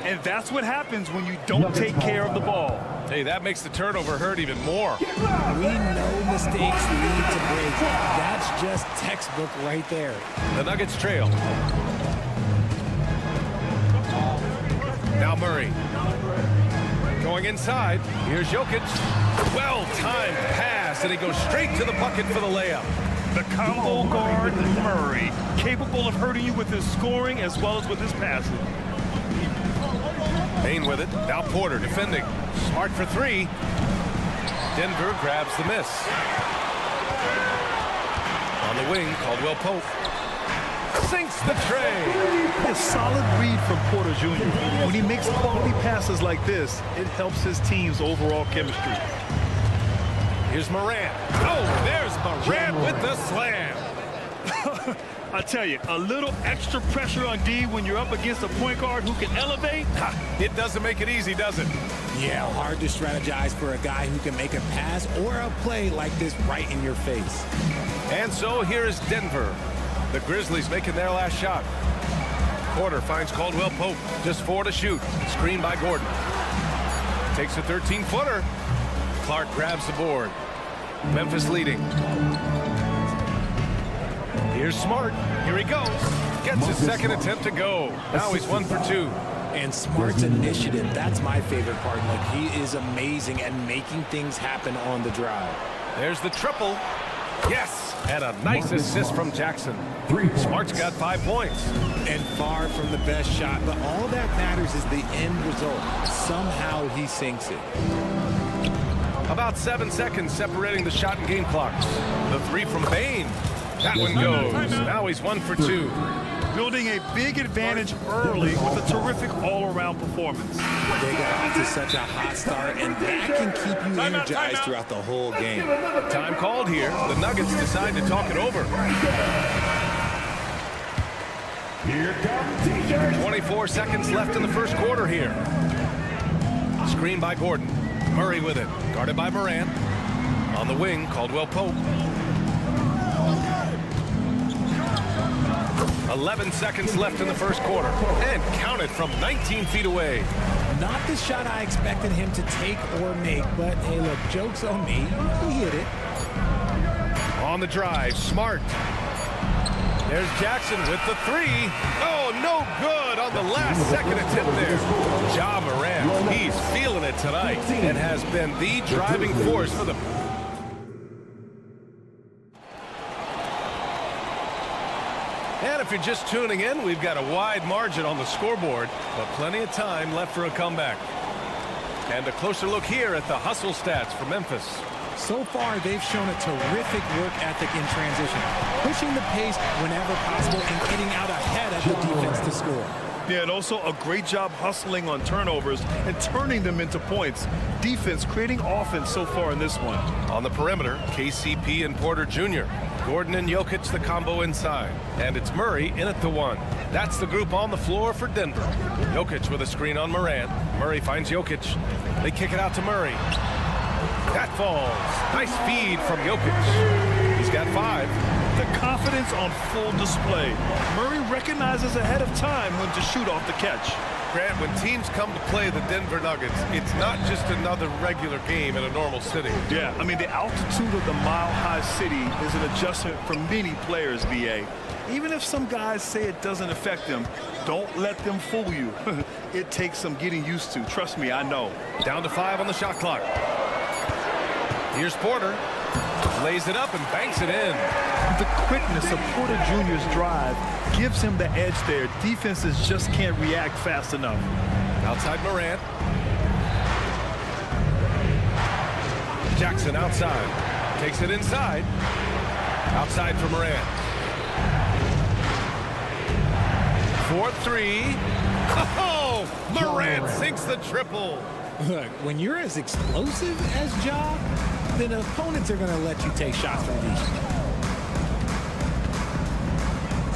And that's what happens when you don't take care of the ball. Hey, that makes the turnover hurt even more. We know mistakes lead to breaks. That's just textbook right there. The Nuggets trail. Now Murray. Going inside. Here's Jokic. Well-timed pass, and he goes straight to the bucket for the layup. The combo guard, Murray, capable of hurting you with his scoring as well as with his passing. Bane with it. Now Porter defending. Smart for 3. Denver grabs the miss. On the wing, Caldwell Pope. Sinks the tray. A solid read from Porter Jr. When he makes quality passes like this, it helps his team's overall chemistry. Here's Moran. Oh, there's Moran with the slam. I tell you, a little extra pressure on D when you're up against a point guard who can elevate. It doesn't make it easy, does it? Yeah, hard to strategize for a guy who can make a pass or a play like this right in your face. And so here is Denver. The Grizzlies making their last shot. Porter finds Caldwell Pope. Just 4 to shoot. Screen by Gordon. Takes a 13-footer. Clark grabs the board. Memphis leading. Here's Smart. Here he goes. Gets his second attempt to go. Now he's 1 for 2. And Smart's initiative, that's my favorite part. Like, he is amazing at making things happen on the drive. There's the triple. Yes! And a nice assist from Jackson. Smart's got 5 points. And far from the best shot, but all that matters is the end result. Somehow he sinks it. About 7 seconds separating the shot and game clocks. The 3 from Bane. That one goes. Now he's 1 for 2. Building a big advantage early with a terrific all-around performance. They got off to such a hot start, and that can keep you energized throughout the whole game. Time called here. The Nuggets decide to talk it over. Here comes TJ. 24 seconds left in the first quarter here. Screen by Gordon. Murray with it. Guarded by Morant. On the wing, Caldwell Pope. 11 seconds left in the first quarter. And counted from 19 feet away. Not the shot I expected him to take or make, but hey, look, joke's on me. He hit it. On the drive, Smart. There's Jackson with the 3. Oh, no good on the last second attempt there. Ja Morant, he's feeling it tonight and has been the driving force for the... And if you're just tuning in, we've got a wide margin on the scoreboard, but plenty of time left for a comeback. And a closer look here at the hustle stats for Memphis. So far, they've shown a terrific work ethic in transition, pushing the pace whenever possible and getting out ahead of the defense to score. Yeah, and also a great job hustling on turnovers and turning them into points. Defense creating offense so far in this one. On the perimeter, KCP and Porter Jr. Gordon and Jokic the combo inside. And it's Murray in at the 1. That's the group on the floor for Denver. Jokic with a screen on Morant. Murray finds Jokic. They kick it out to Murray. That falls. Nice feed from Jokic. He's got 5. The confidence on full display. Murray recognizes ahead of time when to shoot off the catch. Grant, when teams come to play the Denver Nuggets, it's not just another regular game in a normal city. Yeah, I mean, the altitude of the mile-high city is an adjustment for many players, BA. Even if some guys say it doesn't affect them, don't let them fool you. It takes some getting used to. Trust me, I know. Down to 5 on the shot clock. Here's Porter. Lays it up and banks it in. The quickness of Porter Jr.'s drive gives him the edge there. Defenses just can't react fast enough. Outside Morant. Jackson outside. Takes it inside. Outside for Morant. 4-3. Oh! Morant sinks the triple. Look, when you're as explosive as Ja, then opponents are going to let you take shots from deep.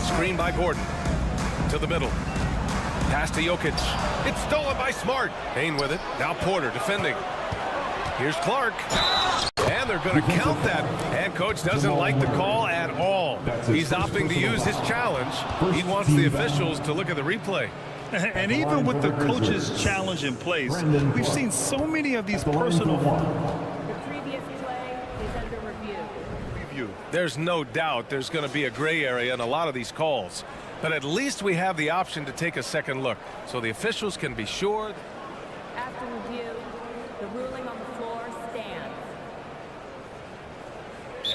Screen by Gordon. To the middle. Pass to Jokic. It's stolen by Smart. Payne with it. Now Porter defending. Here's Clark. And they're going to count that. And coach doesn't like the call at all. He's opting to use his challenge. He wants the officials to look at the replay. And even with the coach's challenge in place, we've seen so many of these personal... The previous play is under review. There's no doubt there's going to be a gray area in a lot of these calls. But at least we have the option to take a second look, so the officials can be sure. After review, the ruling on the floor stands.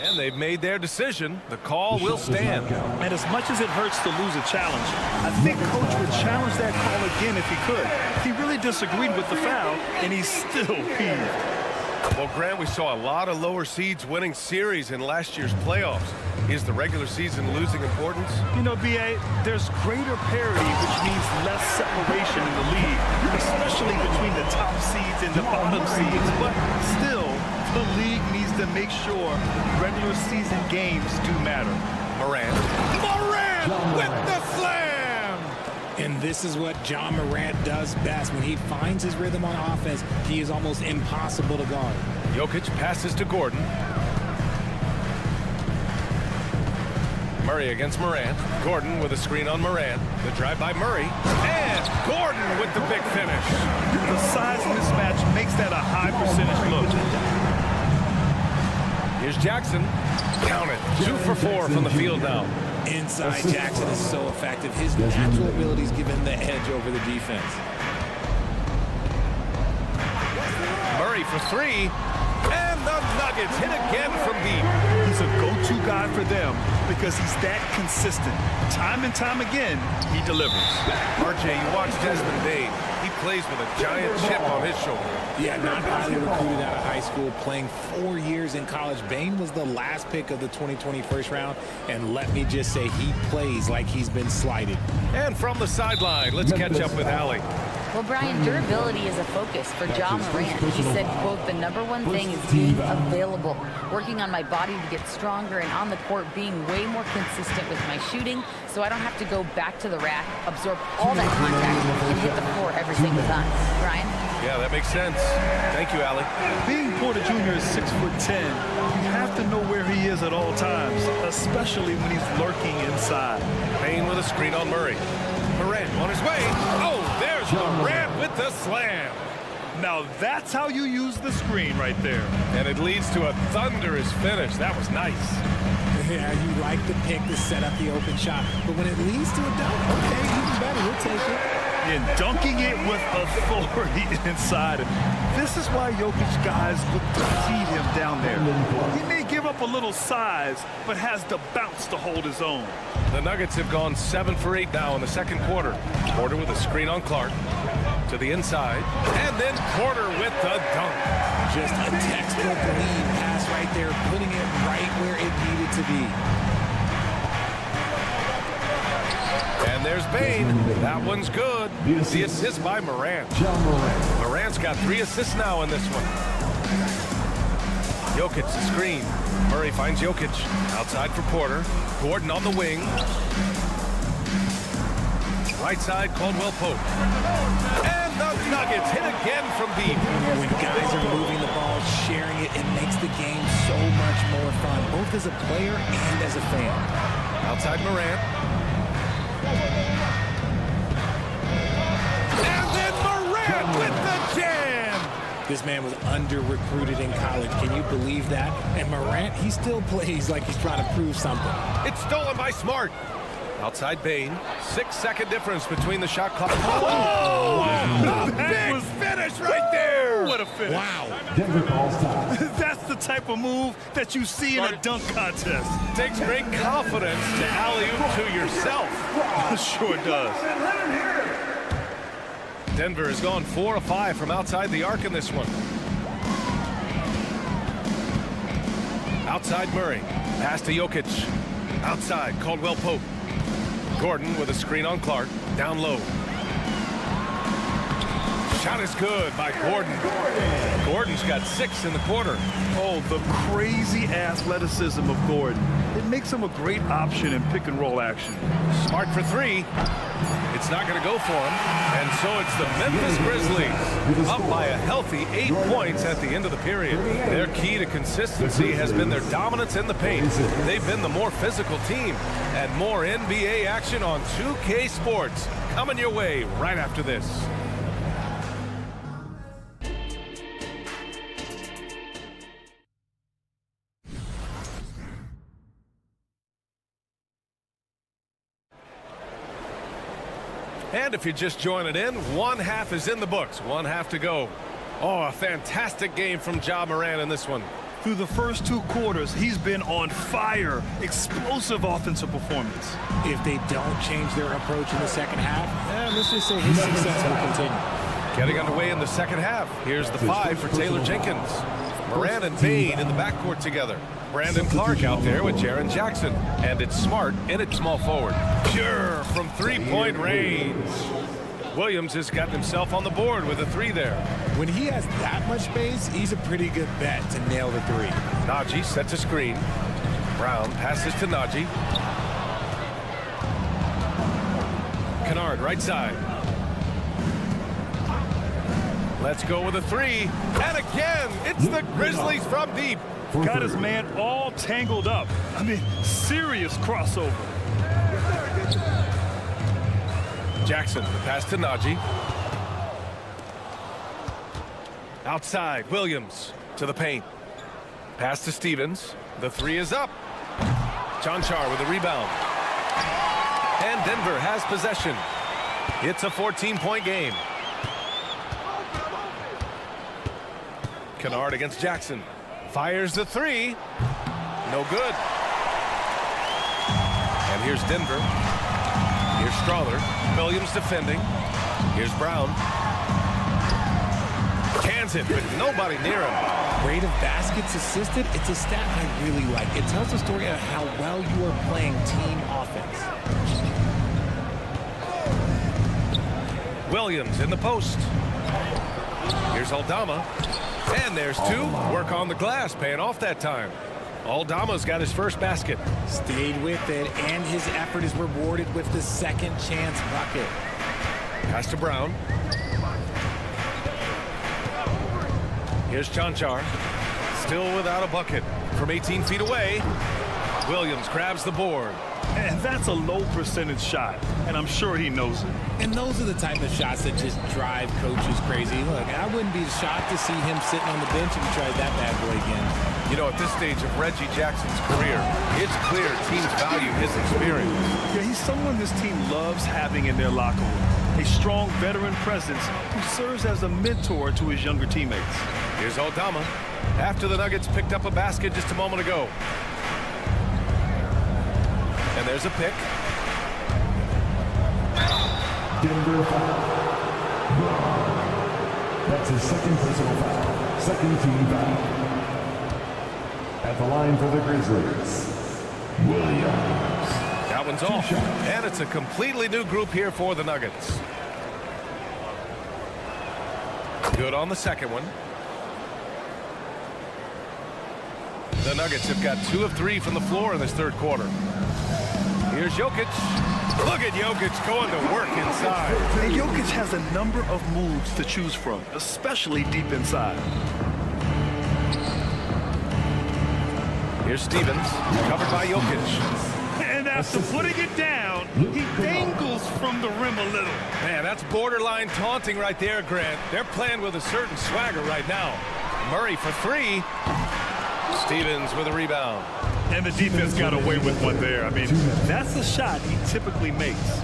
And they've made their decision. The call will stand. And as much as it hurts to lose a challenge, I think Coach would challenge that call again if he could. He really disagreed with the foul, and he's still peeved. Well, Grant, we saw a lot of lower seeds winning series in last year's playoffs. Is the regular season losing importance? You know, B.A., there's greater parity, which means less separation in the league, especially between the top seeds and the bottom seeds. But still, the league needs to make sure regular season games do matter. Morant with the slam! And this is what Ja Morant does best. When he finds his rhythm on offense, he is almost impossible to guard. Jokic passes to Gordon. Murray against Morant. Gordon with a screen on Morant. The drive by Murray. And Gordon with the big finish. The size mismatch makes that a high percentage look. Here's Jackson. Count it. 2 for 4 from the field now. Inside, Jackson is so effective. His natural abilities give him the edge over the defense. Murray for 3. And the Nuggets hit again from deep. He's a go-to guy for them because he's that consistent. Time and time again, he delivers. RJ, you watch Desmond Bane. He plays with a giant chip on his shoulder. Yeah, not highly recruited out of high school, playing 4 years in college. Bain was the last pick of the 2020 first round, and let me just say he plays like he's been slighted. And from the sideline, let's catch up with Allie. Well, Brian, durability is a focus for Ja Morant. He said, quote, the #1 thing is being available, working on my body to get stronger, and on the court being way more consistent with my shooting so I don't have to go back to the rack, absorb all that contact, and hit the floor every single time. Brian? Yeah, that makes sense. Thank you, Allie. Being Porter Jr. is 6'10", you have to know where he is at all times, especially when he's lurking inside. Bain with a screen on Murray. Morant on his way. Oh, there's Morant with the slam. Now that's how you use the screen right there. And it leads to a thunderous finish. That was nice. Yeah, you like the pick to set up the open shot, but when it leads to a dunk, okay, even better, we'll take it. And dunking it with authority inside. This is why Jokic guys would defeat him down there. He may give up a little size, but has the bounce to hold his own. The Nuggets have gone 7 for 8 now in the second quarter. Porter with a screen on Clark to the inside, and then Porter with the dunk. Just a textbook lead pass right there, putting it right where it needed to be. And there's Bain. That one's good. The assist by Morant. Morant's got 3 assists now in this one. Jokic, the screen. Murray finds Jokic. Outside for Porter. Gordon on the wing. Right side, Caldwell Pope. And the Nuggets hit again from deep. When guys are moving the ball, sharing it, it makes the game so much more fun, both as a player and as a fan. Outside Morant. And then Morant with the jam. This man was under-recruited in college. Can you believe that? And Morant, he still plays like he's trying to prove something. It's stolen by Smart. Outside Bain. 6-second difference between the shot clock. Oh! Wow. Big finish right there. What a finish. Wow. That's the type of move that you see in a dunk contest. Takes great confidence to alley-oop to yourself. Sure does. Denver has gone 4 of 5 from outside the arc in this one. Outside Murray. Pass to Jokic. Outside Caldwell Pope. Gordon with a screen on Clark. Down low. Shot is good by Gordon. Gordon's got 6 in the quarter. Oh, the crazy athleticism of Gordon. It makes him a great option in pick and roll action. Smart for 3. It's not going to go for him. And so it's the Memphis Grizzlies up by a healthy 8 points at the end of the period. Their key to consistency has been their dominance in the paint. They've been the more physical team. And more NBA action on 2K Sports coming your way right after this. And if you're just joining in, 1 half is in the books. 1 half to go. Oh, a fantastic game from Ja Morant in this one. Through the first 2 quarters, he's been on fire. Explosive offensive performance. If they don't change their approach in the second half, let's just say his success will continue. Getting underway in the second half. Here's the 5 for Taylor Jenkins. Morant and Bain in the backcourt together. Brandon Clark out there with Jaren Jackson. And it's Smart in at small forward. Pure from 3-point range. Williams has gotten himself on the board with a 3 there. When he has that much space, he's a pretty good bet to nail the 3. Najee sets a screen. Brown passes to Najee. Kennard right side. Let's go with a 3. And again, it's the Grizzlies from deep. Got his man all tangled up. I mean, serious crossover. Jackson, the pass to Najee. Outside, Williams to the paint. Pass to Stevens. The 3 is up. Jonchar with a rebound. And Denver has possession. It's a 14-point game. Kennard against Jackson. Fires the 3. No good. And here's Denver. Here's Strawler. Williams defending. Here's Brown. Cans it, but nobody near him. Rate of baskets assisted, it's a stat I really like. It tells the story of how well you are playing team offense. Williams in the post. Here's Aldama. And there's two. Work on the glass, paying off that time. Aldama's got his first basket. Stayed with it, and his effort is rewarded with the second chance bucket. Pass to Brown. Here's Chanchar. Still without a bucket. From 18 feet away, Williams grabs the board. And that's a low percentage shot, and I'm sure he knows it. And those are the type of shots that just drive coaches crazy. Look, I wouldn't be shocked to see him sitting on the bench if he tried that bad boy again. You know, at this stage of Reggie Jackson's career, it's clear teams value his experience. Yeah, he's someone this team loves having in their locker room. A strong veteran presence who serves as a mentor to his younger teammates. Here's Aldama. After the Nuggets picked up a basket just a moment ago. And there's a pick. Denver foul. That's his second personal foul. Second team foul. At the line for the Grizzlies, Williams. That one's off. And it's a completely new group here for the Nuggets. Good on the second one. The Nuggets have got 2 of 3 from the floor in this third quarter. Here's Jokic. Look at Jokic going to work inside. And Jokic has a number of moves to choose from, especially deep inside. Here's Stevens, covered by Jokic. And after putting it down, he dangles from the rim a little. Man, that's borderline taunting right there, Grant. They're playing with a certain swagger right now. Murray for 3. Stevens with a rebound. And the defense got away with one there. I mean, that's the shot he typically makes.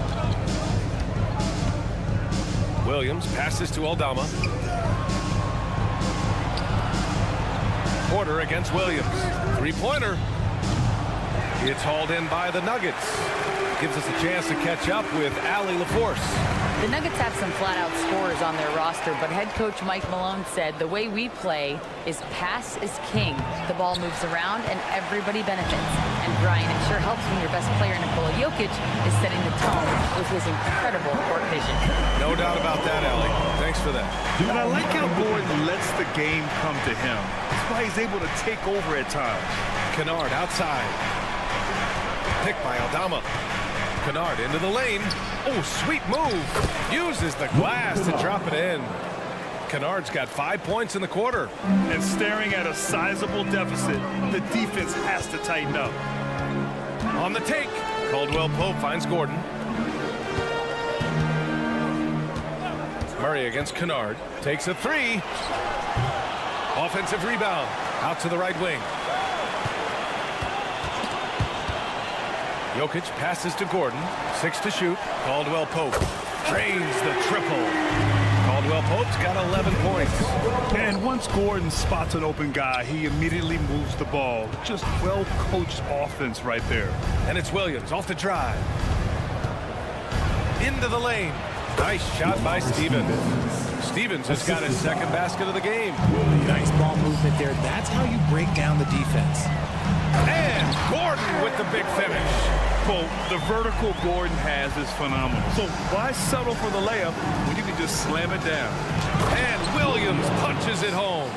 Williams passes to Aldama. Porter against Williams. Three-pointer. It's hauled in by the Nuggets. Gives us a chance to catch up with Allie LaForce. The Nuggets have some flat-out scorers on their roster, but head coach Mike Malone said the way we play is pass is king. The ball moves around and everybody benefits. And Brian, it sure helps when your best player, Nikola Jokic, is setting the tone with his incredible court vision. No doubt about that, Allie. Thanks for that. And I like how Gordon lets the game come to him. That's why he's able to take over at times. Kennard outside. Picked by Aldama. Kennard into the lane. Oh, sweet move. Uses the glass to drop it in. Kennard's got 5 points in the quarter. And staring at a sizable deficit, the defense has to tighten up. On the take, Caldwell Pope finds Gordon. Murray against Kennard. Takes a 3. Offensive rebound. Out to the right wing. Jokic passes to Gordon. 6 to shoot. Caldwell Pope drains the triple. Caldwell Pope's got 11 points. And once Gordon spots an open guy, he immediately moves the ball. Just well-coached offense right there. And it's Williams off the drive. Into the lane. Nice shot by Stevens. Stevens has got his second basket of the game. Nice ball movement there. That's how you break down the defense. And Gordon with the big finish. Well, the vertical Gordon has is phenomenal. So why settle for the layup when you can just slam it down? And Williams punches it home.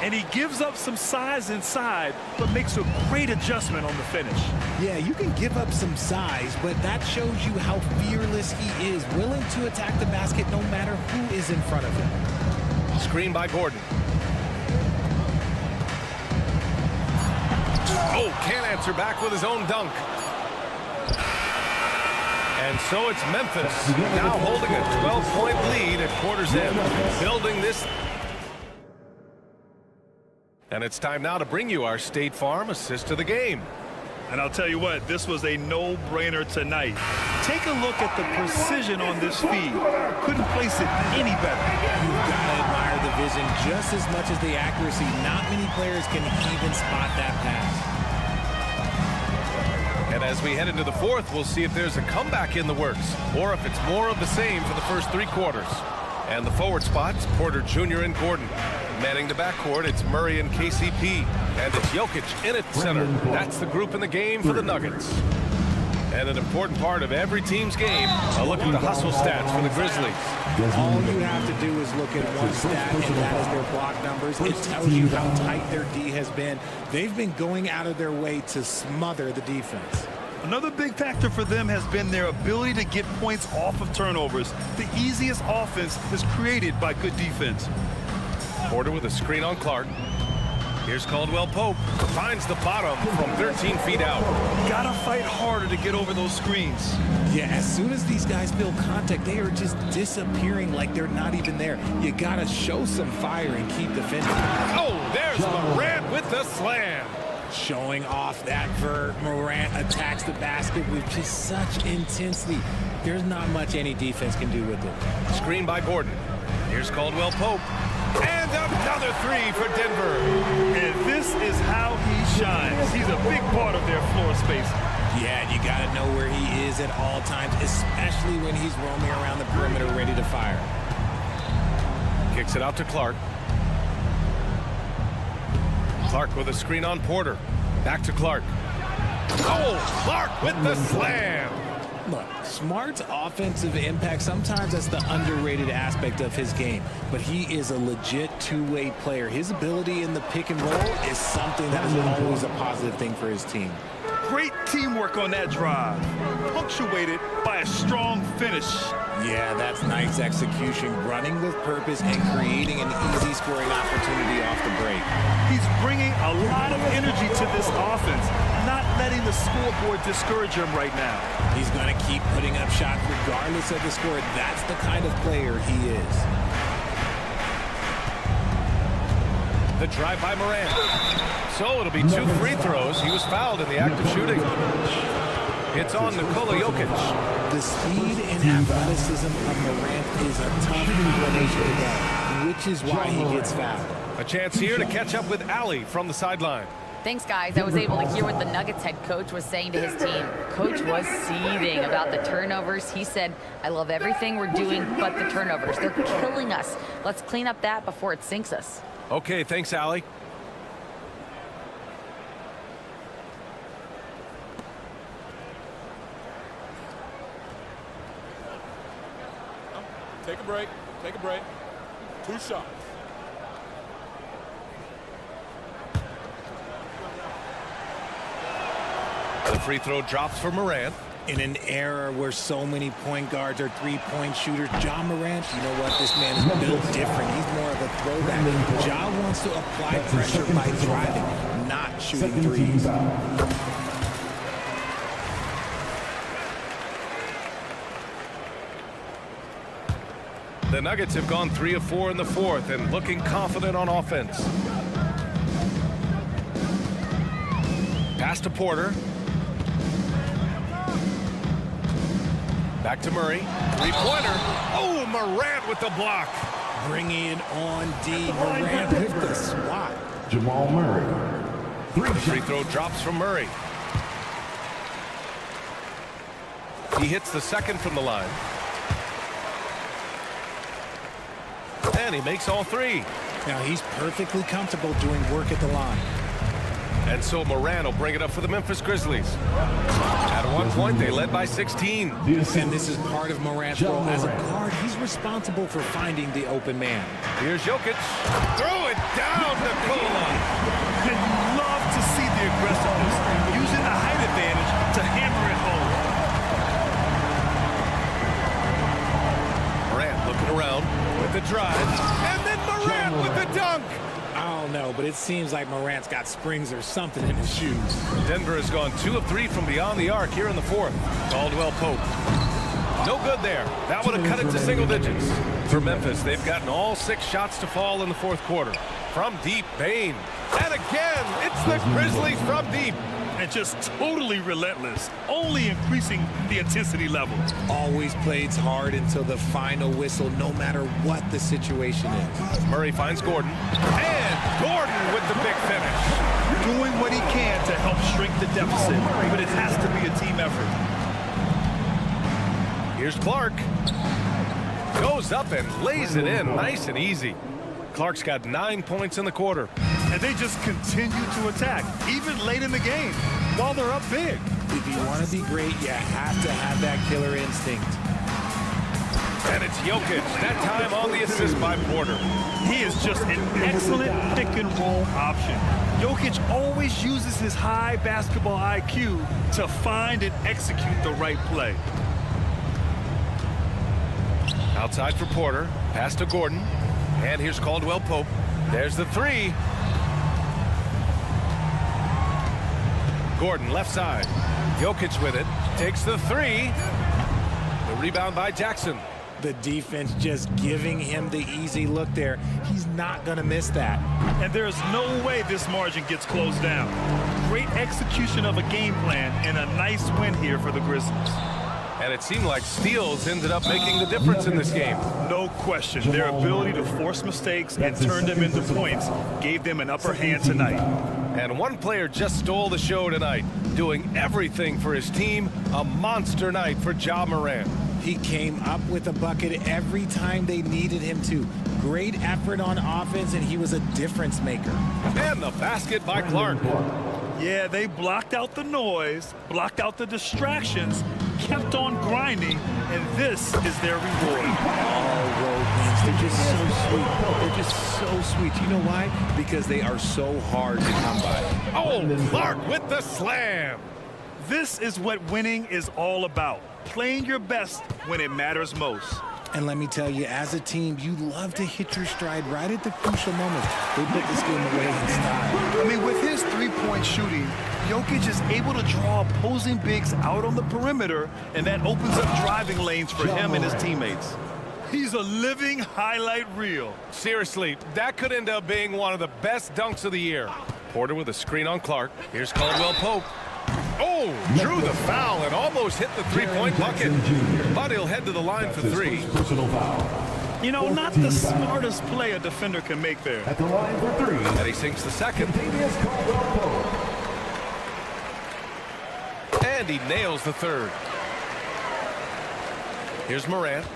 And he gives up some size inside, but makes a great adjustment on the finish. Yeah, you can give up some size, but that shows you how fearless he is, willing to attack the basket no matter who is in front of him. Screen by Gordon. Oh, can't answer back with his own dunk. And so it's Memphis now holding a 12-point lead at quarter's end, building this. And it's time now to bring you our State Farm assist of the game. And I'll tell you what, this was a no-brainer tonight. Take a look at the precision on this feed. Couldn't place it any better. You've got to admire the vision just as much as the accuracy. Not many players can even spot that pass. And as we head into the fourth, we'll see if there's a comeback in the works or if it's more of the same for the first 3 quarters. And the forward spots, Porter Jr. and Gordon. Manning the backcourt, it's Murray and KCP. And it's Jokic in at center. That's the group in the game for the Nuggets. And an important part of every team's game, a look at the hustle stats for the Grizzlies. All you have to do is look at one stat, and that is their block numbers. It tells you how tight their D has been. They've been going out of their way to smother the defense. Another big factor for them has been their ability to get points off of turnovers. The easiest offense is created by good defense. Porter with a screen on Clark. Here's Caldwell Pope. Finds the bottom from 13 feet out. Gotta fight harder to get over those screens. Yeah, as soon as these guys feel contact, they are just disappearing like they're not even there. You gotta show some fire and keep defending. Oh, there's Morant with the slam. Showing off that vert. Morant attacks the basket with just such intensity. There's not much any defense can do with it. Screen by Gordon. Here's Caldwell Pope. And another three for Denver. And this is how he shines. He's a big part of their floor space. Yeah, you got to know where he is at all times, especially when he's roaming around the perimeter ready to fire. Kicks it out to Clark. Clark with a screen on Porter. Back to Clark. Oh, Clark with the slam. Look, Smart's offensive impact, sometimes that's the underrated aspect of his game, but he is a legit two-way player. His ability in the pick and roll is something that is always a positive thing for his team. Great teamwork on that drive, punctuated by a strong finish. Yeah, that's nice execution, running with purpose and creating an easy scoring opportunity off the break. He's bringing a lot of energy to this offense, not letting the scoreboard discourage him right now. He's going to keep putting up shots regardless of the score. That's the kind of player he is. The drive by Morant. So it'll be 2 free throws. He was fouled in the act of shooting. It's on Nikola Jokic. The speed and athleticism of Morant is a tough combination to get, which is why he gets fouled. A chance here to catch up with Allie from the sideline. Thanks, guys. I was able to hear what the Nuggets head coach was saying to his team. Coach was seething about the turnovers. He said, I love everything we're doing but the turnovers. They're killing us. Let's clean up that before it sinks us. Okay, thanks, Allie. Take a break. Take a break. 2 shots. The free throw drops for Morant. In an era where so many point guards are three-point shooters, Ja Morant, you know what? This man is built different. He's more of a throwback. Ja wants to apply pressure by driving, not shooting threes. The Nuggets have gone 3 of 4 in the fourth and looking confident on offense. Pass to Porter. Back to Murray. Three-pointer. Oh, Morant with the block. Bringing it on D. Morant with the swat. Jamal Murray. Free throw drops from Murray. He hits the second from the line. And he makes all 3. Now he's perfectly comfortable doing work at the line. And so Morant will bring it up for the Memphis Grizzlies. At one point, they led by 16. And this is part of Morant's role. As a guard, he's responsible for finding the open man. Here's Jokic. Throw it down, Nikola. And you love to see the aggressiveness, using the height advantage to hammer it home. Morant looking around with the drive. And then Morant with the dunk. I don't know, but it seems like Morant's got springs or something in his shoes. Denver has gone 2 of 3 from beyond the arc here in the fourth. Caldwell Pope. No good there. That would have cut it to single digits. For Memphis, they've gotten all 6 shots to fall in the fourth quarter. From deep, Bane. And again, it's the Grizzlies from deep. And just totally relentless, only increasing the intensity level. Always plays hard until the final whistle, no matter what the situation is. Murray finds Gordon. And Gordon with the big finish. Doing what he can to help shrink the deficit, but it has to be a team effort. Here's Clark. Goes up and lays it in nice and easy. Clark's got 9 points in the quarter. And they just continue to attack, even late in the game, while they're up big. If you want to be great, you have to have that killer instinct. And it's Jokic, that time on the assist by Porter. He is just an excellent pick-and-roll option. Jokic always uses his high basketball IQ to find and execute the right play. Outside for Porter, pass to Gordon, and here's Caldwell Pope. There's the three. Gordon left side. Jokic with it, takes the three. The rebound by Jackson. The defense just giving him the easy look there. He's not going to miss that. And there's no way this margin gets closed down. Great execution of a game plan and a nice win here for the Grizzlies. And it seemed like steals ended up making the difference in this game. No question. Their ability to force mistakes and turn them into points gave them an upper hand tonight. And one player just stole the show tonight, doing everything for his team. A monster night for Ja Morant. He came up with a bucket every time they needed him to. Great effort on offense, and he was a difference maker. And the basket by Clark. Yeah, they blocked out the noise, blocked out the distractions, kept on grinding, and this is their reward. All road wins. They're just so sweet. They're just so sweet. You know why? Because they are so hard to come by. Oh, Clark with the slam. This is what winning is all about. Playing your best when it matters most. And let me tell you, as a team, you love to hit your stride right at the crucial moments. They put this game away in style. I mean, with his three-point shooting, Jokic is able to draw opposing bigs out on the perimeter, and that opens up driving lanes for him and his teammates. He's a living highlight reel. Seriously, that could end up being one of the best dunks of the year. Porter with a screen on Clark. Here's Caldwell Pope. Oh, drew the foul and almost hit the three-point bucket. But he'll head to the line for three. You know, not the smartest play a defender can make there. At the line for three. And he sinks the second. And he nails the third. Here's Morant.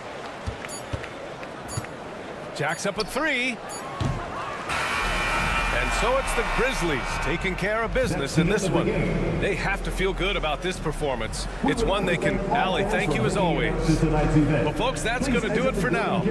Jacks up a three. And so it's the Grizzlies taking care of business in this one. They have to feel good about this performance. It's one they can, Allie, thank you as always. Well, folks, that's going to do it for now.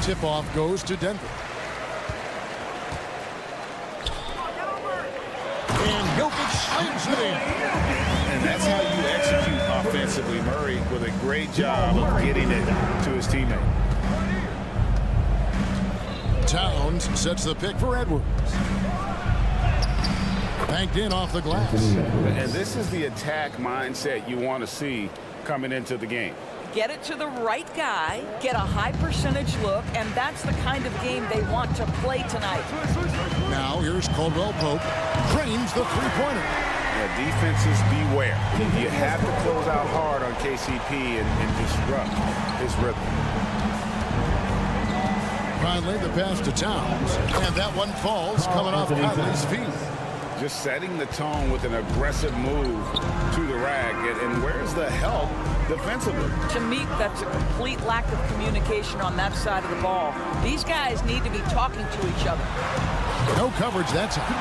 tip-off goes to Denver. And Jokic slams it in. And that's how you execute offensively. Murray with a great job of getting it to his teammate. Towns sets the pick for Edwards. Banked in off the glass. And this is the attack mindset you want to see coming into the game. Get it to the right guy, get a high percentage look, and that's the kind of game they want to play tonight. Now here's Caldwell Pope. Drains the three-pointer. Yeah, defenses beware. You have to close out hard on KCP and disrupt his rhythm. Finally, the pass to Towns. And that one falls coming off Conley's feet. Just setting the tone with an aggressive move to the rack. And where's the help defensively? To me, that's a complete lack of communication on that side of the ball. These guys need to be talking to each other. No coverage that time.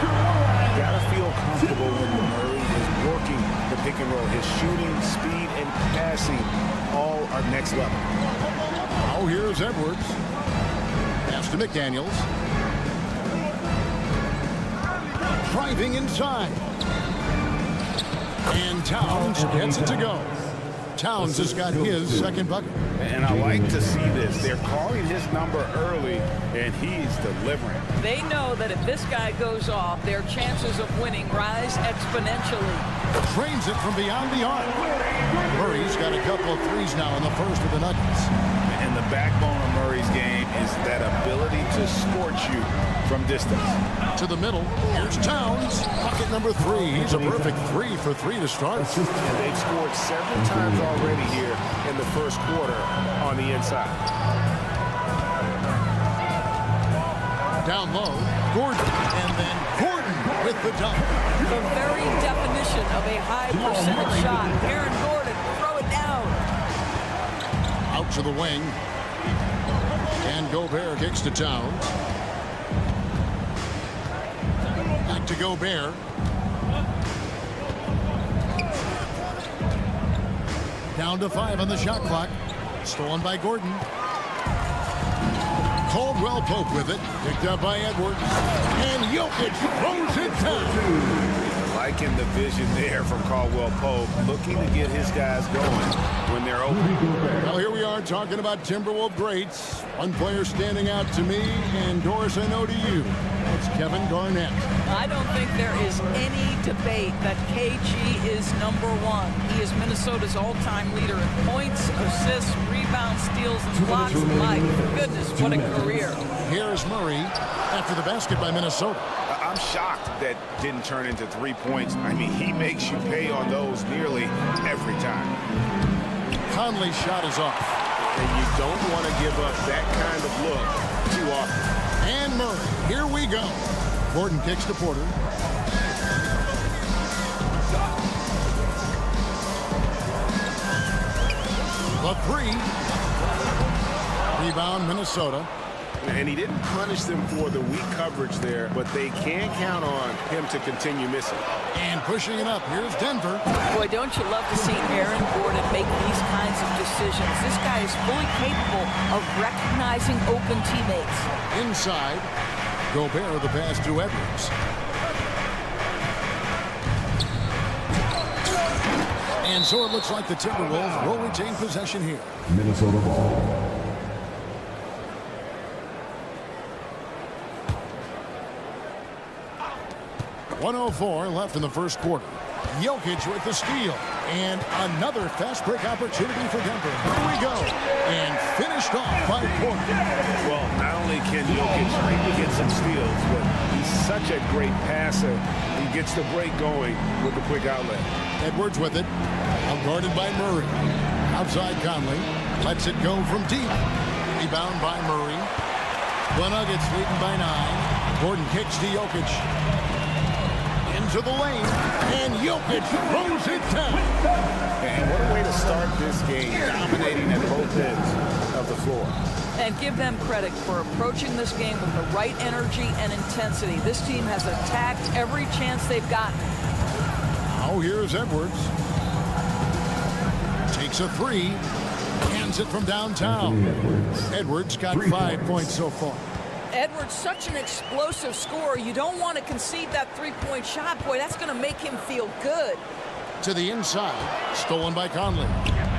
You gotta feel comfortable when Murray is working the pick and roll. His shooting, speed, and passing all are next level. Oh, here's Edwards. Pass to McDaniels. Driving inside. And Towns gets it to go. Towns has got his second bucket. And I like to see this. They're calling his number early, and he's delivering. They know that if this guy goes off, their chances of winning rise exponentially. Drains it from beyond the arc. Murray's got a couple of threes now in the first with the Nuggets. And the backbone of Murray's game is that ability to scorch you from distance. To the middle, here's Towns. Bucket number 3. He's a perfect 3 for 3 to start. And they've scored several times already here in the first quarter on the inside. Down low, Gordon. And then Gordon with the dunk. The very definition of a high percentage shot. Aaron Gordon, throw it down. Out to the wing. And Gobert kicks to Towns. Back to Gobert. Down to 5 on the shot clock. Stolen by Gordon. Caldwell Pope with it. Picked up by Edwards. And Jokic throws it down. Liking the vision there from Caldwell Pope, looking to get his guys going when they're open. Well, here we are talking about Timberwolves greats. One player standing out to me, and Doris, I know to you. It's Kevin Garnett. I don't think there is any debate that KG is number 1. He is Minnesota's all-time leader in points, assists, rebounds, steals, and blocks. My goodness, what a career. Here's Murray after the basket by Minnesota. I'm shocked that didn't turn into 3 points. I mean, he makes you pay on those nearly every time. Conley's shot is off. And you don't want to give up that kind of look too often. And Murray, here we go. Gordon kicks to Porter. The 3. Rebound, Minnesota. And he didn't punish them for the weak coverage there, but they can count on him to continue missing. And pushing it up, here's Denver. Boy, don't you love to see Aaron Gordon make these kinds of decisions. This guy is fully capable of recognizing open teammates. Inside, Gobert the pass to Edwards. And so it looks like the Timberwolves will retain possession here. Minnesota ball. .104 left in the first quarter. Jokic with the steal. And another fast break opportunity for Denver. Here we go. And finished off by Porter. Well, not only can Jokic get some steals, but he's such a great passer. He gets the break going with the quick outlet. Edwards with it. Guarded by Murray. Outside Conley. Lets it go from deep. Rebound by Murray. The Nuggets leading by 9. Gordon kicks to Jokic. Into the lane. And Jokic throws it down. And what a way to start this game, dominating at both ends of the floor. And give them credit for approaching this game with the right energy and intensity. This team has attacked every chance they've gotten. Now here's Edwards. Takes a 3. And sends it from downtown. Edwards got 5 points so far. Edwards, such an explosive scorer. You don't want to concede that three-point shot. Boy, that's going to make him feel good. To the inside, stolen by Conley.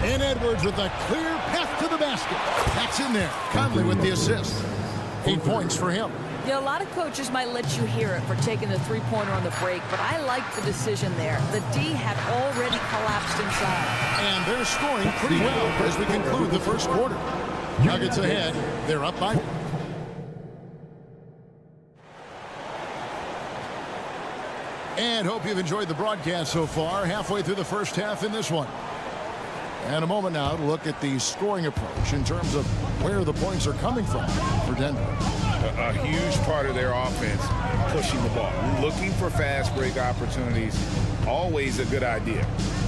And Edwards with a clear path to the basket. That's in there. Conley with the assist. 8 points for him. Yeah, a lot of coaches might let you hear it for taking the three-pointer on the break, but I like the decision there. The D had already collapsed inside. And they're scoring pretty well as we conclude the first quarter. Nuggets ahead. They're up by... And hope you've enjoyed the broadcast so far. Halfway through the first half in this one. And a moment now to look at the scoring approach in terms of where the points are coming from for Denver. A huge part of their offense, pushing the ball. Looking for fast break opportunities, always a good idea.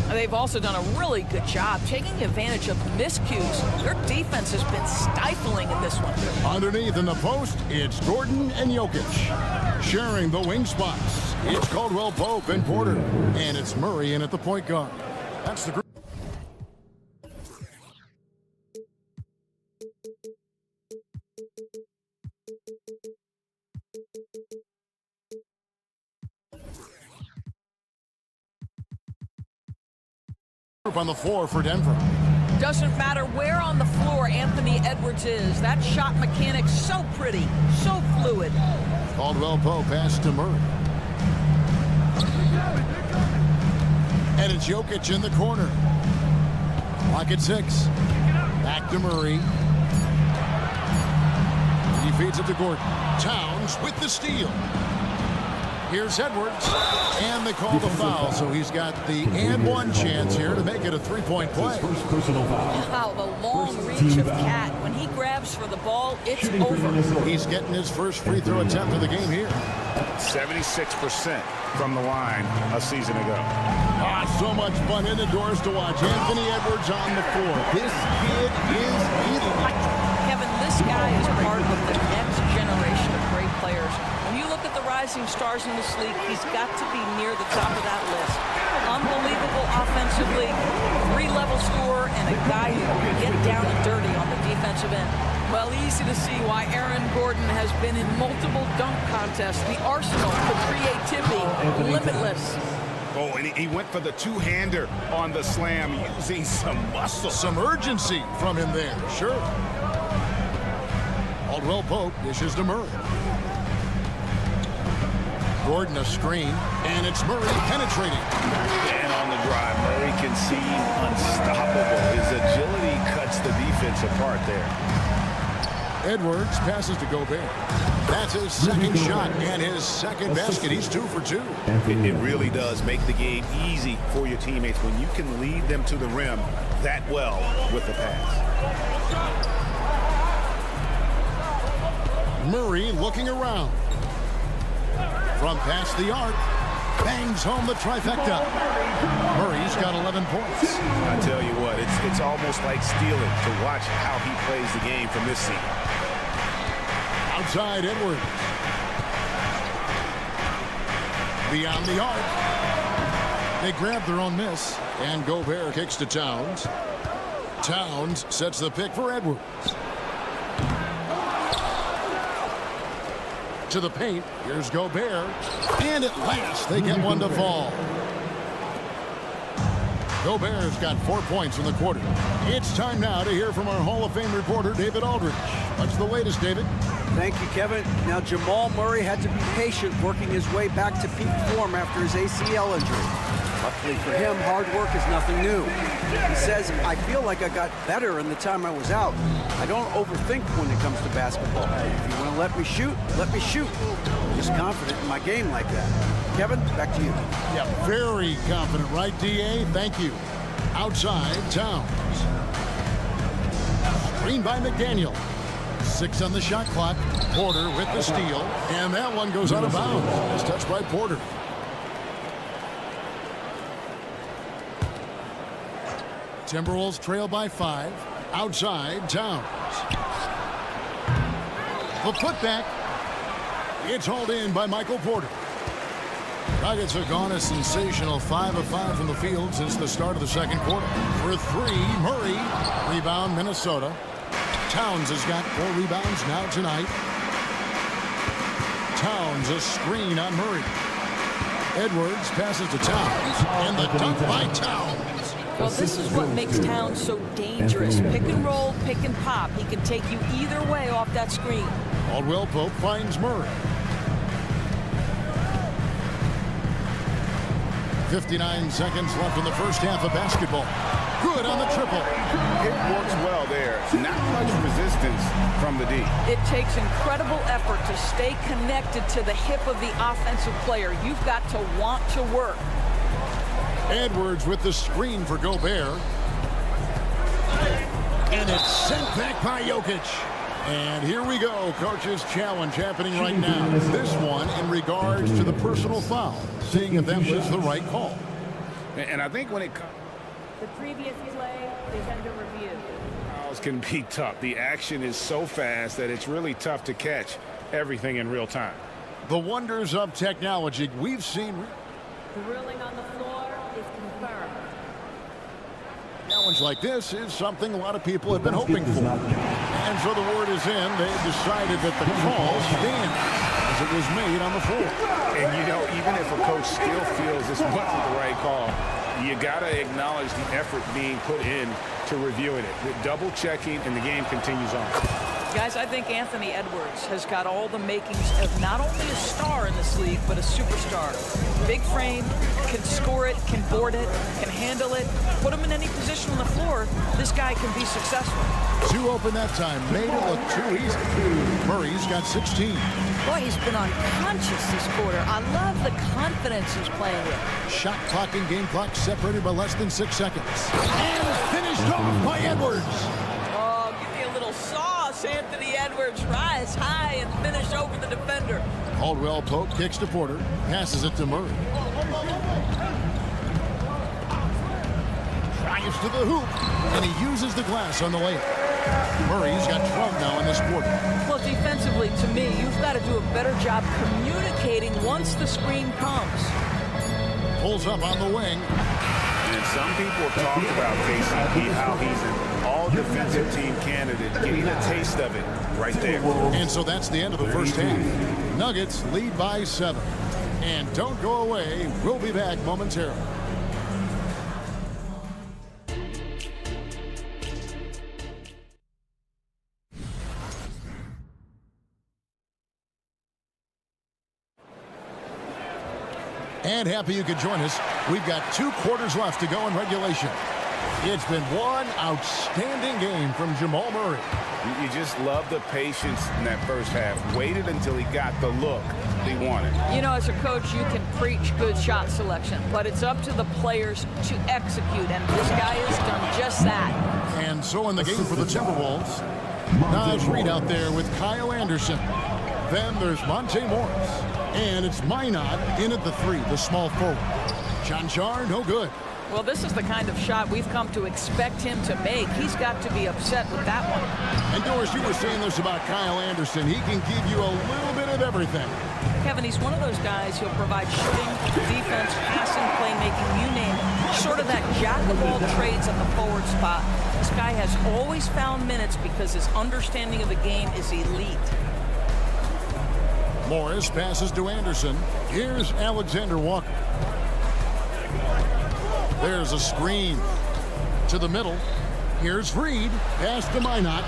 They've also done a really good job taking advantage of miscues. Their defense has been stifling in this one. Underneath in the post, it's Gordon and Jokic. Sharing the wing spots, it's Caldwell Pope and Porter. And it's Murray in at the point guard. That's the group. On the floor for Denver. Doesn't matter where on the floor Anthony Edwards is. That shot mechanic's so pretty, so fluid. Caldwell Pope pass to Murray. And it's Jokic in the corner. Clock at 6. Back to Murray. He feeds it to Gordon. Towns with the steal. Here's Edwards, and they call the foul, so he's got the and one chance here to make it a three-point play. Wow, the long reach of Cat. When he grabs for the ball, it's over. He's getting his first free throw attempt of the game here. 76% from the line a season ago. So much fun indoors to watch. Anthony Edwards on the floor. This kid is electric. Kevin, this guy is part of the next generation of great players. When you look at the rising stars in this league, he's got to be near the top of that list. Unbelievable offensively, three-level scorer, and a guy who can get down and dirty on the defensive end. Well, easy to see why Aaron Gordon has been in multiple dunk contests. The arsenal for creativity, limitless. Oh, and he went for the two-hander on the slam, using some muscle. Some urgency from him there, sure. Caldwell Pope dishes to Murray. Gordon a screen, and it's Murray penetrating. And on the drive, Murray can seem unstoppable. His agility cuts the defense apart there. Edwards passes to Gobert. That's his second shot and his second basket. He's 2 for 2. It really does make the game easy for your teammates when you can lead them to the rim that well with the pass. Murray looking around. From past the arc, bangs home the trifecta. Murray's got 11 points. I tell you what, it's almost like stealing to watch how he plays the game from this seat. Outside Edwards. Beyond the arc. They grab their own miss, and Gobert kicks to Towns. Towns sets the pick for Edwards. To the paint. Here's Gobert. And at last, they get one to fall. Gobert's got 4 points in the quarter. It's time now to hear from our Hall of Fame reporter, David Aldridge. What's the latest, David? Thank you, Kevin. Now, Jamal Murray had to be patient working his way back to peak form after his ACL injury. Luckily for him, hard work is nothing new. He says, I feel like I got better in the time I was out. I don't overthink when it comes to basketball. If you want to let me shoot, let me shoot. I'm just confident in my game like that. Kevin, back to you. Yeah, very confident, right, D.A.? Thank you. Outside, Towns. Screen by McDaniel. 6 on the shot clock. Porter with the steal. And that one goes out of bounds. It's touched by Porter. Timberwolves trail by 5. Outside, Towns. The putback. It's hauled in by Michael Porter. Nuggets have gone a sensational 5 of 5 from the field since the start of the second quarter. For 3, Murray. Rebound, Minnesota. Towns has got 4 rebounds now tonight. Towns, a screen on Murray. Edwards passes to Towns. And the dunk by Towns. Well, this is what makes Towns so dangerous. Pick and roll, pick and pop. He can take you either way off that screen. Caldwell Pope finds Murray. 59 seconds left in the first half of basketball. Good on the triple. It works well there. Not much resistance from the D. It takes incredible effort to stay connected to the hip of the offensive player. You've got to want to work. Edwards with the screen for Gobert. And it's sent back by Jokic. And here we go. Coach's challenge happening right now. This one in regards to the personal foul. Seeing if that was the right call. And I think when it comes... The previous play is under review. Fouls can be tough. The action is so fast that it's really tough to catch everything in real time. The wonders of technology we've seen. The ruling on the floor is confirmed. A challenge like this is something a lot of people have been hoping for. And so the word is in. They've decided that the call stands as it was made on the floor. And, you know, even if a coach still feels this wasn't the right call, you got to acknowledge the effort being put in to reviewing it. The double checking, and the game continues on. Guys, I think Anthony Edwards has got all the makings of not only a star in this league, but a superstar. Big frame, can score it, can board it, can handle it. Put him in any position on the floor, this guy can be successful. 2 open that time. Made it look too easy. Murray's got 16. Boy, he's been unconscious this quarter. I love the confidence he's playing with. Shot clock and game clock separated by less than 6 seconds. And finished off by Edwards. Oh, give me a little sauce, Anthony Edwards. Rise high and finish over the defender. Caldwell Pope kicks to Porter. Passes it to Murray. Drives to the hoop. And he uses the glass on the layup. Murray's got 12 now in this quarter. Well, defensively, to me, you've got to do a better job communicating once the screen comes. Pulls up on the wing. And some people talk about KCP, how he's an all-defensive team candidate, getting a taste of it right there. And so that's the end of the first half. Nuggets lead by 7. And don't go away. We'll be back momentarily. And happy you could join us. We've got 2 quarters left to go in regulation. It's been one outstanding game from Jamal Murray. You just love the patience in that first half. Waited until he got the look he wanted. You know, as a coach, you can preach good shot selection, but it's up to the players to execute, and this guy has done just that. And so in the game for the Timberwolves, Naj Reid out there with Kyle Anderson. Then there's Monte Morris. And it's Minot in at the 3, the small forward. Chanchar, no good. Well, this is the kind of shot we've come to expect him to make. He's got to be upset with that one. And Doris, you were saying this about Kyle Anderson. He can give you a little bit of everything. Kevin, he's one of those guys who'll provide shooting, defense, passing, playmaking, you name it. Sort of that jack of all trades at the forward spot. This guy has always found minutes because his understanding of the game is elite. Morris passes to Anderson. Here's Alexander Walker. There's a screen to the middle. Here's Reid. Pass to Minot.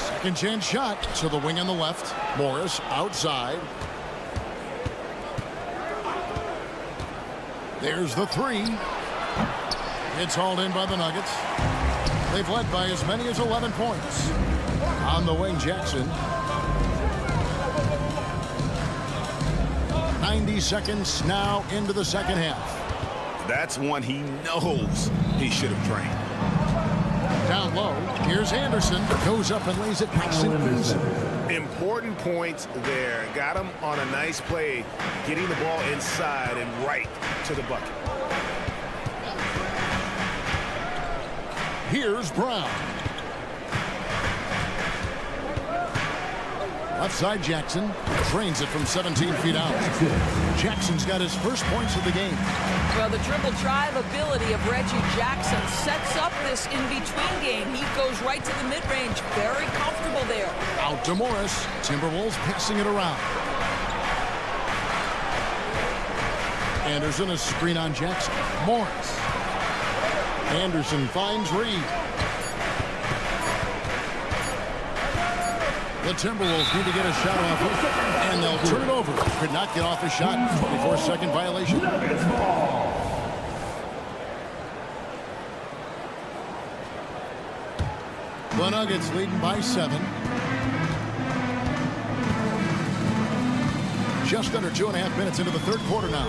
Second chance shot to the wing on the left. Morris outside. There's the 3. It's hauled in by the Nuggets. They've led by as many as 11 points. On the wing, Jackson. 90 seconds now into the second half. That's one he knows he should have drained. Down low, here's Anderson. Goes up and lays it nice and easy. Important points there. Got him on a nice play, getting the ball inside and right to the bucket. Here's Brown. Left side Jackson drains it from 17 feet out. Jackson's got his first points of the game. Well, the dribble drive ability of Reggie Jackson sets up this in-between game. He goes right to the mid-range. Very comfortable there. Out to Morris. Timberwolves passing it around. Anderson, a screen on Jackson. Morris. Anderson finds Reed. The Timberwolves need to get a shot off it, and they'll turn it over. Could not get off a shot. 24-second violation. The Nuggets leading by 7. Just under 2.5 minutes into the third quarter now.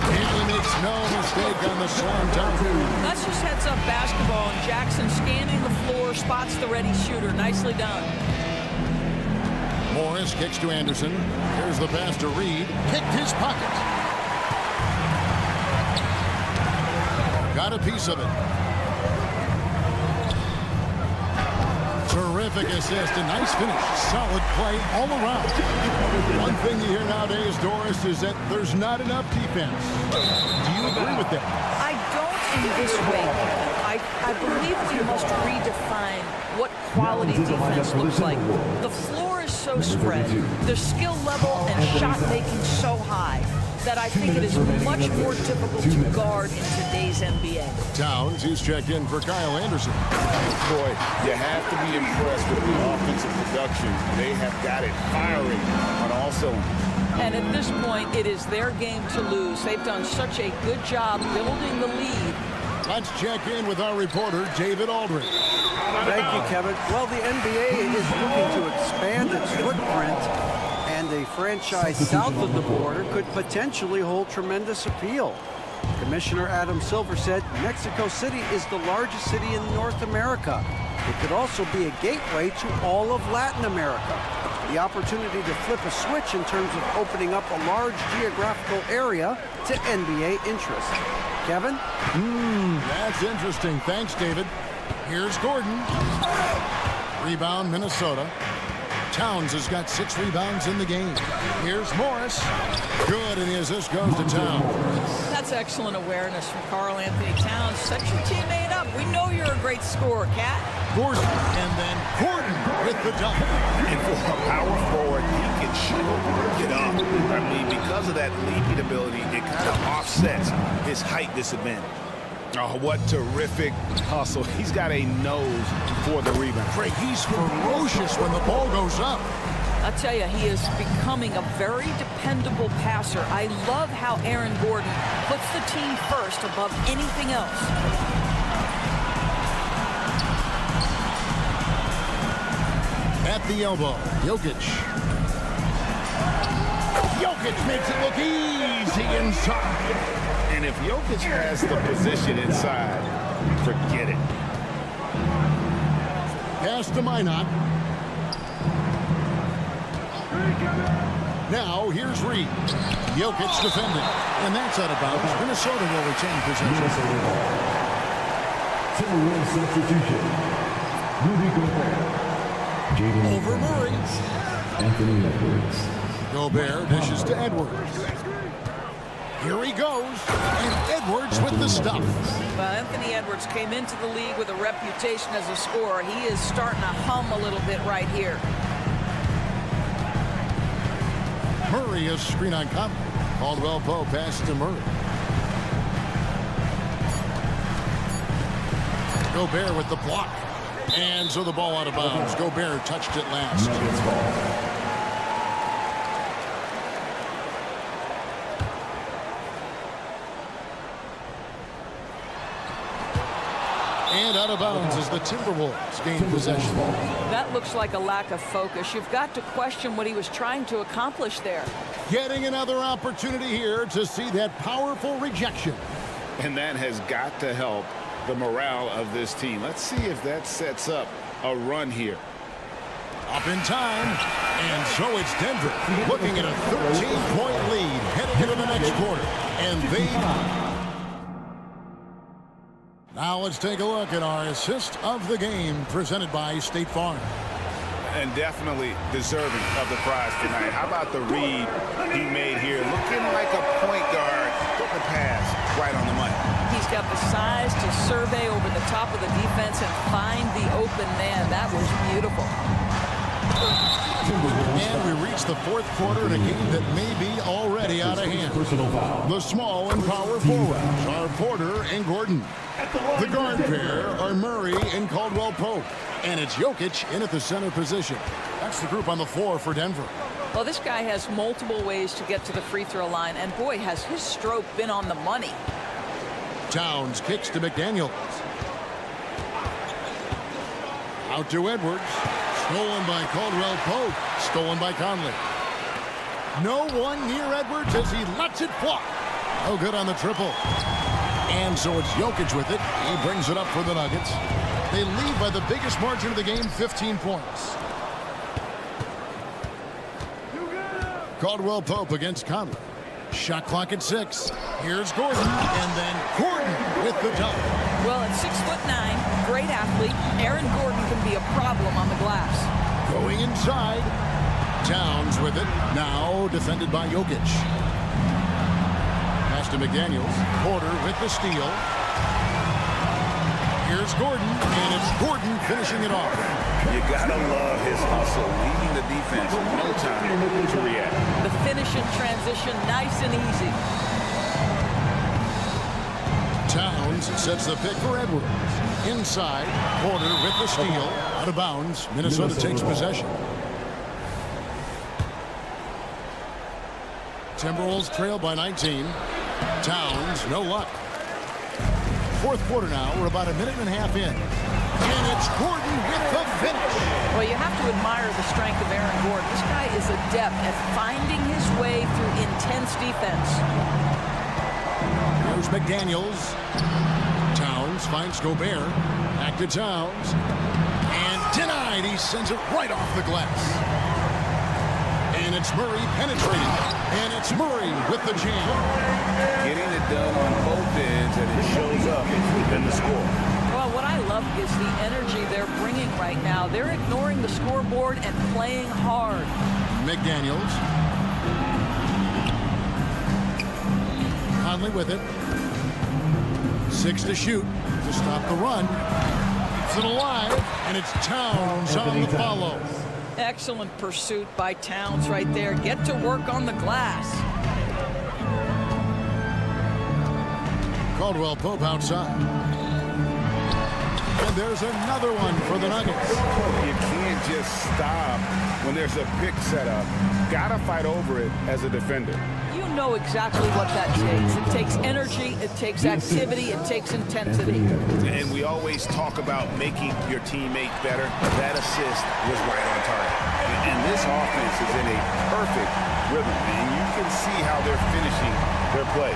And he makes no mistake on the slam dunk. That's just heads-up basketball, and Jackson scanning the floor, spots the ready shooter. Nicely done. Morris kicks to Anderson. Here's the pass to Reed. Picked his pocket. Got a piece of it. Terrific assist. A nice finish. Solid play all around. One thing you hear nowadays, Doris, is that there's not enough defense. Do you agree with that? I don't in this way. I believe we must redefine what quality defense looks like. The floor is so spread, the skill level and shot making so high that I think it is much more difficult to guard in today's NBA. Towns, he's checked in for Kyle Anderson. Boy, you have to be impressed with the offensive production. They have got it firing on all cylinders. And at this point, it is their game to lose. They've done such a good job building the lead. Let's check in with our reporter, David Aldridge. Thank you, Kevin. Well, the NBA is looking to expand its footprint, and a franchise south of the border could potentially hold tremendous appeal. Commissioner Adam Silver said Mexico City is the largest city in North America. It could also be a gateway to all of Latin America. The opportunity to flip a switch in terms of opening up a large geographical area to NBA interest. Kevin? That's interesting. Thanks, David. Here's Gordon. Rebound, Minnesota. Towns has got 6 rebounds in the game. Here's Morris. Good, and the assist goes to Towns. That's excellent awareness from Karl Anthony Towns. Set your teammate up. We know you're a great scorer, Cat. Gordon, and then Gordon with the dunk. And for a power forward, he can shoot, get up. I mean, because of that leaping ability, it kind of offsets his height disadvantage. Oh, what terrific hustle. He's got a nose for the rebound. Craig, he's ferocious when the ball goes up. I'll tell you, he is becoming a very dependable passer. I love how Aaron Gordon puts the team first above anything else. At the elbow, Jokic. Jokic makes it look easy inside. And if Jokic has the position inside, forget it. Pass to Minot. Now, here's Reed. Jokic defending. And that's out of bounds. Minnesota will retain possession. Timberwolves substitution. Rudy Gobert. Over Murray. Anthony Edwards. Gobert dishes to Edwards. Here he goes. And Edwards with the stuff. Well, Anthony Edwards came into the league with a reputation as a scorer. He is starting to hum a little bit right here. Murray is screen on Conley. Caldwell Pope passes to Murray. Gobert with the block. And so the ball out of bounds. Gobert touched it last. And out of bounds as the Timberwolves gain possession. That looks like a lack of focus. You've got to question what he was trying to accomplish there. Getting another opportunity here to see that powerful rejection. And that has got to help the morale of this team. Let's see if that sets up a run here. Up in time. And so it's Denver looking at a 13-point lead heading into the next quarter. And they... Now let's take a look at our assist of the game presented by State Farm. And definitely deserving of the prize tonight. How about the read he made here? Looking like a point guard, putting the pass right on the money. He's got the size to survey over the top of the defense and find the open man. That was beautiful. And we reach the fourth quarter in a game that may be already out of hand. The small and power forwards are Porter and Gordon. The guard pair are Murray and Caldwell Pope. And it's Jokic in at the center position. That's the group on the floor for Denver. Well, this guy has multiple ways to get to the free throw line, and boy, has his stroke been on the money. Towns kicks to McDaniels. Out to Edwards. Stolen by Caldwell Pope. Stolen by Conley. No one near Edwards as he lets it fly. No good on the triple. And so it's Jokic with it. He brings it up for the Nuggets. They lead by the biggest margin of the game, 15 points. Caldwell Pope against Conley. Shot clock at 6. Here's Gordon, and then Gordon with the dunk. Well, at 6'9", great athlete, Aaron Gordon can be a problem on the glass. Going inside. Towns with it. Now defended by Jokic. Pass to McDaniels. Porter with the steal. Here's Gordon, and it's Gordon finishing it off. You gotta love his hustle, leaving the defense no time to react. The finish in transition, nice and easy. Towns sets the pick for Edwards. Inside, Porter with the steal. Out of bounds, Minnesota takes possession. Timberwolves trail by 19. Towns, no luck. Fourth quarter now. We're about a minute and a half in. And it's Gordon with the finish. Well, you have to admire the strength of Aaron Gordon. This guy is adept at finding his way through intense defense. Here's McDaniels. Towns finds Gobert. Back to Towns. And denied. He sends it right off the glass. And it's Murray penetrating. And it's Murray with the jam. Getting it done on both ends, and it shows up in the score. Well, what I love is the energy they're bringing right now. They're ignoring the scoreboard and playing hard. McDaniels. Conley with it. 6 to shoot to stop the run. Keeps it alive, and it's Towns on the follow. Excellent pursuit by Towns right there. Get to work on the glass. Caldwell Pope outside. And there's another one for the Nuggets. You can't just stop when there's a pick set up. Gotta fight over it as a defender. You know exactly what that takes. It takes energy, it takes activity, it takes intensity. And we always talk about making your teammate better. That assist was right on target. And this offense is in a perfect rhythm. And you can see how they're finishing their play.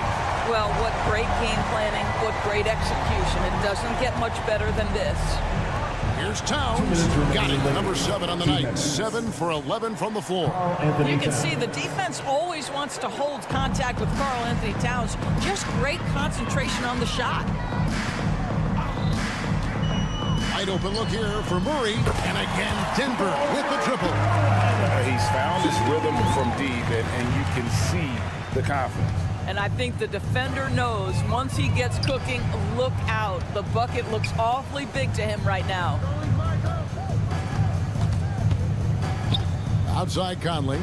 Well, what great game planning, what great execution. It doesn't get much better than this. Here's Towns. Got it. Number 7 on the night. 7 for 11 from the floor. You can see the defense always wants to hold contact with Karl Anthony Towns. Just great concentration on the shot. Wide open look here for Murray. And again, Denver with the triple. He's found his rhythm from deep, and you can see the confidence. And I think the defender knows once he gets cooking, look out. The bucket looks awfully big to him right now. Outside Conley.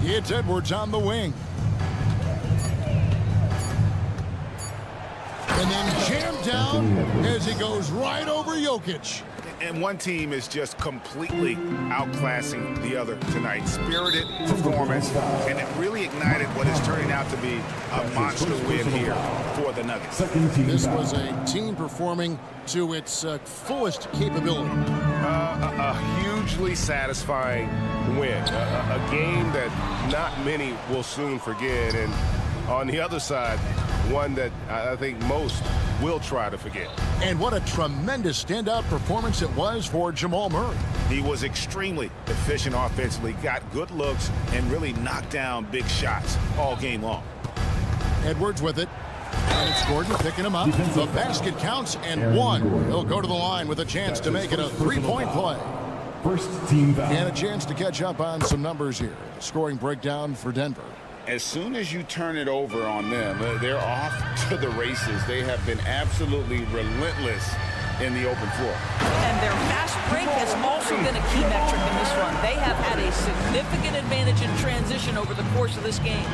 It's Edwards on the wing. And then jammed down as he goes right over Jokic. And one team is just completely outclassing the other tonight. Spirited performance, and it really ignited what is turning out to be a monster win here for the Nuggets. This was a team performing to its fullest capability. A hugely satisfying win. A game that not many will soon forget. And on the other side, one that I think most will try to forget. And what a tremendous standout performance it was for Jamal Murray. He was extremely efficient offensively, got good looks, and really knocked down big shots all game long. Edwards with it. And it's Gordon picking him up. The basket counts and one. He'll go to the line with a chance to make it a three-point play. First team foul. And a chance to catch up on some numbers here. The scoring breakdown for Denver. As soon as you turn it over on them, they're off to the races. They have been absolutely relentless in the open floor. And their fast break has also been a key metric in this one. They have had a significant advantage in transition over the course of this game.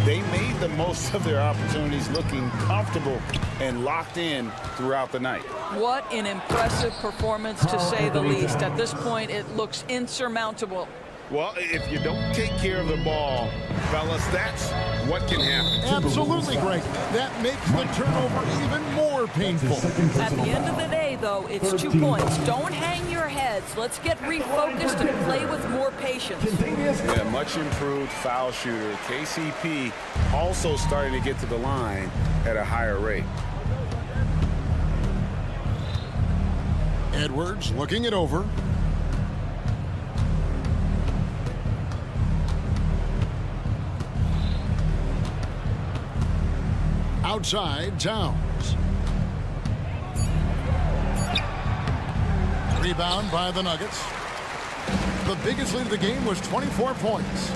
They made the most of their opportunities, looking comfortable and locked in throughout the night. What an impressive performance, to say the least. At this point, it looks insurmountable. Well, if you don't take care of the ball, fellas, that's what can happen. Absolutely, Greg. That makes the turnover even more painful. At the end of the day, though, it's 2 points. Don't hang your heads. Let's get refocused and play with more patience. Yeah, much improved foul shooter. KCP also starting to get to the line at a higher rate. Edwards looking it over. Outside, Towns. Rebound by the Nuggets. The biggest lead of the game was 24 points.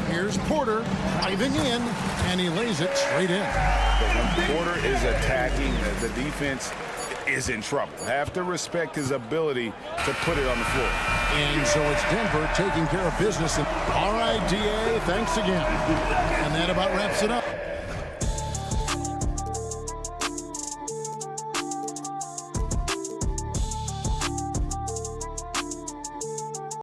Here's Porter driving in, and he lays it straight in. But when Porter is attacking, the defense is in trouble. Have to respect his ability to put it on the floor. And so it's Denver taking care of business. All right, DA, thanks again. And that about wraps it up.